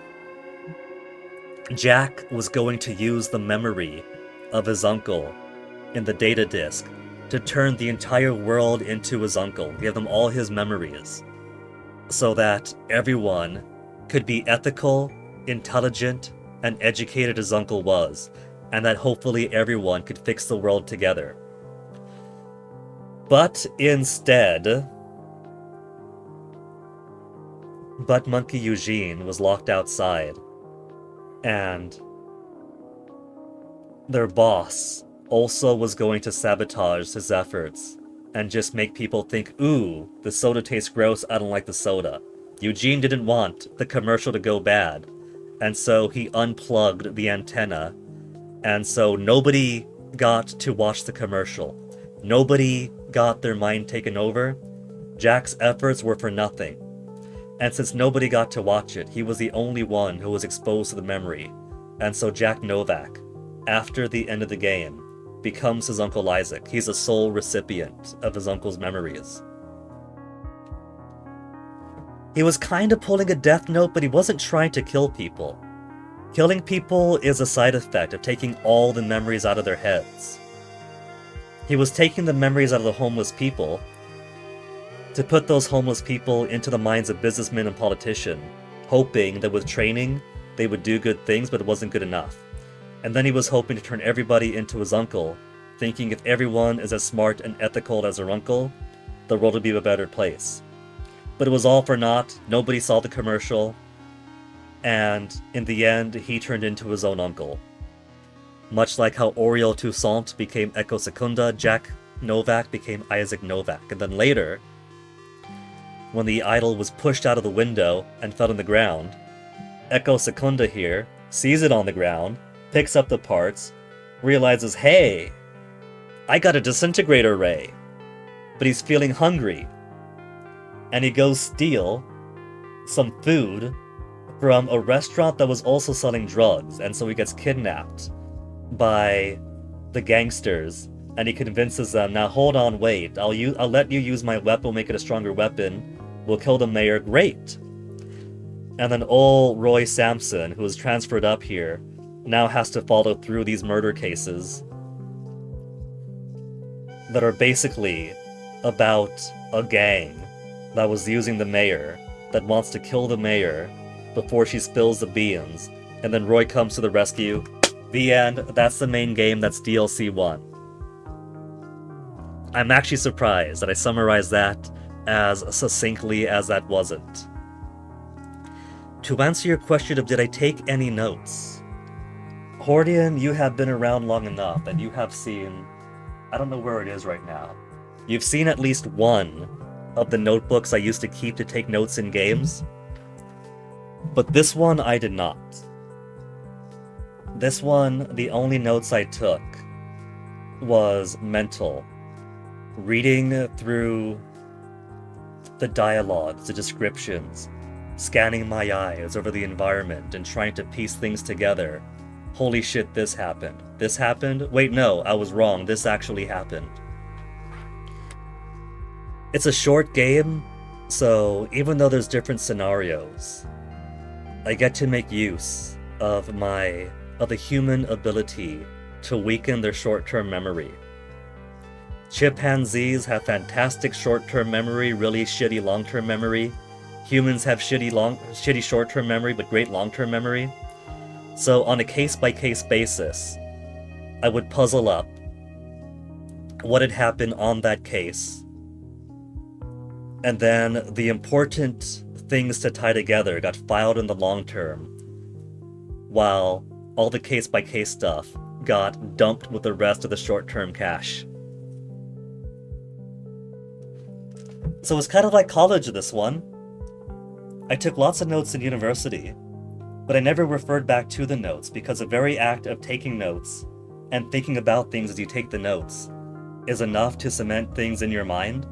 [SPEAKER 1] Jack was going to use the memory of his uncle in the data disk to turn the entire world into his uncle, give them all his memories, so that everyone could be ethical, intelligent, and educated as Uncle was, and that hopefully everyone could fix the world together. But instead, Butt Monkey Eugene was locked outside, and their boss also was going to sabotage his efforts and just make people think, ooh, the soda tastes gross, I don't like the soda. Eugene didn't want the commercial to go bad, and so he unplugged the antenna, and so nobody got to watch the commercial. Nobody got their mind taken over. Jack's efforts were for nothing. And since nobody got to watch it, he was the only one who was exposed to the memory. And so Jack Novak, after the end of the game, becomes his Uncle Isaac. He's the sole recipient of his uncle's memories. He was kind of pulling a Death Note, but he wasn't trying to kill people. Killing people is a side effect of taking all the memories out of their heads. He was taking the memories out of the homeless people to put those homeless people into the minds of businessmen and politicians, hoping that with training, they would do good things, but it wasn't good enough. And then he was hoping to turn everybody into his uncle, thinking if everyone is as smart and ethical as their uncle, the world would be a better place. But it was all for naught, nobody saw the commercial, and in the end, he turned into his own uncle. Much like how Oriol Toussaint became Echo Secunda, Jack Novak became Isaac Novak, and then later, when the idol was pushed out of the window and fell on the ground, Echo Secunda here sees it on the ground, picks up the parts, realizes, hey, I got a disintegrator ray, but he's feeling hungry, and he goes steal some food from a restaurant that was also selling drugs, and so he gets kidnapped by the gangsters, and he convinces them, now hold on, wait, I'll let you use my weapon, we'll make it a stronger weapon, we'll kill the mayor, great. And then old Roy Sampson, who was transferred up here, now has to follow through these murder cases that are basically about a gang that was using the mayor, that wants to kill the mayor before she spills the beans, and then Roy comes to the rescue. The end. That's the main game. That's DLC 1. I'm actually surprised that I summarized that as succinctly as that wasn't. To answer your question of did I take any notes, Hordian, you have been around long enough that you have seen, I don't know where it is right now, you've seen at least one of the notebooks I used to keep to take notes in games, but this one I did not. This one, the only notes I took was mental. Reading through the dialogues, the descriptions, scanning my eyes over the environment and trying to piece things together. Holy shit, this happened. This happened? Wait, no, I was wrong. This actually happened. It's a short game, so even though there's different scenarios, I get to make use of the human ability to weaken their short-term memory. Chimpanzees have fantastic short-term memory, really shitty long-term memory. Humans have shitty short-term memory, but great long-term memory. So on a case-by-case basis, I would puzzle up what had happened on that case, and then the important things to tie together got filed in the long term, while all the case-by-case stuff got dumped with the rest of the short-term cash. So it's kind of like college, this one. I took lots of notes in university, but I never referred back to the notes because the very act of taking notes and thinking about things as you take the notes is enough to cement things in your mind.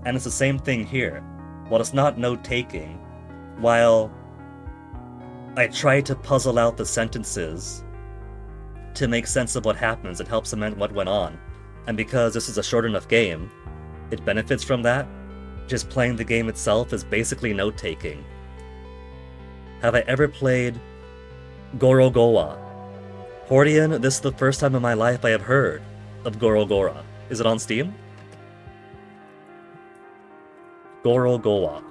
[SPEAKER 1] And it's the same thing here. While it's not note-taking, while I try to puzzle out the sentences to make sense of what happens and help cement what went on, and because this is a short enough game, it benefits from that. Just playing the game itself is basically note-taking. Have I ever played Gorogoa? Hordian, this is the first time in my life I have heard of Gorogora. Is it on Steam? Gorogoa.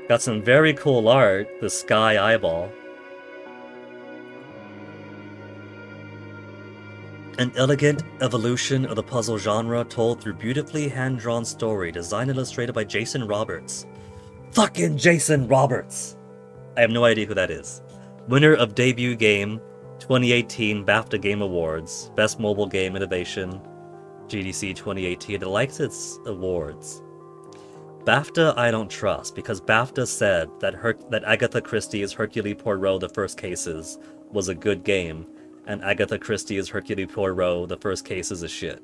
[SPEAKER 1] Got some very cool art, the sky eyeball. An elegant evolution of the puzzle genre told through beautifully hand-drawn story, designed and illustrated by Jason Roberts. Fucking Jason Roberts! I have no idea who that is. Winner of Debut Game 2018 BAFTA Game Awards, Best Mobile Game Innovation, GDC 2018. It likes its awards. BAFTA I don't trust, because BAFTA said that Agatha Christie's Hercule Poirot: The First Cases was a good game, and Agatha Christie's Hercule Poirot, the first case is a shit.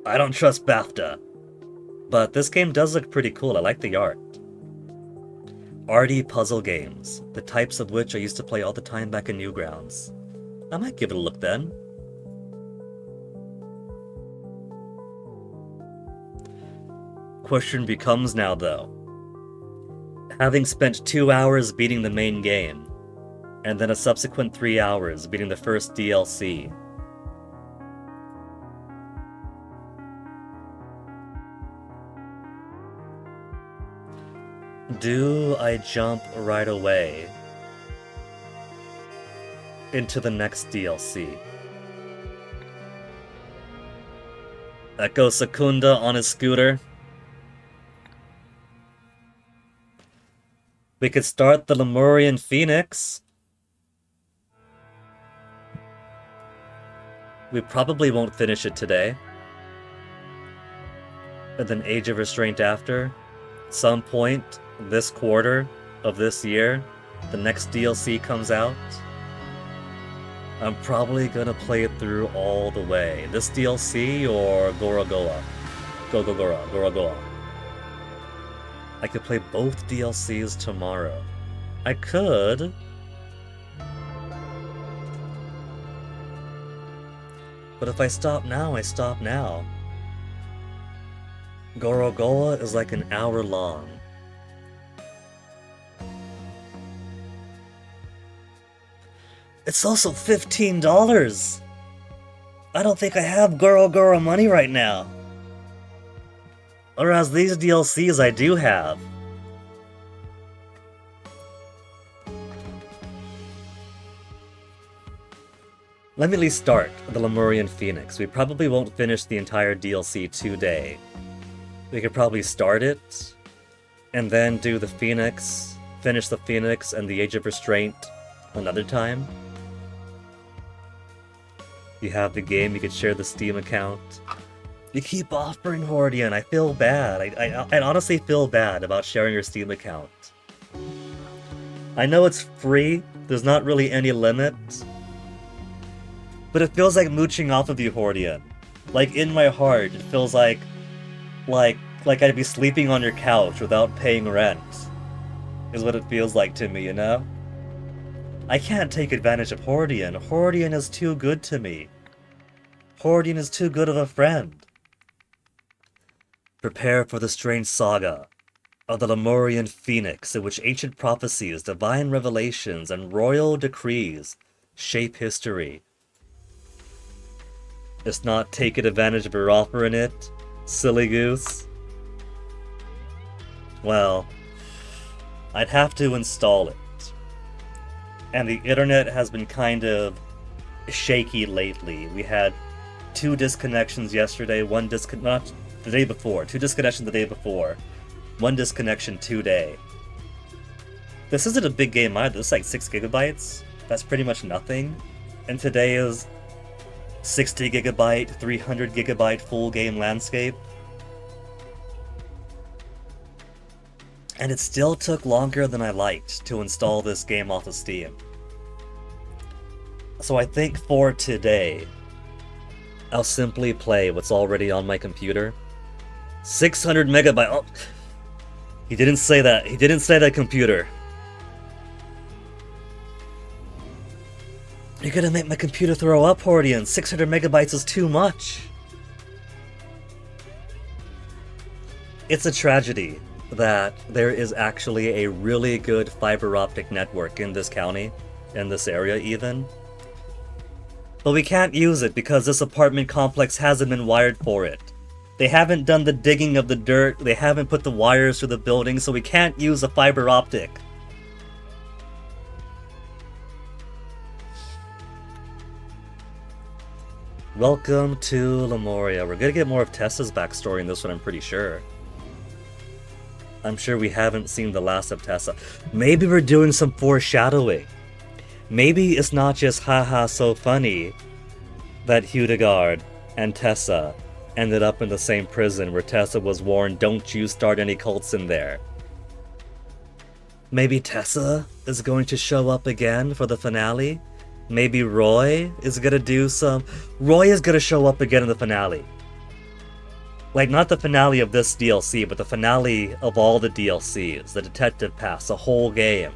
[SPEAKER 1] I don't trust BAFTA. But this game does look pretty cool, I like the art. Arty puzzle games, the types of which I used to play all the time back in Newgrounds. I might give it a look then. Question becomes now though, having spent 2 hours beating the main game, and then a subsequent 3 hours beating the first DLC, do I jump right away into the next DLC? Echo Secunda on his scooter. We could start the Lemurian Phoenix. We probably won't finish it today. And then Age of Restraint after. Some point this quarter of this year, the next DLC comes out. I'm probably gonna play it through all the way. This DLC or Gorogoa? Gorogoa. I could play both DLCs tomorrow. I could. But if I stop now, I stop now. Gorogoa is like an hour long. It's also $15! I don't think I have Goro money right now. Whereas these DLCs I do have. Let me at least start the Lemurian Phoenix. We probably won't finish the entire DLC today. We could probably start it, and then do the Phoenix, finish the Phoenix and the Age of Restraint another time. You have the game, you could share the Steam account. You keep offering Hordian, I feel bad. I honestly feel bad about sharing your Steam account. I know it's free, there's not really any limit. But it feels like mooching off of you, Hordian. Like, in my heart, it feels like I'd be sleeping on your couch without paying rent. Is what it feels like to me, you know? I can't take advantage of Hordian. Hordian is too good to me. Hordian is too good of a friend. Prepare for the strange saga of the Lemurian Phoenix, in which ancient prophecies, divine revelations, and royal decrees shape history. It's not taking advantage of your offer in it, silly goose. Well, I'd have to install it. And the internet has been kind of shaky lately. We had 2 disconnections yesterday, not the day before, 2 disconnections the day before, 1 disconnection today. This isn't a big game either, this is like 6 gigabytes. That's pretty much nothing. And today is 60 gigabyte, 300 gigabyte full game landscape. And it still took longer than I liked to install this game off of Steam. So I think for today, I'll simply play what's already on my computer. 600 megabyte. Oh, he didn't say that. He didn't say that, computer. You're gonna make my computer throw up, Hordian. 600 megabytes is too much. It's a tragedy that there is actually a really good fiber optic network in this county, in this area even. But we can't use it because this apartment complex hasn't been wired for it. They haven't done the digging of the dirt, they haven't put the wires through the building, so we can't use a fiber optic. Welcome to Lemuria. We're gonna get more of Tessa's backstory in this one, I'm pretty sure. I'm sure we haven't seen the last of Tessa. Maybe we're doing some foreshadowing. Maybe it's not just haha so funny that Hildegard and Tessa ended up in the same prison where Tessa was warned, don't you start any cults in there. Maybe Tessa is going to show up again for the finale. Maybe Roy is gonna do some... Roy is gonna show up again in the finale. Like, not the finale of this DLC, but the finale of all the DLCs. The Detective Pass, the whole game.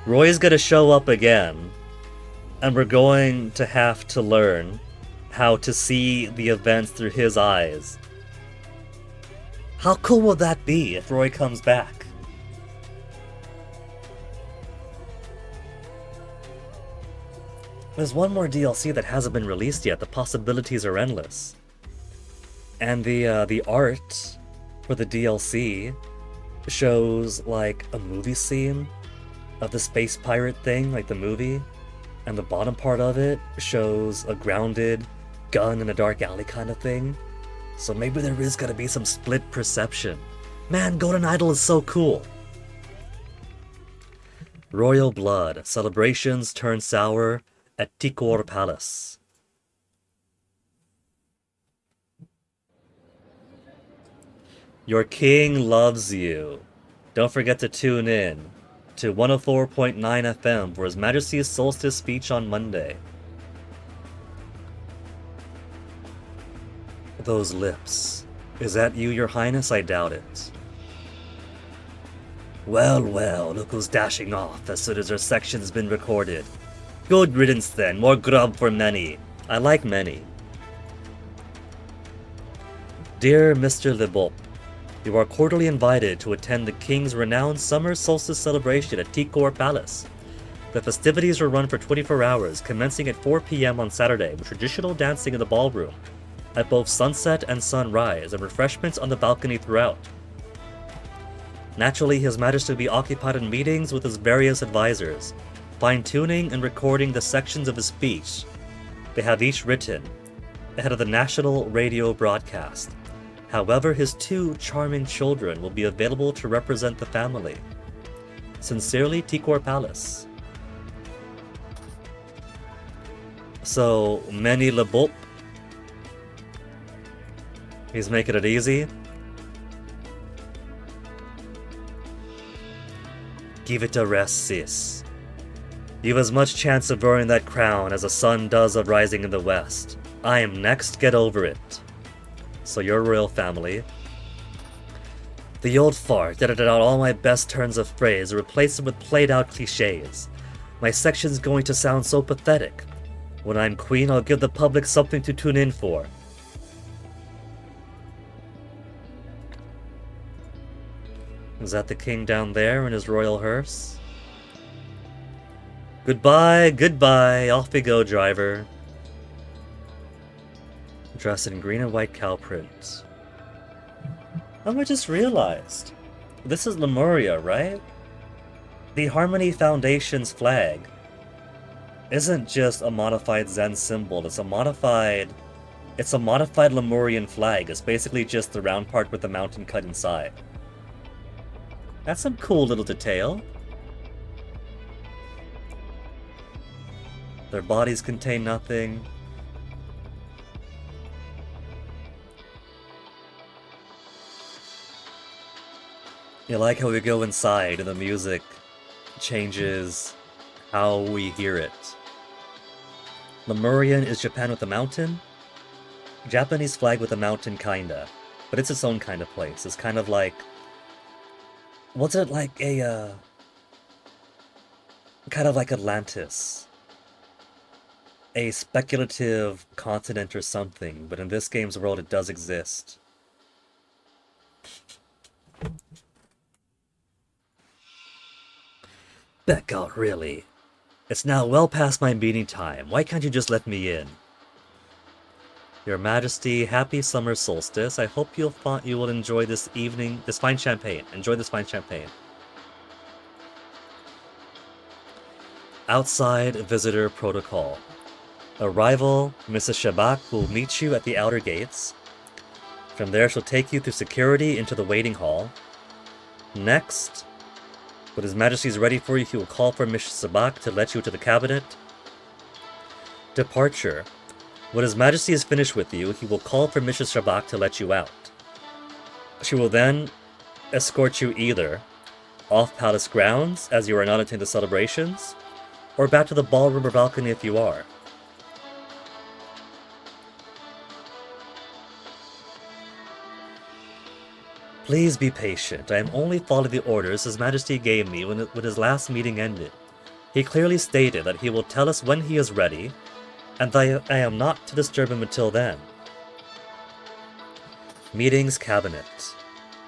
[SPEAKER 1] Roy's gonna show up again, and we're going to have to learn how to see the events through his eyes. How cool will that be if Roy comes back? There's one more DLC that hasn't been released yet. The possibilities are endless. And the art for the DLC shows like a movie scene of the space pirate thing, like the movie, and the bottom part of it shows a grounded gun in a dark alley kind of thing. So maybe there is gonna be some split perception. Man, Golden Idol is so cool. Royal Blood. Celebrations turn sour at Tikor Palace. Your king loves you. Don't forget to tune in to 104.9 FM for His Majesty's Solstice speech on Monday. Those lips. Is that you, Your Highness? I doubt it. Well, well, look who's dashing off as soon as her section's been recorded. Good riddance then, more grub for many. I like many. Dear Mr. Lebop, you are cordially invited to attend the King's renowned summer solstice celebration at Tikor Palace. The festivities will run for 24 hours, commencing at 4 p.m. on Saturday with traditional dancing in the ballroom, at both sunset and sunrise, and refreshments on the balcony throughout. Naturally, His Majesty will be occupied in meetings with his various advisors, fine-tuning and recording the sections of his speech they have each written ahead of the national radio broadcast. However, his two charming children will be available to represent the family. Sincerely, Tikor Palace. So, Many Lebop. He's making it easy. Give it a rest, sis. You've as much chance of wearing that crown as the sun does of rising in the west. I am next, get over it. So your royal family. The old fart edited out all my best turns of phrase and replaced them with played-out cliches. My section's going to sound so pathetic. When I'm queen, I'll give the public something to tune in for. Is that the king down there in his royal hearse? Goodbye, goodbye, off we go, driver. Dressed in green and white cow print. Oh, I just realized. This is Lemuria, right? The Harmony Foundation's flag isn't just a modified Zen symbol, it's a modified Lemurian flag. It's basically just the round part with the mountain cut inside. That's some cool little detail. Their bodies contain nothing. You like how we go inside and the music changes how we hear it. Lemurian is Japan with a mountain. Japanese flag with a mountain, kinda. But it's its own kind of place. It's kind of like... What's it like a, kind of like Atlantis. A speculative continent or something, but in this game's world it does exist. Becca, really? It's now well past my meeting time. Why can't you just let me in? Your Majesty, happy summer solstice. I hope you will enjoy this evening, this fine champagne. Enjoy this fine champagne. Outside visitor protocol. Arrival, Mrs. Shabak will meet you at the outer gates. From there she'll take you through security into the waiting hall. Next, when His Majesty is ready for you, he will call for Mrs. Shabak to let you into the cabinet. Departure. When His Majesty is finished with you, he will call for Mrs. Shabak to let you out. She will then escort you either Off palace grounds, as you are not attending the celebrations? Or back to the ballroom or balcony if you are? Please be patient. I am only following the orders His Majesty gave me when his last meeting ended. He clearly stated that he will tell us when he is ready, and that I am not to disturb him until then. Meetings Cabinet.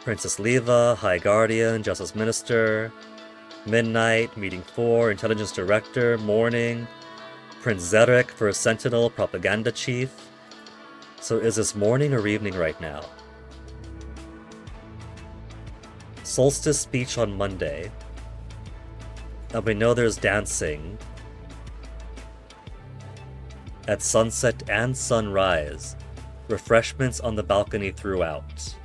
[SPEAKER 1] Princess Leva, High Guardian, Justice Minister. Midnight, Meeting 4, Intelligence Director. Morning, Prince Zerek, First Sentinel, Propaganda Chief. So is this morning or evening right now? Solstice speech on Monday. And we know there's dancing at sunset and sunrise. Refreshments on the balcony throughout.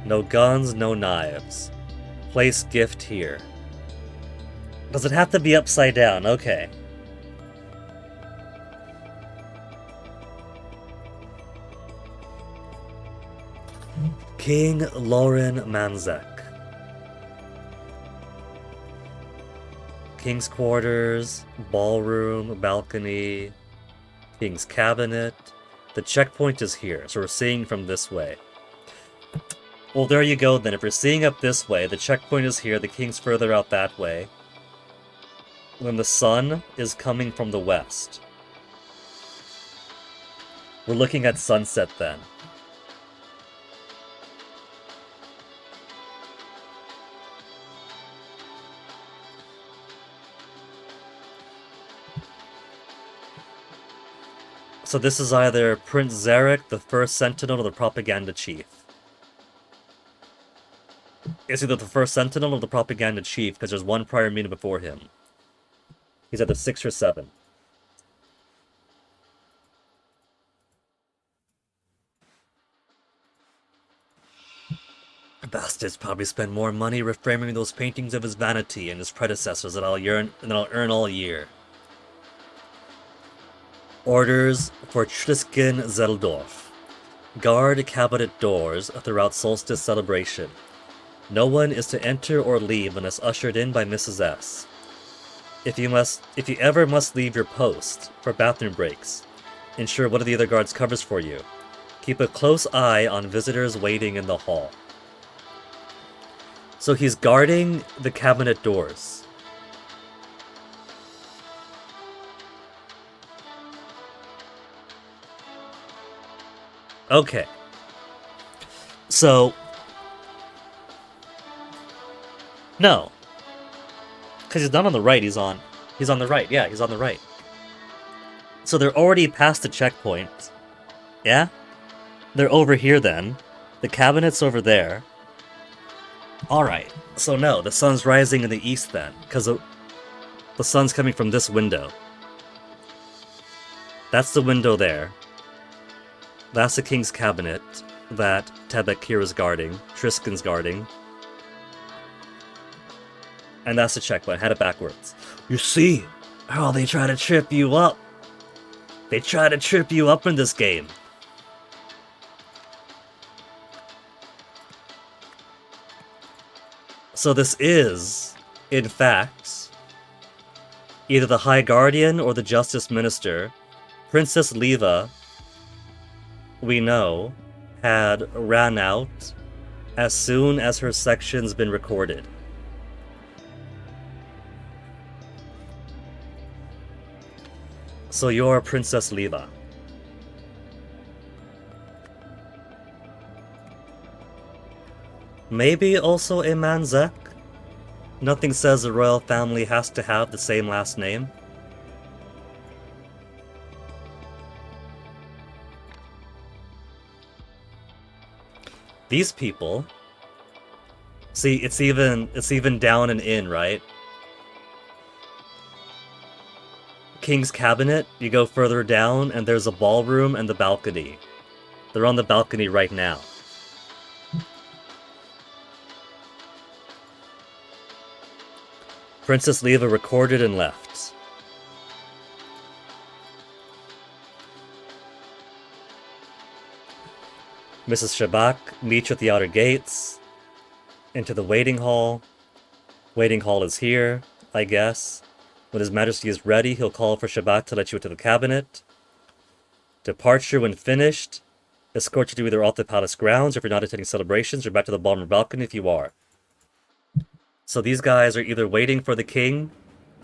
[SPEAKER 1] No guns, no knives. Place gift here. Does it have to be upside down? Okay. King Lauren Manzek. King's quarters, ballroom, balcony, King's cabinet. The checkpoint is here, so we're seeing from this way. Well, there you go then. If we're seeing up this way, the checkpoint is here, the king's further out that way. Then the sun is coming from the west. We're looking at sunset then. So this is either Prince Zerek, the First Sentinel, or the Propaganda Chief. It's either the First Sentinel or the Propaganda Chief, because there's one prior meeting before him. He's either 6 or 7. Bastards probably spend more money reframing those paintings of his vanity and his predecessors than I'll earn all year. Orders for Triskin Zeldorf. Guard cabinet doors throughout Solstice celebration. No one is to enter or leave unless ushered in by Mrs. S. If you ever must leave your post for bathroom breaks, ensure one of the other guards covers for you. Keep a close eye on visitors waiting in the hall. So he's guarding the cabinet doors. Okay. So... No. Because he's not on the right, he's on the right. Yeah, he's on the right. So they're already past the checkpoint. Yeah? They're over here then. The cabinet's over there. Alright. So no, the sun's rising in the east then. Because the sun's coming from this window. That's the window there. That's the king's cabinet that Tebekir is guarding. Triskin's guarding. And that's the checkpoint. I had it backwards. You see? Oh, they try to trip you up. They try to trip you up in this game. So this is, in fact, either the High Guardian or the Justice Minister. Princess Leva, we know, had ran out as soon as her section's been recorded. So you're Princess Leva. Maybe also a Manzek? Nothing says the royal family has to have the same last name. These people... See, it's even down and in, right? King's cabinet, you go further down, and there's a ballroom and the balcony. They're on the balcony right now. Princess Leva recorded and left. Mrs. Shabak meets you at the outer gates, into the waiting hall. Waiting hall is here, I guess. When His Majesty is ready, he'll call for Shabak to let you into the cabinet. Departure when finished. Escort you to either off the palace grounds, or if you're not attending celebrations, or back to the ballroom balcony if you are. So these guys are either waiting for the king,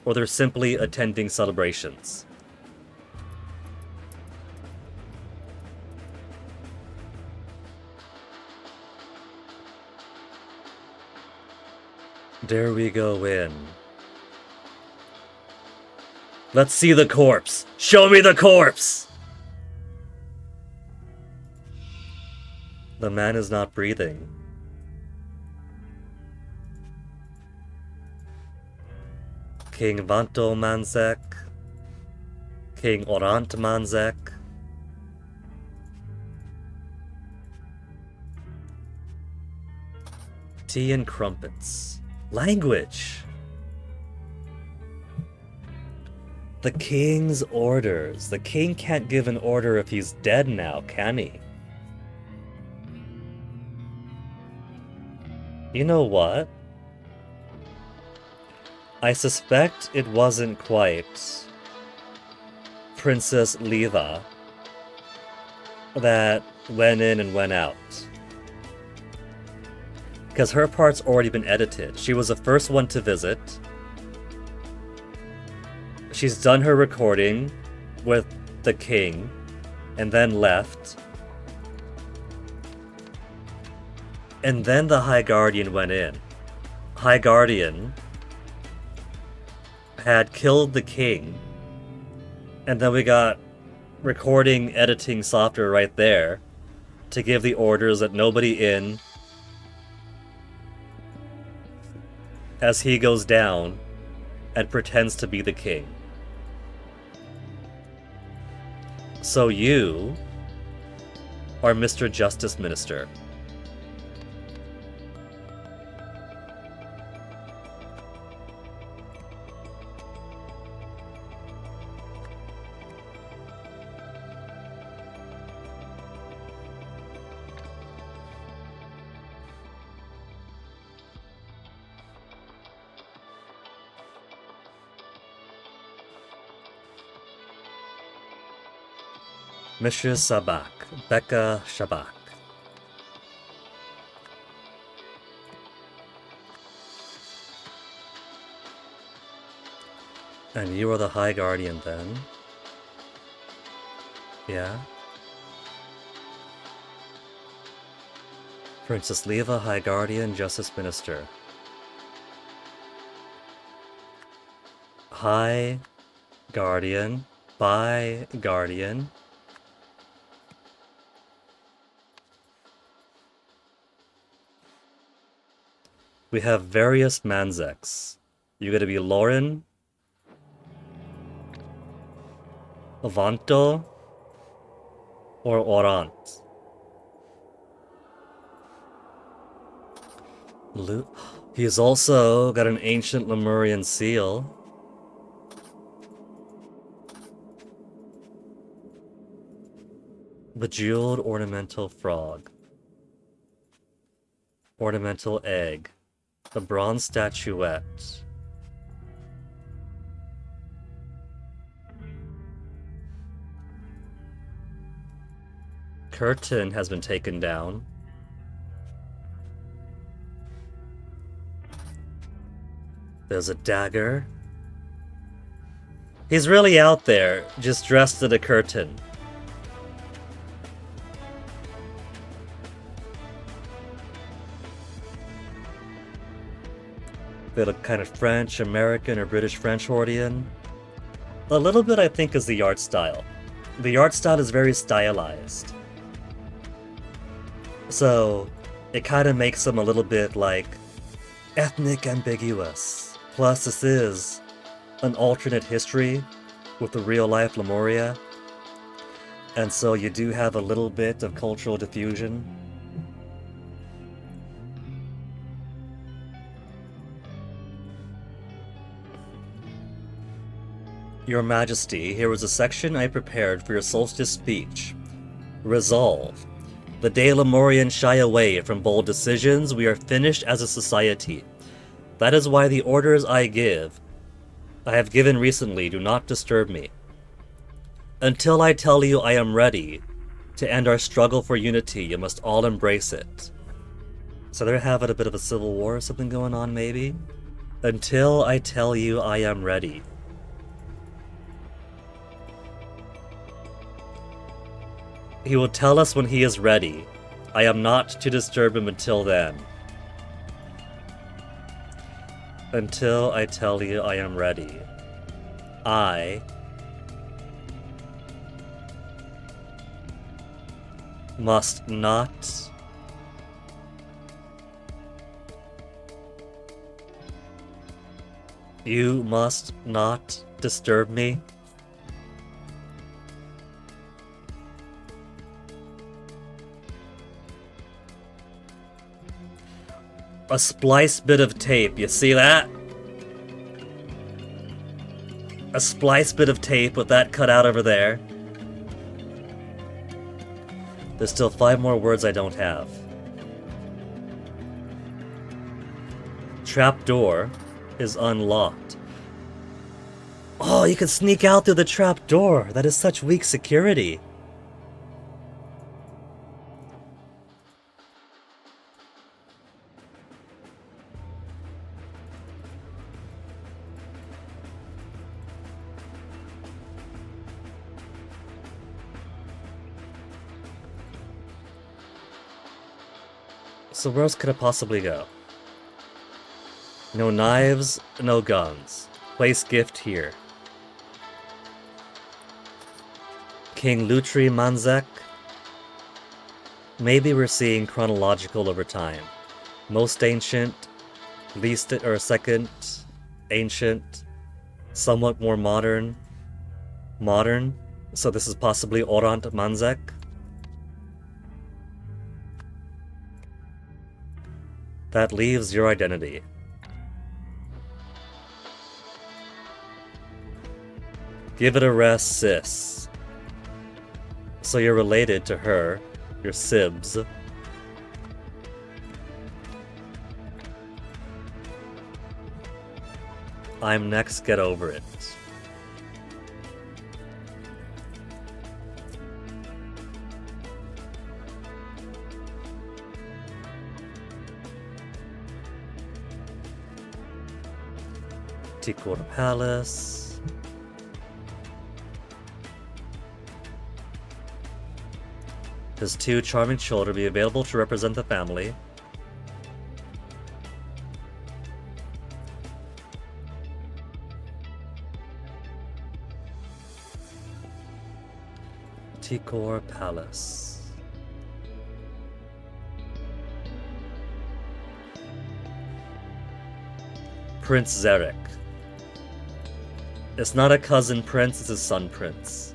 [SPEAKER 1] or they're simply attending celebrations. There we go in. Let's see the corpse! Show me the corpse! The man is not breathing. King Vanto Manzek. King Orant Manzek. Tea and crumpets. Language! The king's orders. The king can't give an order if he's dead now, can he? You know what? I suspect it wasn't quite Princess Leva that went in and went out. Because her part's already been edited. She was the first one to visit. She's done her recording with the king and then left. And then the High Guardian went in. High Guardian had killed the king, and then we got recording editing software right there to give the orders that nobody in as he goes down and pretends to be the king. So you are Mr. Justice Minister. Mrs. Shabak, Becca Shabak. And you are the High Guardian then? Yeah? Princess Leva, High Guardian, Justice Minister. High Guardian, by Guardian. We have various Manzeks. You gotta be Lauren, Avanto, or Orant. He's also got an ancient Lemurian seal. Bejeweled ornamental frog. Ornamental egg. The bronze statuette. Curtain has been taken down. There's a dagger. He's really out there, just dressed in a curtain. They look kind of French, American, or British French Hordian. A little bit, I think, is the art style. The art style is very stylized. So, it kind of makes them a little bit, like, ethnic ambiguous. Plus, this is an alternate history with the real-life Lemuria. And so you do have a little bit of cultural diffusion. Your Majesty, here is a section I prepared for your solstice speech. Resolve. The De Lemurians shy away from bold decisions. We are finished as a society. That is why the orders I have given recently, do not disturb me. Until I tell you I am ready to end our struggle for unity, you must all embrace it. So they're having a bit of a civil war or something going on, maybe? Until I tell you I am ready. He will tell us when he is ready. I am not to disturb him until then. Until I tell you I am ready. I must not You must not disturb me. A spliced bit of tape, you see that? A spliced bit of tape with that cut out over there. There's still 5 more words I don't have. Trapdoor is unlocked. Oh, you can sneak out through the trapdoor. That is such weak security. So where else could it possibly go? No knives, no guns. Place gift here. King Lutri Manzek. Maybe we're seeing chronological over time. Most ancient, least or second, ancient, somewhat more modern. Modern. So this is possibly Orant Manzek. That leaves your identity. Give it a rest, sis. So you're related to her, your sibs. I'm next, get over it. Tikor Palace. His 2 charming children be available to represent the family. Tikor Palace. Prince Zarek. It's not a cousin prince, it's a son prince.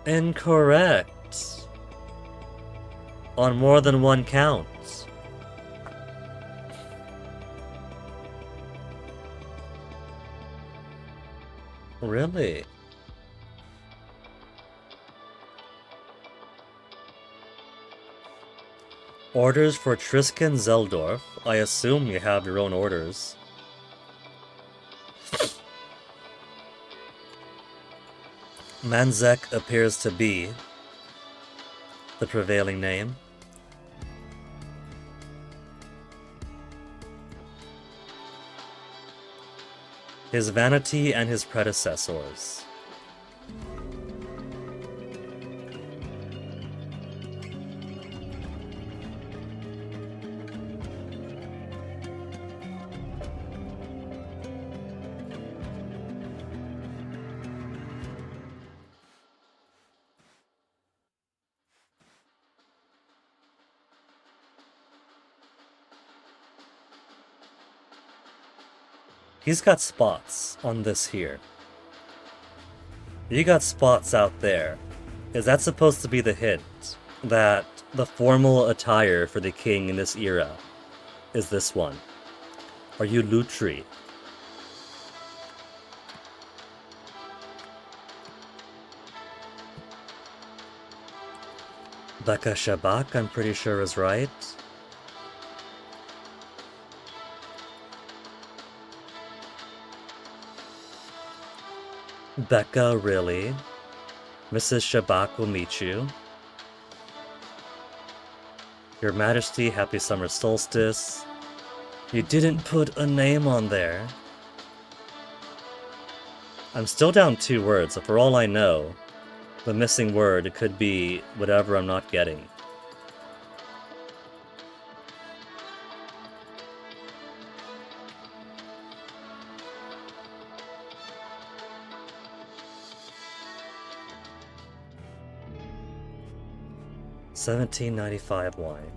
[SPEAKER 1] Incorrect. On more than one count. Really? Orders for Triskan Zeldorf. I assume you have your own orders. Manzek appears to be the prevailing name. His vanity and his predecessors. He's got spots on this here. You got spots out there. Is that supposed to be the hint that the formal attire for the king in this era is this one? Are you Lutri? Becca Shabak, I'm pretty sure is right. Becca, really? Mrs. Shabak will meet you. Your Majesty, happy summer solstice. You didn't put a name on there. I'm still down 2 words, so for all I know, the missing word could be whatever I'm not getting. $17.95 wine.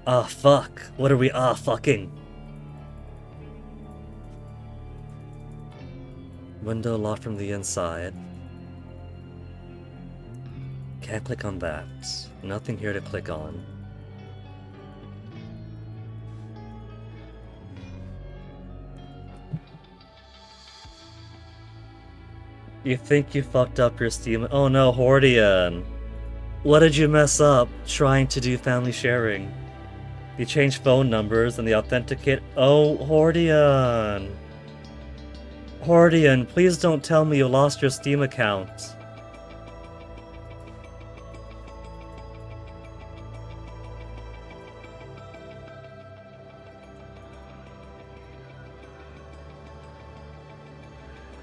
[SPEAKER 1] Ah, fuck. What are we fucking? Window locked from the inside. Can't click on that. Nothing here to click on. You think you fucked up your Steam? Oh no, Hordian. What did you mess up trying to do family sharing? You changed phone numbers and the authenticate. Oh, Hordian. Hordian, please don't tell me you lost your Steam account.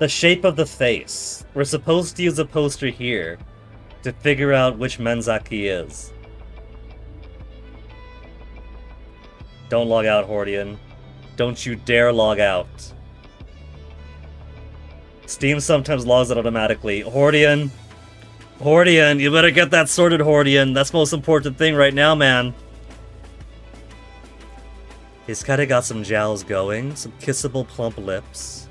[SPEAKER 1] The shape of the face. We're supposed to use a poster here to figure out which Menzaki is. Don't log out, Hordian. Don't you dare log out. Steam sometimes logs it automatically. Hordian! Hordian, you better get that sorted, Hordian. That's the most important thing right now, man. He's kinda got some jowls going. Some kissable plump lips.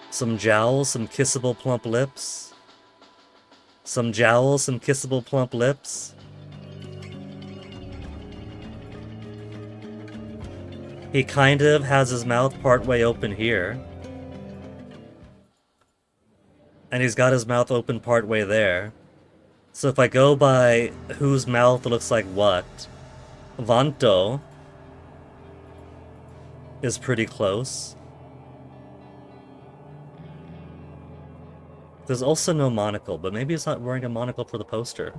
[SPEAKER 1] Some jowls, some kissable plump lips. Some jowls, some kissable plump lips. He kind of has his mouth partway open here. And he's got his mouth open partway there. So if I go by whose mouth looks like what, Vanto is pretty close. There's also no monocle, but maybe he's not wearing a monocle for the poster.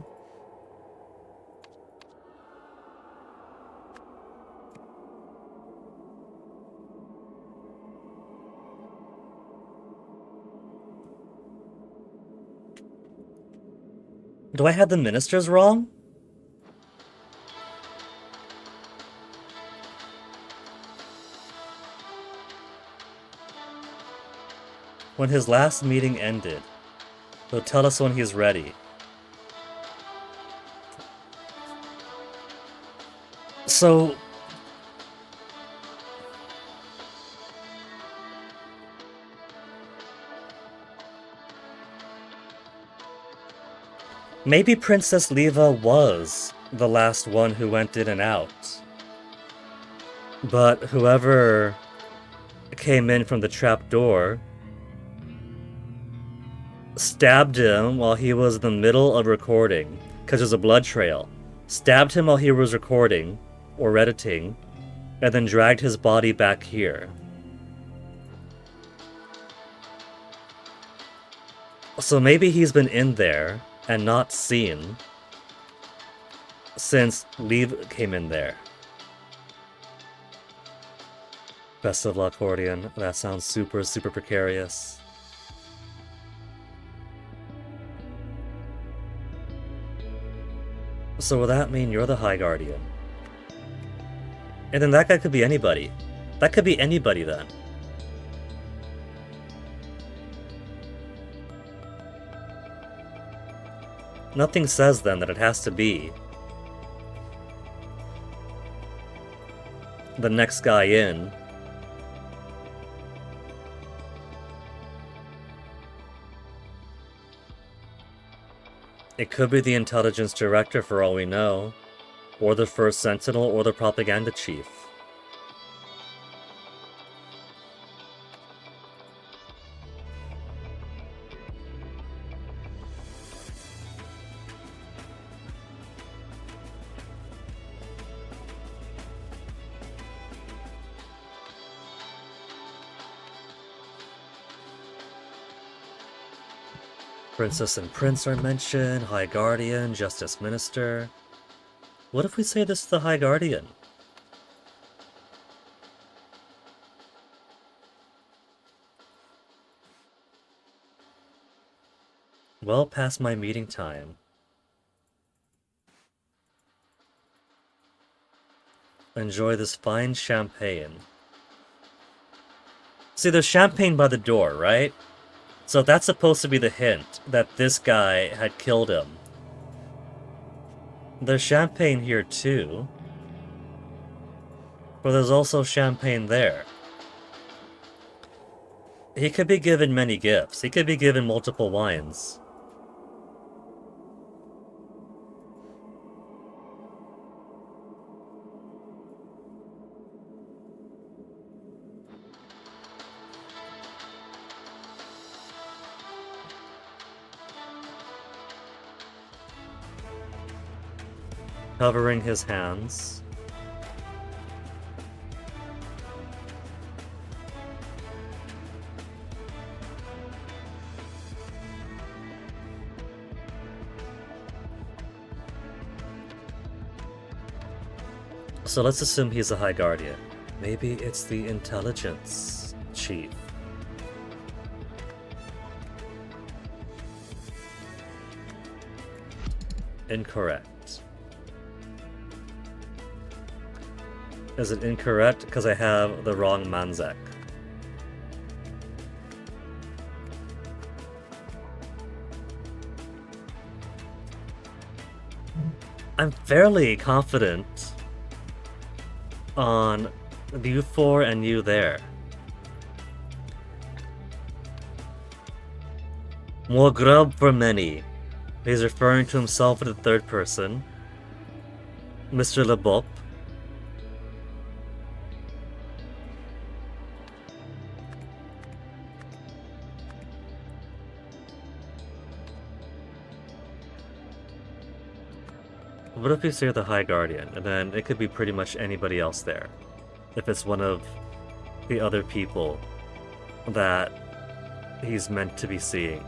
[SPEAKER 1] Do I have the ministers wrong? When his last meeting ended, he'll tell us when he's ready. So... maybe Princess Leva was the last one who went in and out. But whoever came in from the trapdoor stabbed him while he was in the middle of recording, because there's a blood trail. Stabbed him while he was recording, or editing, and then dragged his body back here. So maybe he's been in there and not seen since Leave came in there. Best of luck, Hordian. That sounds super, super precarious. So will that mean you're the High Guardian? And then that guy could be anybody. That could be anybody then. Nothing says then that it has to be the next guy in. It could be the intelligence director for all we know, or the first sentinel, or the propaganda chief. Princess and Prince are mentioned, High Guardian, Justice Minister. What if we say this is the High Guardian? Well past my meeting time. Enjoy this fine champagne. See, there's champagne by the door, right? So that's supposed to be the hint that this guy had killed him. There's champagne here too. But there's also champagne there. He could be given many gifts. He could be given multiple wines. Covering his hands. So let's assume he's a High Guardian. Maybe it's the intelligence chief. Incorrect. Is it incorrect because I have the wrong Manzek? I'm fairly confident on you four and you there. More grub for many. He's referring to himself in the third person. Mr. Lebop. What if you say the High Guardian, and then it could be pretty much anybody else there, if it's one of the other people that he's meant to be seeing.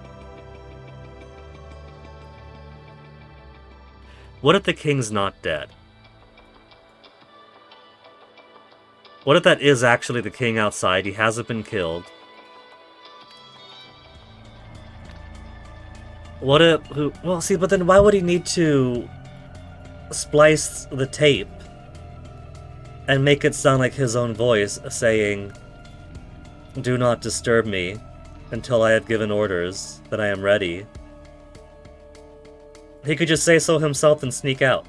[SPEAKER 1] What if the king's not dead? What if that is actually the king outside, he hasn't been killed? What if... well, see, but then why would he need to splice the tape and make it sound like his own voice saying, "Do not disturb me until I have given orders that I am ready"? He could just say so himself and sneak out.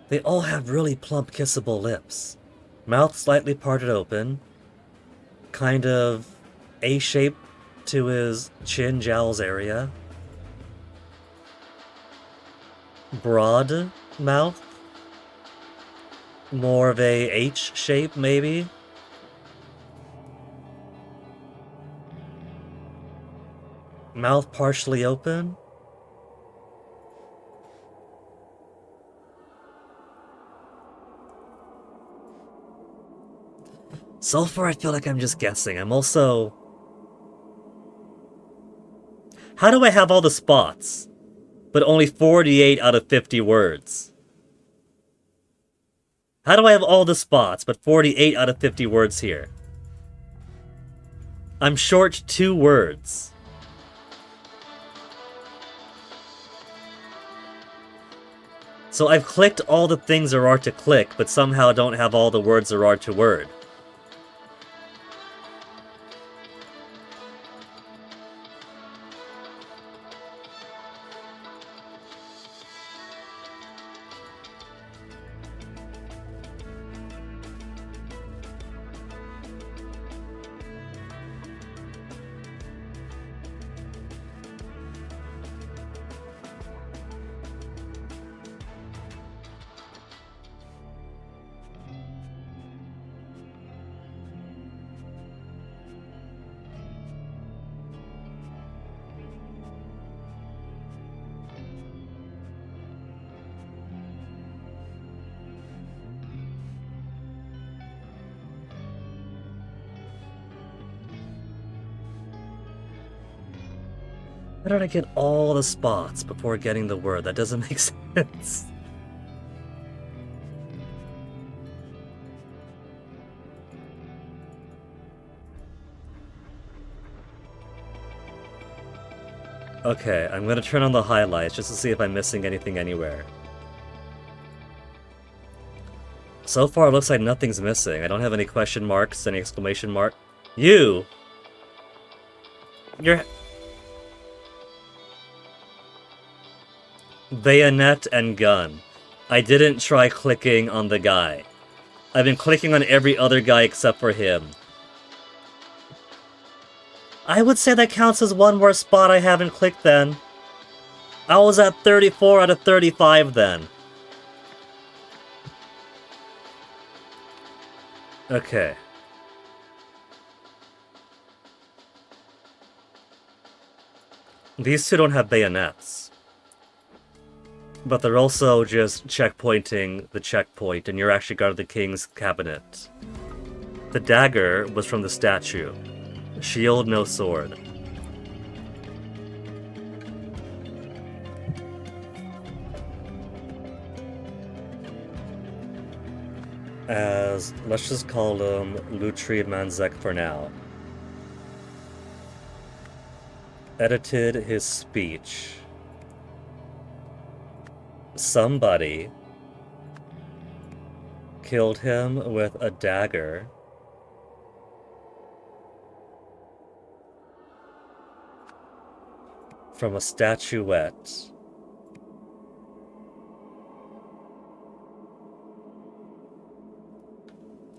[SPEAKER 1] They all have really plump, kissable lips. Mouth slightly parted open. Kind of A-shape to his chin jowls area. Broad mouth. More of a H shape, maybe. Mouth partially open. So far, I feel like I'm just guessing. I'm also... How do I have all the spots, but only 48 out of 50 words? How do I have all the spots, but 48 out of 50 words here? I'm short 2 words. So I've clicked all the things there are to click, but somehow don't have all the words there are to word. How did I get all the spots before getting the word? That doesn't make sense. Okay, I'm gonna turn on the highlights just to see if I'm missing anything anywhere. So far, it looks like nothing's missing. I don't have any question marks, any exclamation mark. You're... Bayonet and gun. I didn't try clicking on the guy. I've been clicking on every other guy except for him. I would say that counts as one more spot I haven't clicked then. I was at 34 out of 35 then. Okay. These two don't have bayonets. But they're also just checkpointing the checkpoint, and you're actually guarding the king's cabinet. The dagger was from the statue. Shield, no sword. As, let's just call him Lutri Manzek for now. Edited his speech. Somebody killed him with a dagger. From a statuette.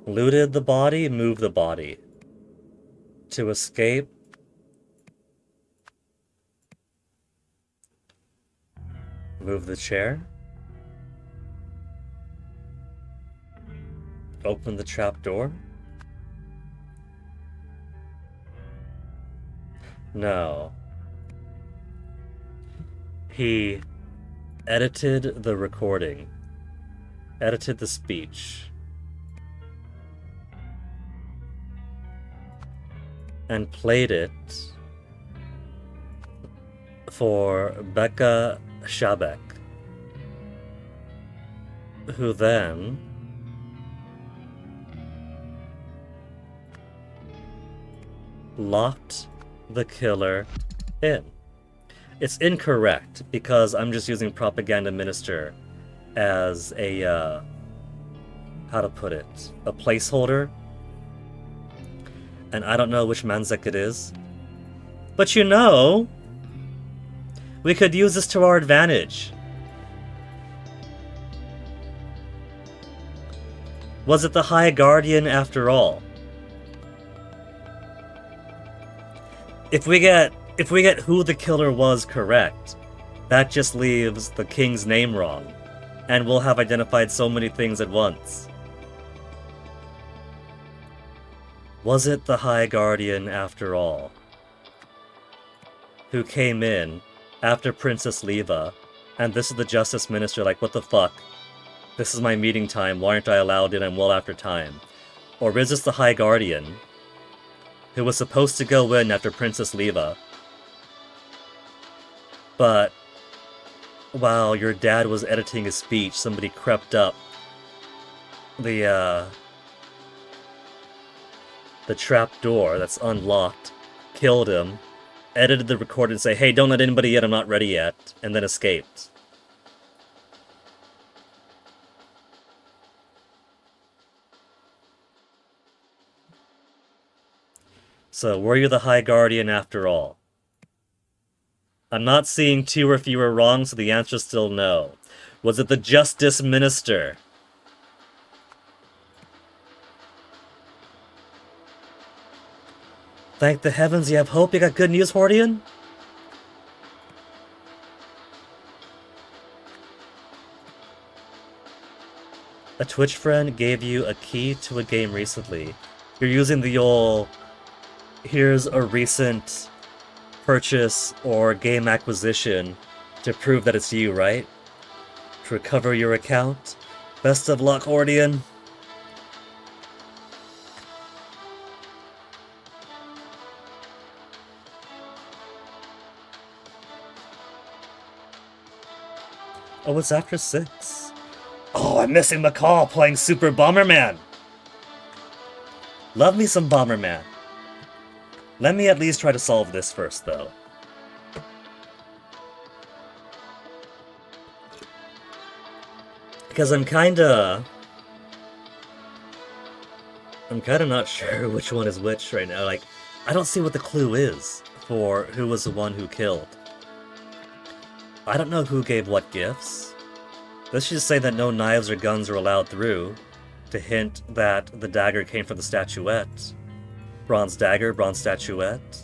[SPEAKER 1] Looted the body, moved the body. To escape. Move the chair. Open the trapdoor. No. He edited the recording. Edited the speech. And played it for Becca Shabek, who then locked the killer in. It's incorrect because I'm just using propaganda minister as a, how to put it, a placeholder. And I don't know which Manzek it is. But you know, we could use this to our advantage. Was it the High Guardian after all? If we get who the killer was correct, that just leaves the king's name wrong, and we'll have identified so many things at once. Was it the High Guardian after all? Who came in after Princess Leva, and this is the Justice Minister, like, what the fuck? This is my meeting time, why aren't I allowed in? I'm well after time. Or is this the High Guardian, who was supposed to go in after Princess Leva, but while your dad was editing his speech, somebody crept up the trap door that's unlocked, killed him, edited the recording and say, hey, don't let anybody in, I'm not ready yet, and then escaped. So, were you the High Guardian after all? I'm not seeing 2 or fewer wrong, so the answer's still no. Was it the Justice Minister? Thank the heavens you have hope. You got good news, Hordian? A Twitch friend gave you a key to a game recently. You're using the old, here's a recent purchase or game acquisition to prove that it's you, right? To recover your account? Best of luck, Hordian. Oh, it's after 6. Oh, I'm missing McCall playing Super Bomberman! Love me some Bomberman. Let me at least try to solve this first, though. Because I'm kinda not sure which one is which right now. Like, I don't see what the clue is for who was the one who killed. I don't know who gave what gifts. Let's just say that no knives or guns are allowed through, to hint that the dagger came from the statuette. Bronze dagger, bronze statuette.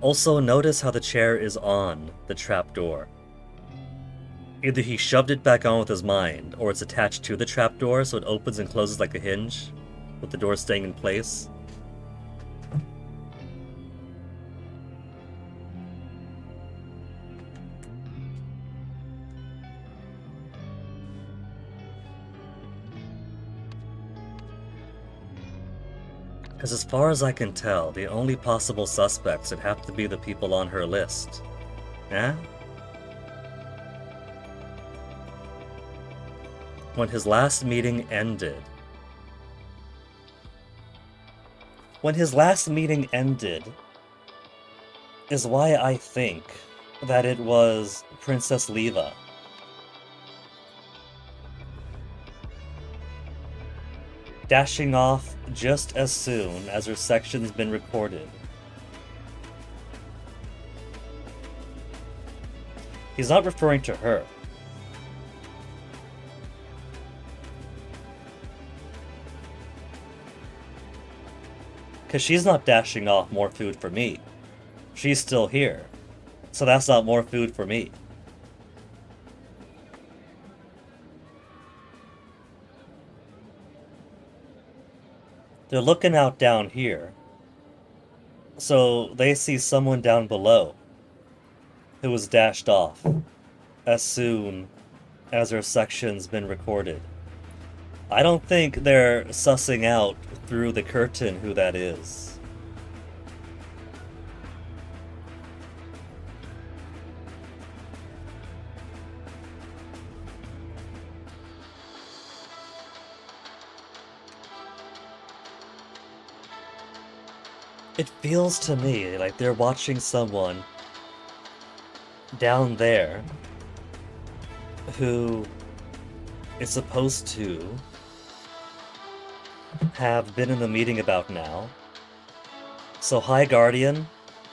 [SPEAKER 1] Also, notice how the chair is on the trapdoor. Either he shoved it back on with his mind, or it's attached to the trapdoor so it opens and closes like a hinge, with the door staying in place. Because as far as I can tell, the only possible suspects would have to be the people on her list. Eh? When his last meeting ended. When his last meeting ended is why I think that it was Princess Leva. Dashing off just as soon as her section's been recorded. He's not referring to her. Because she's not dashing off more food for me. She's still here. So that's not more food for me. They're looking out down here. So they see someone down below who was dashed off as soon as her section's been recorded. I don't think they're sussing out through the curtain who that is. It feels to me like they're watching someone down there who is supposed to have been in the meeting about now. So High Guardian,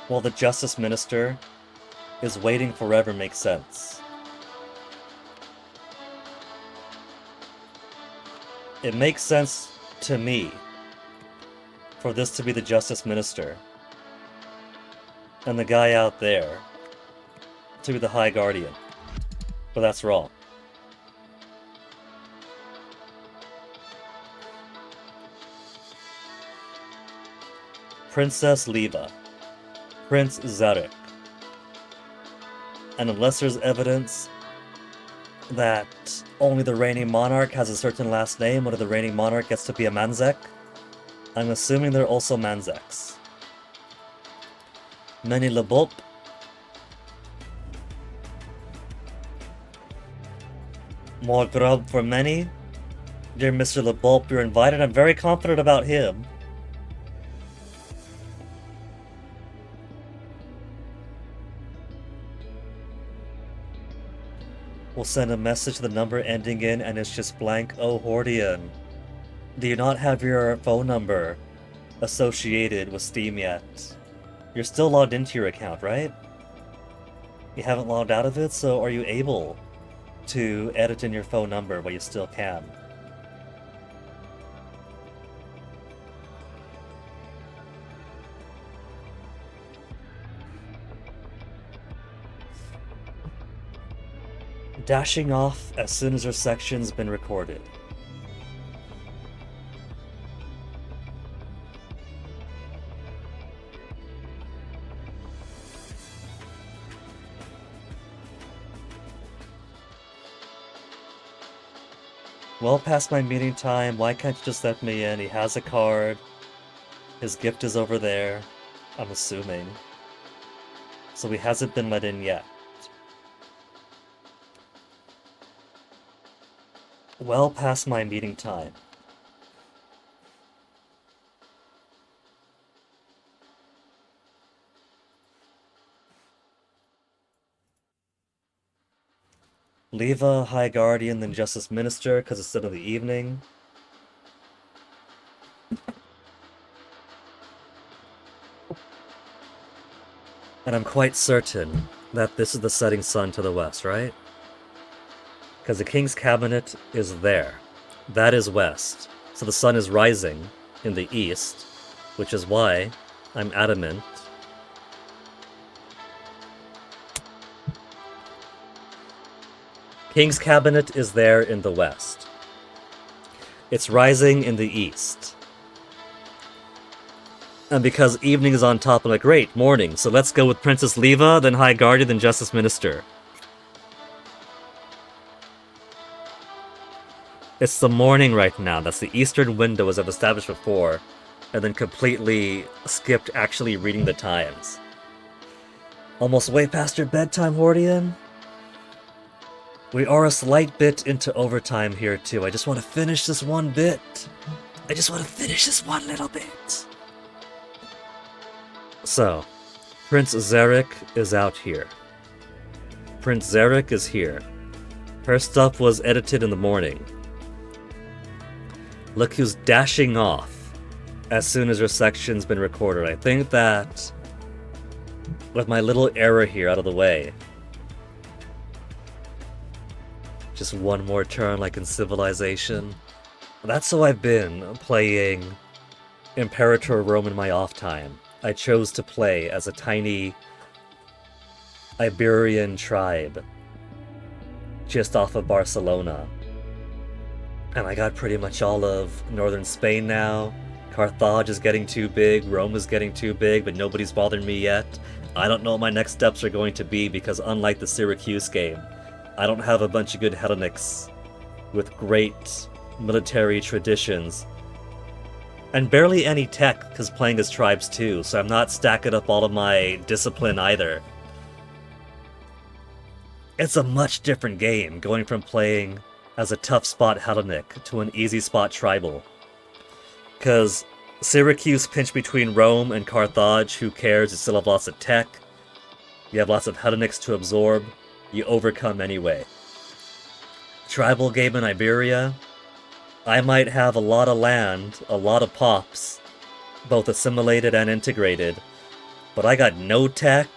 [SPEAKER 1] while the Justice Minister is waiting forever, makes sense. It makes sense to me for this to be the Justice Minister, and the guy out there to be the High Guardian. But that's wrong. Princess Leva. Prince Zarek. And unless there's evidence that only the reigning monarch has a certain last name, or the reigning monarch gets to be a Manzek, I'm assuming they're also Manzeks. Many Lebop. More grub for many. Dear Mr. Lebop, you're invited. I'm very confident about him. We'll send a message to the number ending in and it's just blank. Oh, Hordian. Do you not have your phone number associated with Steam yet? You're still logged into your account, right? You haven't logged out of it, so are you able to edit in your phone number while you still can? Dashing off as soon as her section's been recorded. Well past my meeting time, why can't you just let me in? He has a card. His gift is over there. I'm assuming. So he hasn't been let in yet. Well past my meeting time. Leva, High Guardian, then Justice Minister, because it's still in the evening. And I'm quite certain that this is the setting sun to the west, right? Because the King's Cabinet is there. That is west. So the sun is rising in the east, which is why I'm adamant. King's Cabinet is there in the west. It's rising in the east. And because evening is on top, I'm like, great, morning. So let's go with Princess Leva, then High Guardian, then Justice Minister. It's the morning right now. That's the eastern window, as I've established before, and then completely skipped actually reading the times. Almost way past your bedtime, Hordian? We are a slight bit into overtime here, too. I just want to finish this one bit. I just want to finish this one little bit. So, Prince Zarek is out here. Prince Zarek is here. Her stuff was edited in the morning. Look who's dashing off as soon as her section's been recorded. I think that, with my little error here out of the way, just one more turn like in Civilization. That's how I've been playing Imperator Rome in my off time. I chose to play as a tiny Iberian tribe just off of Barcelona. And I got pretty much all of northern Spain now. Carthage is getting too big, Rome is getting too big, but nobody's bothered me yet. I don't know what my next steps are going to be because unlike the Syracuse game, I don't have a bunch of good Hellenics with great military traditions. And barely any tech, because playing as tribes too, so I'm not stacking up all of my discipline either. It's a much different game, going from playing as a tough spot Hellenic to an easy spot tribal. Because Syracuse pinched between Rome and Carthage, who cares, you still have lots of tech, you have lots of Hellenics to absorb, you overcome anyway. Tribal game in Iberia, I might have a lot of land, a lot of pops, both assimilated and integrated, but I got no tech,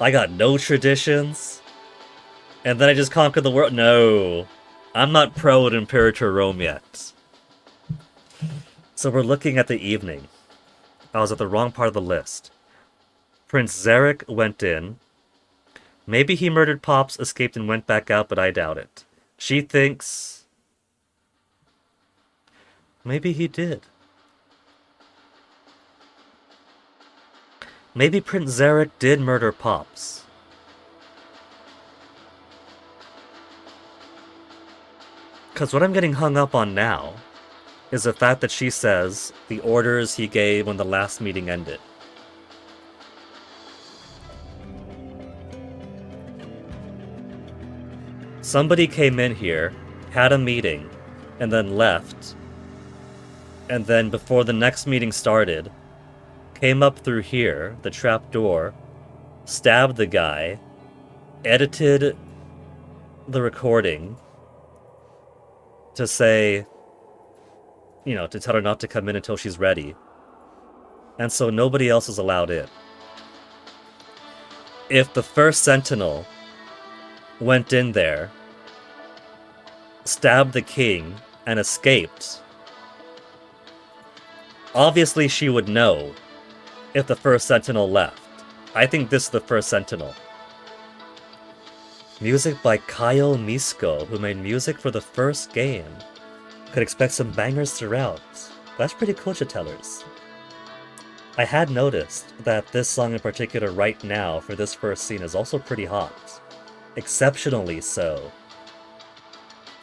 [SPEAKER 1] I got no traditions, and then I just conquered the world. No, I'm not pro at Imperator Rome yet. So we're looking at the evening. I was at the wrong part of the list. Prince Zarek went in. Maybe he murdered Pops, escaped and went back out, but I doubt it. She thinks maybe he did. Maybe Prince Zarek did murder Pops. Because what I'm getting hung up on now is the fact that she says the orders he gave when the last meeting ended. Somebody came in here, had a meeting, and then left. And then before the next meeting started, came up through here, the trap door, stabbed the guy, edited the recording to say, you know, to tell her not to come in until she's ready. And so nobody else is allowed in. If the first sentinel went in there, stabbed the king, and escaped, obviously she would know if the first sentinel left. I think this is the first sentinel. Music by Kyle Misko, who made music for the first game. Could expect some bangers throughout. That's pretty cool, Chitellers. I had noticed that this song in particular right now for this first scene is also pretty hot. Exceptionally so.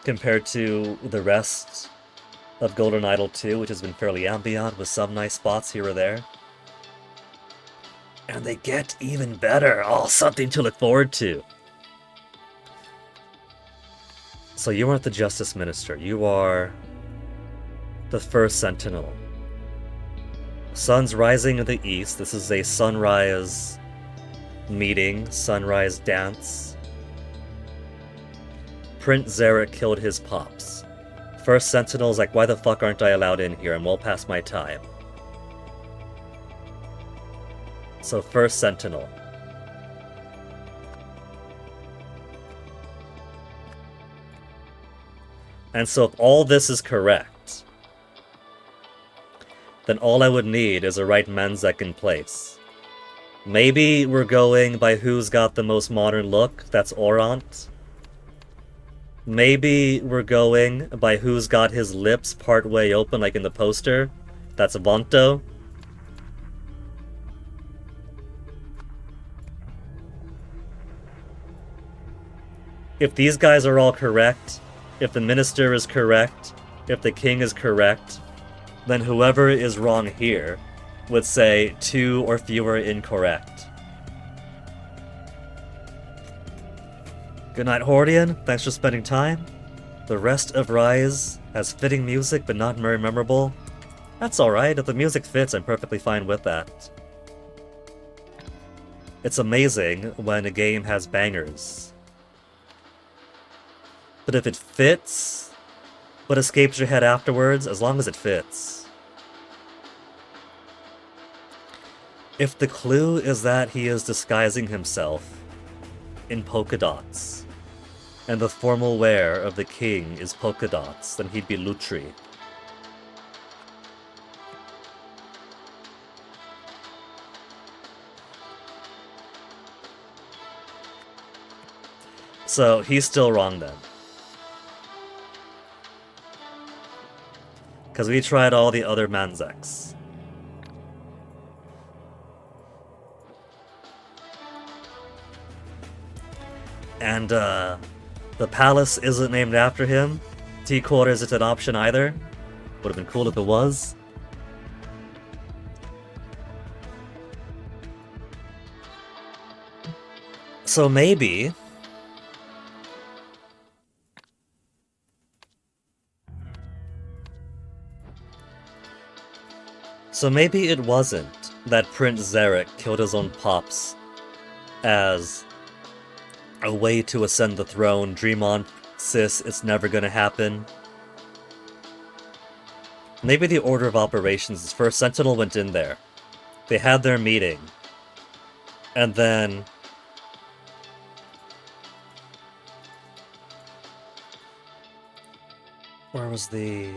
[SPEAKER 1] Compared to the rest of Golden Idol 2, which has been fairly ambient with some nice spots here or there. And they get even better. Oh, something to look forward to. So you aren't the Justice Minister. You are the first Sentinel. Sun's rising in the east. This is a sunrise meeting, sunrise dance. Prince Zarek killed his pops. First Sentinel's like, why the fuck aren't I allowed in here? I'm well past my time. So first Sentinel. And so if all this is correct, then all I would need is a right Menzek in place. Maybe we're going by who's got the most modern look, that's Orant. Maybe we're going by who's got his lips partway open like in the poster, that's Vonto. If these guys are all correct, if the minister is correct, if the king is correct, then whoever is wrong here would say 2 or fewer incorrect. Good night, Hordian. Thanks for spending time. The rest of Rise has fitting music but not very memorable. That's alright. If the music fits, I'm perfectly fine with that. It's amazing when a game has bangers. But if it fits, but escapes your head afterwards, as long as it fits. If the clue is that he is disguising himself in polka dots, and the formal wear of the king is polka dots, then he'd be Lutri. So he's still wrong then. Because we tried all the other Manzeks. And, the palace isn't named after him. T-Quarter isn't an option either. Would have been cool if it was. So maybe... So maybe it wasn't that Prince Zarek killed his own pops as a way to ascend the throne. Dream on, sis, it's never gonna happen. Maybe the order of operations is first Sentinel went in there. They had their meeting. And then... Where was the...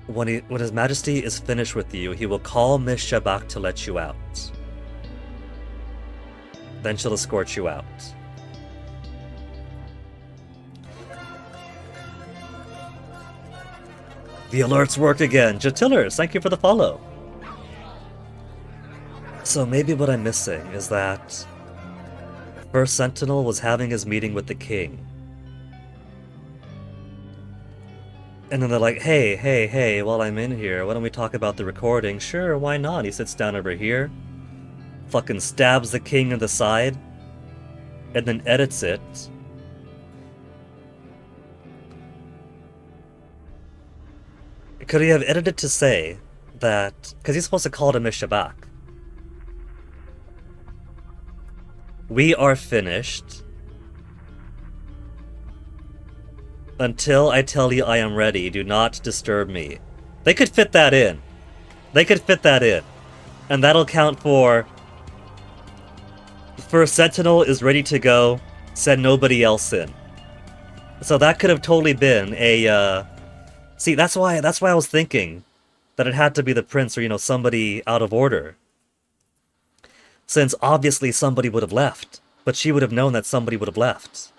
[SPEAKER 1] When His Majesty is finished with you, he will call Miss Shabak to let you out. Then she'll escort you out. The alerts work again. Jatillers, thank you for the follow. So maybe what I'm missing is that First Sentinel was having his meeting with the king. And then they're like, hey, while I'm in here, why don't we talk about the recording? Sure, why not? He sits down over here, fucking stabs the king in the side, and then edits it. Could he have edited to say that... Because he's supposed to call to Miss Shabak. We are finished. Until I tell you I am ready, do not disturb me. They could fit that in. They could fit that in. And that'll count for... First Sentinel is ready to go, send nobody else in. So that could have totally been a, See, that's why I was thinking that it had to be the prince or, somebody out of order. Since obviously somebody would have left. But she would have known that somebody would have left.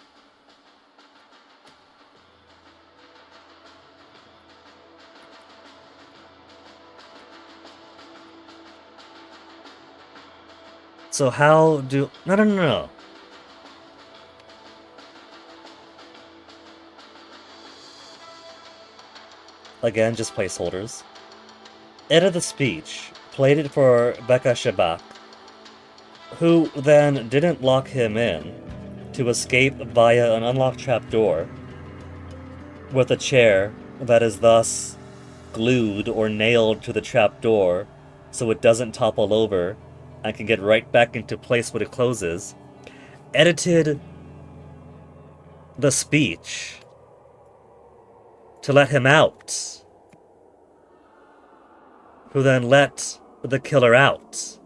[SPEAKER 1] So how do... No. Again, just placeholders. Edit the speech. played it for Becca Shabak, who then didn't lock him in to escape via an unlocked trapdoor with a chair that is thus glued or nailed to the trapdoor so it doesn't topple over and can get right back into place when it closes, edited the speech to let him out, who then let the killer out.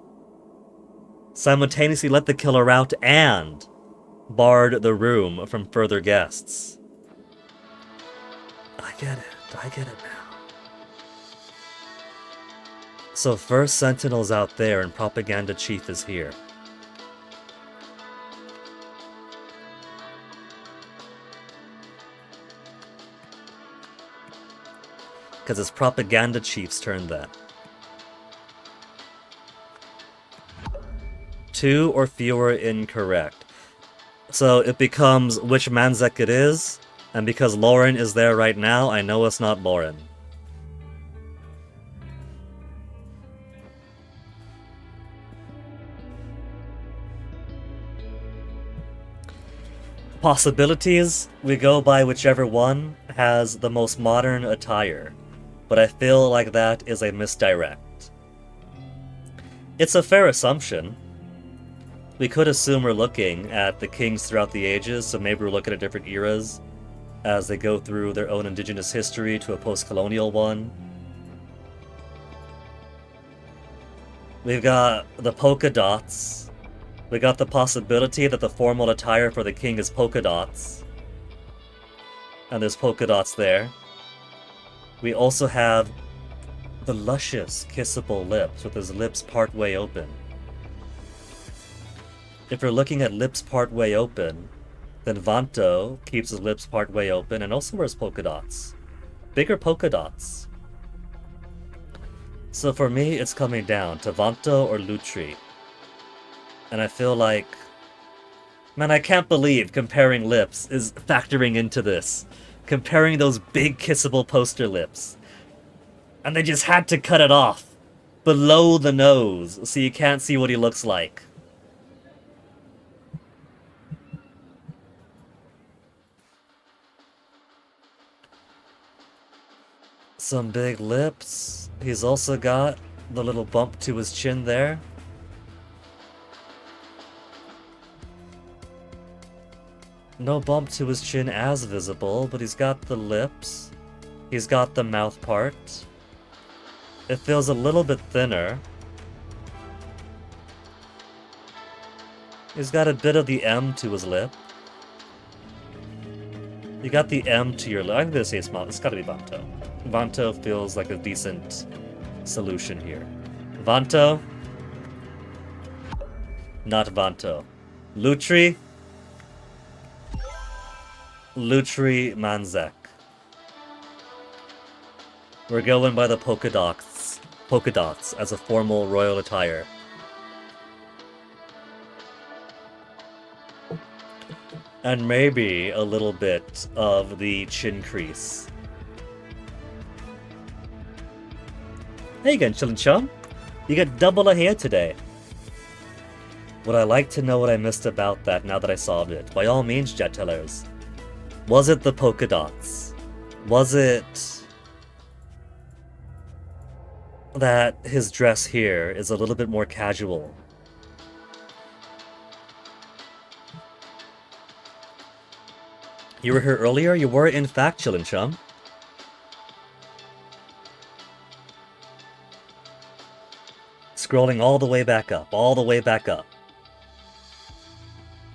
[SPEAKER 1] Simultaneously let the killer out and barred the room from further guests. I get it now. So first Sentinel's out there and Propaganda Chief is here. Because it's Propaganda Chief's turn then. 2 or fewer incorrect. So it becomes which Manzek it is, and because Lauren is there right now, I know it's not Lauren. Possibilities, we go by whichever one has the most modern attire, but I feel like that is a misdirect. It's a fair assumption. We could assume we're looking at the kings throughout the ages, so maybe we're looking at different eras as they go through their own indigenous history to a post-colonial one. We've got the polka dots. We got the possibility that the formal attire for the king is polka dots. And there's polka dots there. We also have the luscious, kissable lips with his lips partway open. If you're looking at lips partway open, then Vanto keeps his lips partway open and also wears polka dots. Bigger polka dots. So for me, it's coming down to Vanto or Lutri. And I feel like... Man, I can't believe comparing lips is factoring into this. Comparing those big kissable poster lips. And they just had to cut it off below the nose so you can't see what he looks like. Some big lips. He's also got the little bump to his chin there. No bump to his chin as visible, but he's got the lips. He's got the mouth part. It feels a little bit thinner. He's got a bit of the M to his lip. You got the M to your lip. I'm gonna say small. It's gotta be Vanto. Vanto feels like a decent solution here. Vanto? Not Vanto. Lutri? Lutri Manzek. We're going by the polka dots as a formal royal attire. And maybe a little bit of the chin crease. Hey again, Chillin' Chum. You got double a hair today. Would I like to know what I missed about that now that I solved it? By all means, Jet Tellers. Was it the polka dots? Was it that his dress here is a little bit more casual? You were here earlier? You were in fact, Chillin' Chum. Scrolling all the way back up, all the way back up.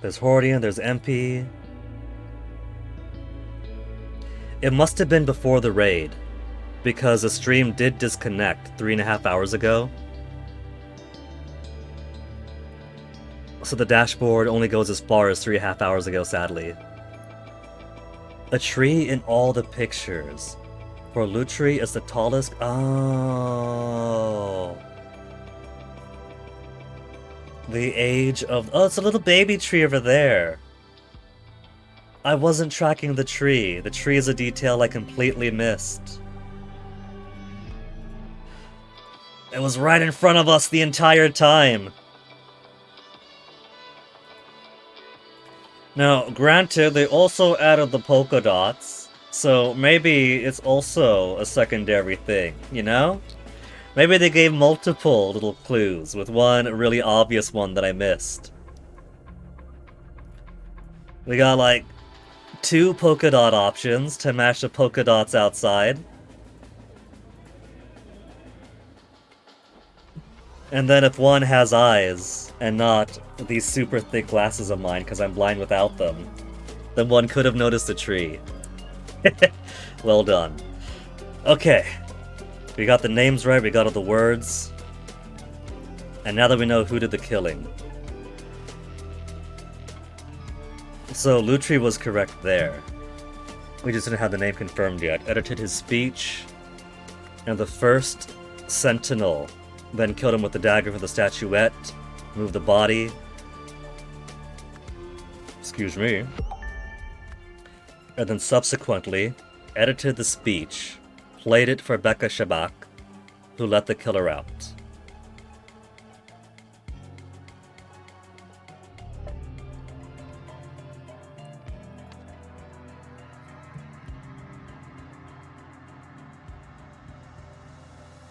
[SPEAKER 1] There's Hordian, there's MP. It must have been before the raid, because the stream did disconnect 3.5 hours ago. So the dashboard only goes as far as 3.5 hours ago, sadly. A tree in all the pictures. For Lutri is the tallest. Oh. The age of... Oh, it's a little baby tree over there. I wasn't tracking the tree. The tree is a detail I completely missed. It was right in front of us the entire time. Now, granted, they also added the polka dots, so maybe it's also a secondary thing, you know? Maybe they gave multiple little clues, with one really obvious one that I missed. We got, like, 2 polka dot options to match the polka dots outside. And then if one has eyes, and not these super thick glasses of mine because I'm blind without them, then one could have noticed the tree. Well done. Okay. We got the names right, we got all the words. And now that we know who did the killing. So Lutri was correct there. We just didn't have the name confirmed yet. Edited his speech. And the first sentinel then killed him with the dagger from the statuette. Moved the body. Excuse me. And then subsequently edited the speech. Played it for Becca Shabak, who let the killer out.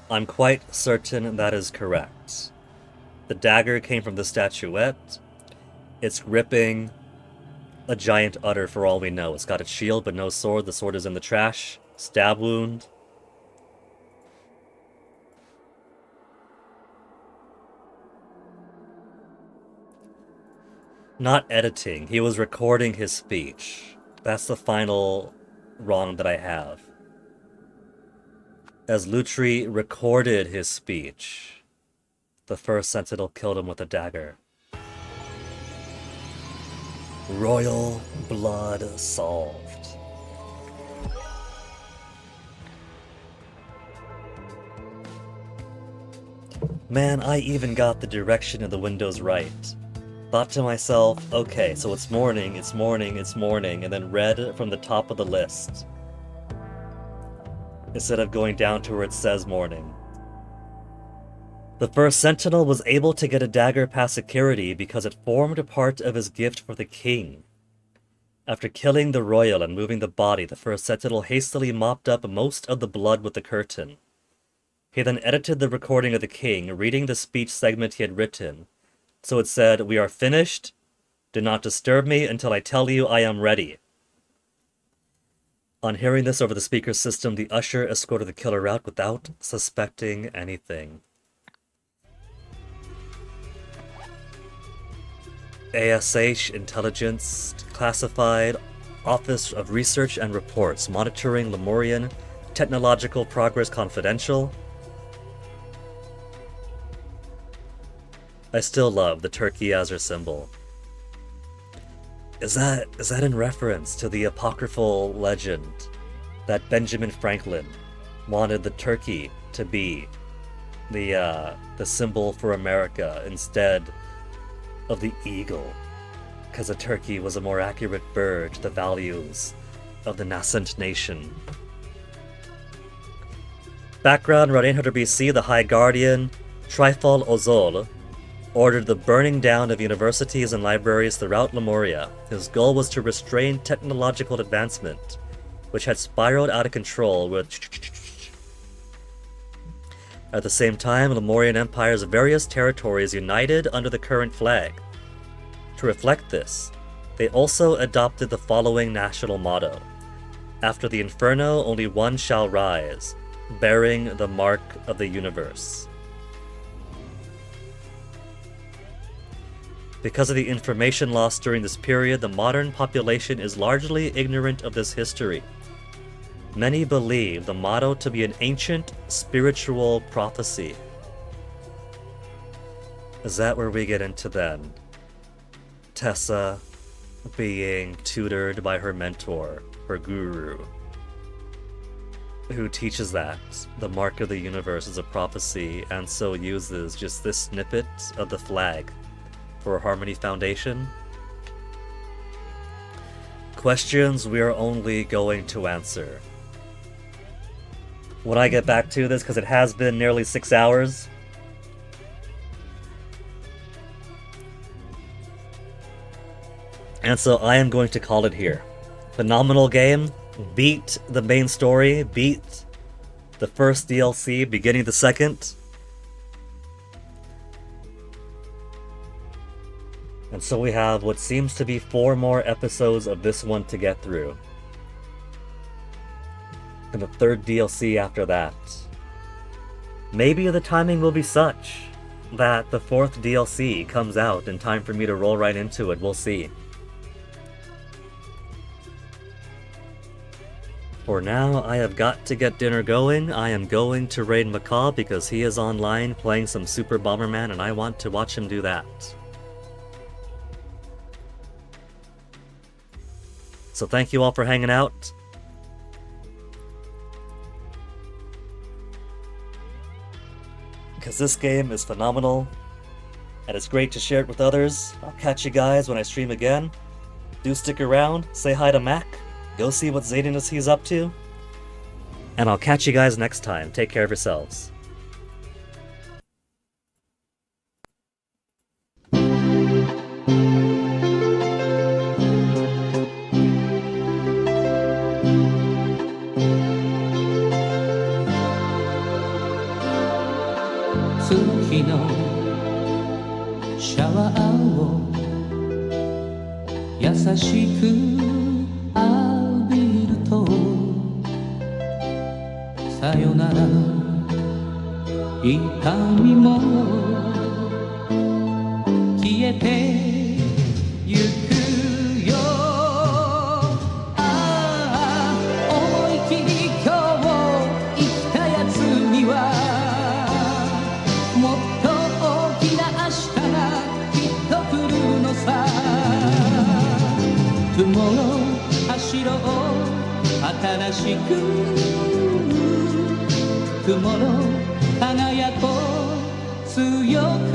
[SPEAKER 1] I'm quite certain that is correct. The dagger came from the statuette. It's gripping a giant udder for all we know. It's got a shield but no sword. The sword is in the trash. Stab wound. Not editing. He was recording his speech. That's the final wrong that I have. As Lutri recorded his speech, the first sentinel killed him with a dagger. Royal blood solved. Man, I even got the direction of the windows right. Thought to myself, okay, so it's morning, it's morning, it's morning, and then read from the top of the list. Instead of going down to where it says morning. The first sentinel was able to get a dagger past security because it formed a part of his gift for the king. After killing the royal and moving the body, the first sentinel hastily mopped up most of the blood with the curtain. He then edited the recording of the king, reading the speech segment he had written. So it said, "We are finished. Do not disturb me until I tell you I am ready." On hearing this over the speaker system, the usher escorted the killer out without suspecting anything. ASH Intelligence Classified Office of Research and Reports Monitoring Lemurian Technological Progress Confidential. I still love the turkey as her symbol. Is that in reference to the apocryphal legend that Benjamin Franklin wanted the turkey to be the symbol for America instead of the eagle, because a turkey was a more accurate bird to the values of the nascent nation? Background: around 800 BC, the High Guardian, Trifol Ozol, ordered the burning down of universities and libraries throughout Lemuria. His goal was to restrain technological advancement, which had spiraled out of control with... At the same time, Lemurian Empire's various territories united under the current flag. To reflect this, they also adopted the following national motto: "After the inferno, only one shall rise, bearing the mark of the universe." Because of the information lost during this period, the modern population is largely ignorant of this history. Many believe the motto to be an ancient spiritual prophecy. Is that where we get into then? Tessa being tutored by her mentor, her guru, who teaches that the mark of the universe is a prophecy, and so uses just this snippet of the flag for a Harmony Foundation. Questions we are only going to answer when I get back to this, because it has been nearly 6 hours. And so I am going to call it here. Phenomenal game. Beat the main story. Beat the first DLC, beginning the second. And so we have what seems to be 4 more episodes of this one to get through. And the third DLC after that. Maybe the timing will be such that the 4th DLC comes out in time for me to roll right into it. We'll see. For now, I have got to get dinner going. I am going to raid Macaw because he is online playing some Super Bomberman and I want to watch him do that. So thank you all for hanging out. Because this game is phenomenal, and it's great to share it with others. I'll catch you guys when I stream again. Do stick around, say hi to Mac, go see what zaniness he's up to, and I'll catch you guys next time. Take care of yourselves.
[SPEAKER 2] シャワーを優しく浴びるとさよならの痛みも消えてゆくよ。ああ思い切り今日生きたやつにはもっと大きな明日がきっと来るのさ。Tomorrow 走ろう新しく Tomorrow 輝こう強く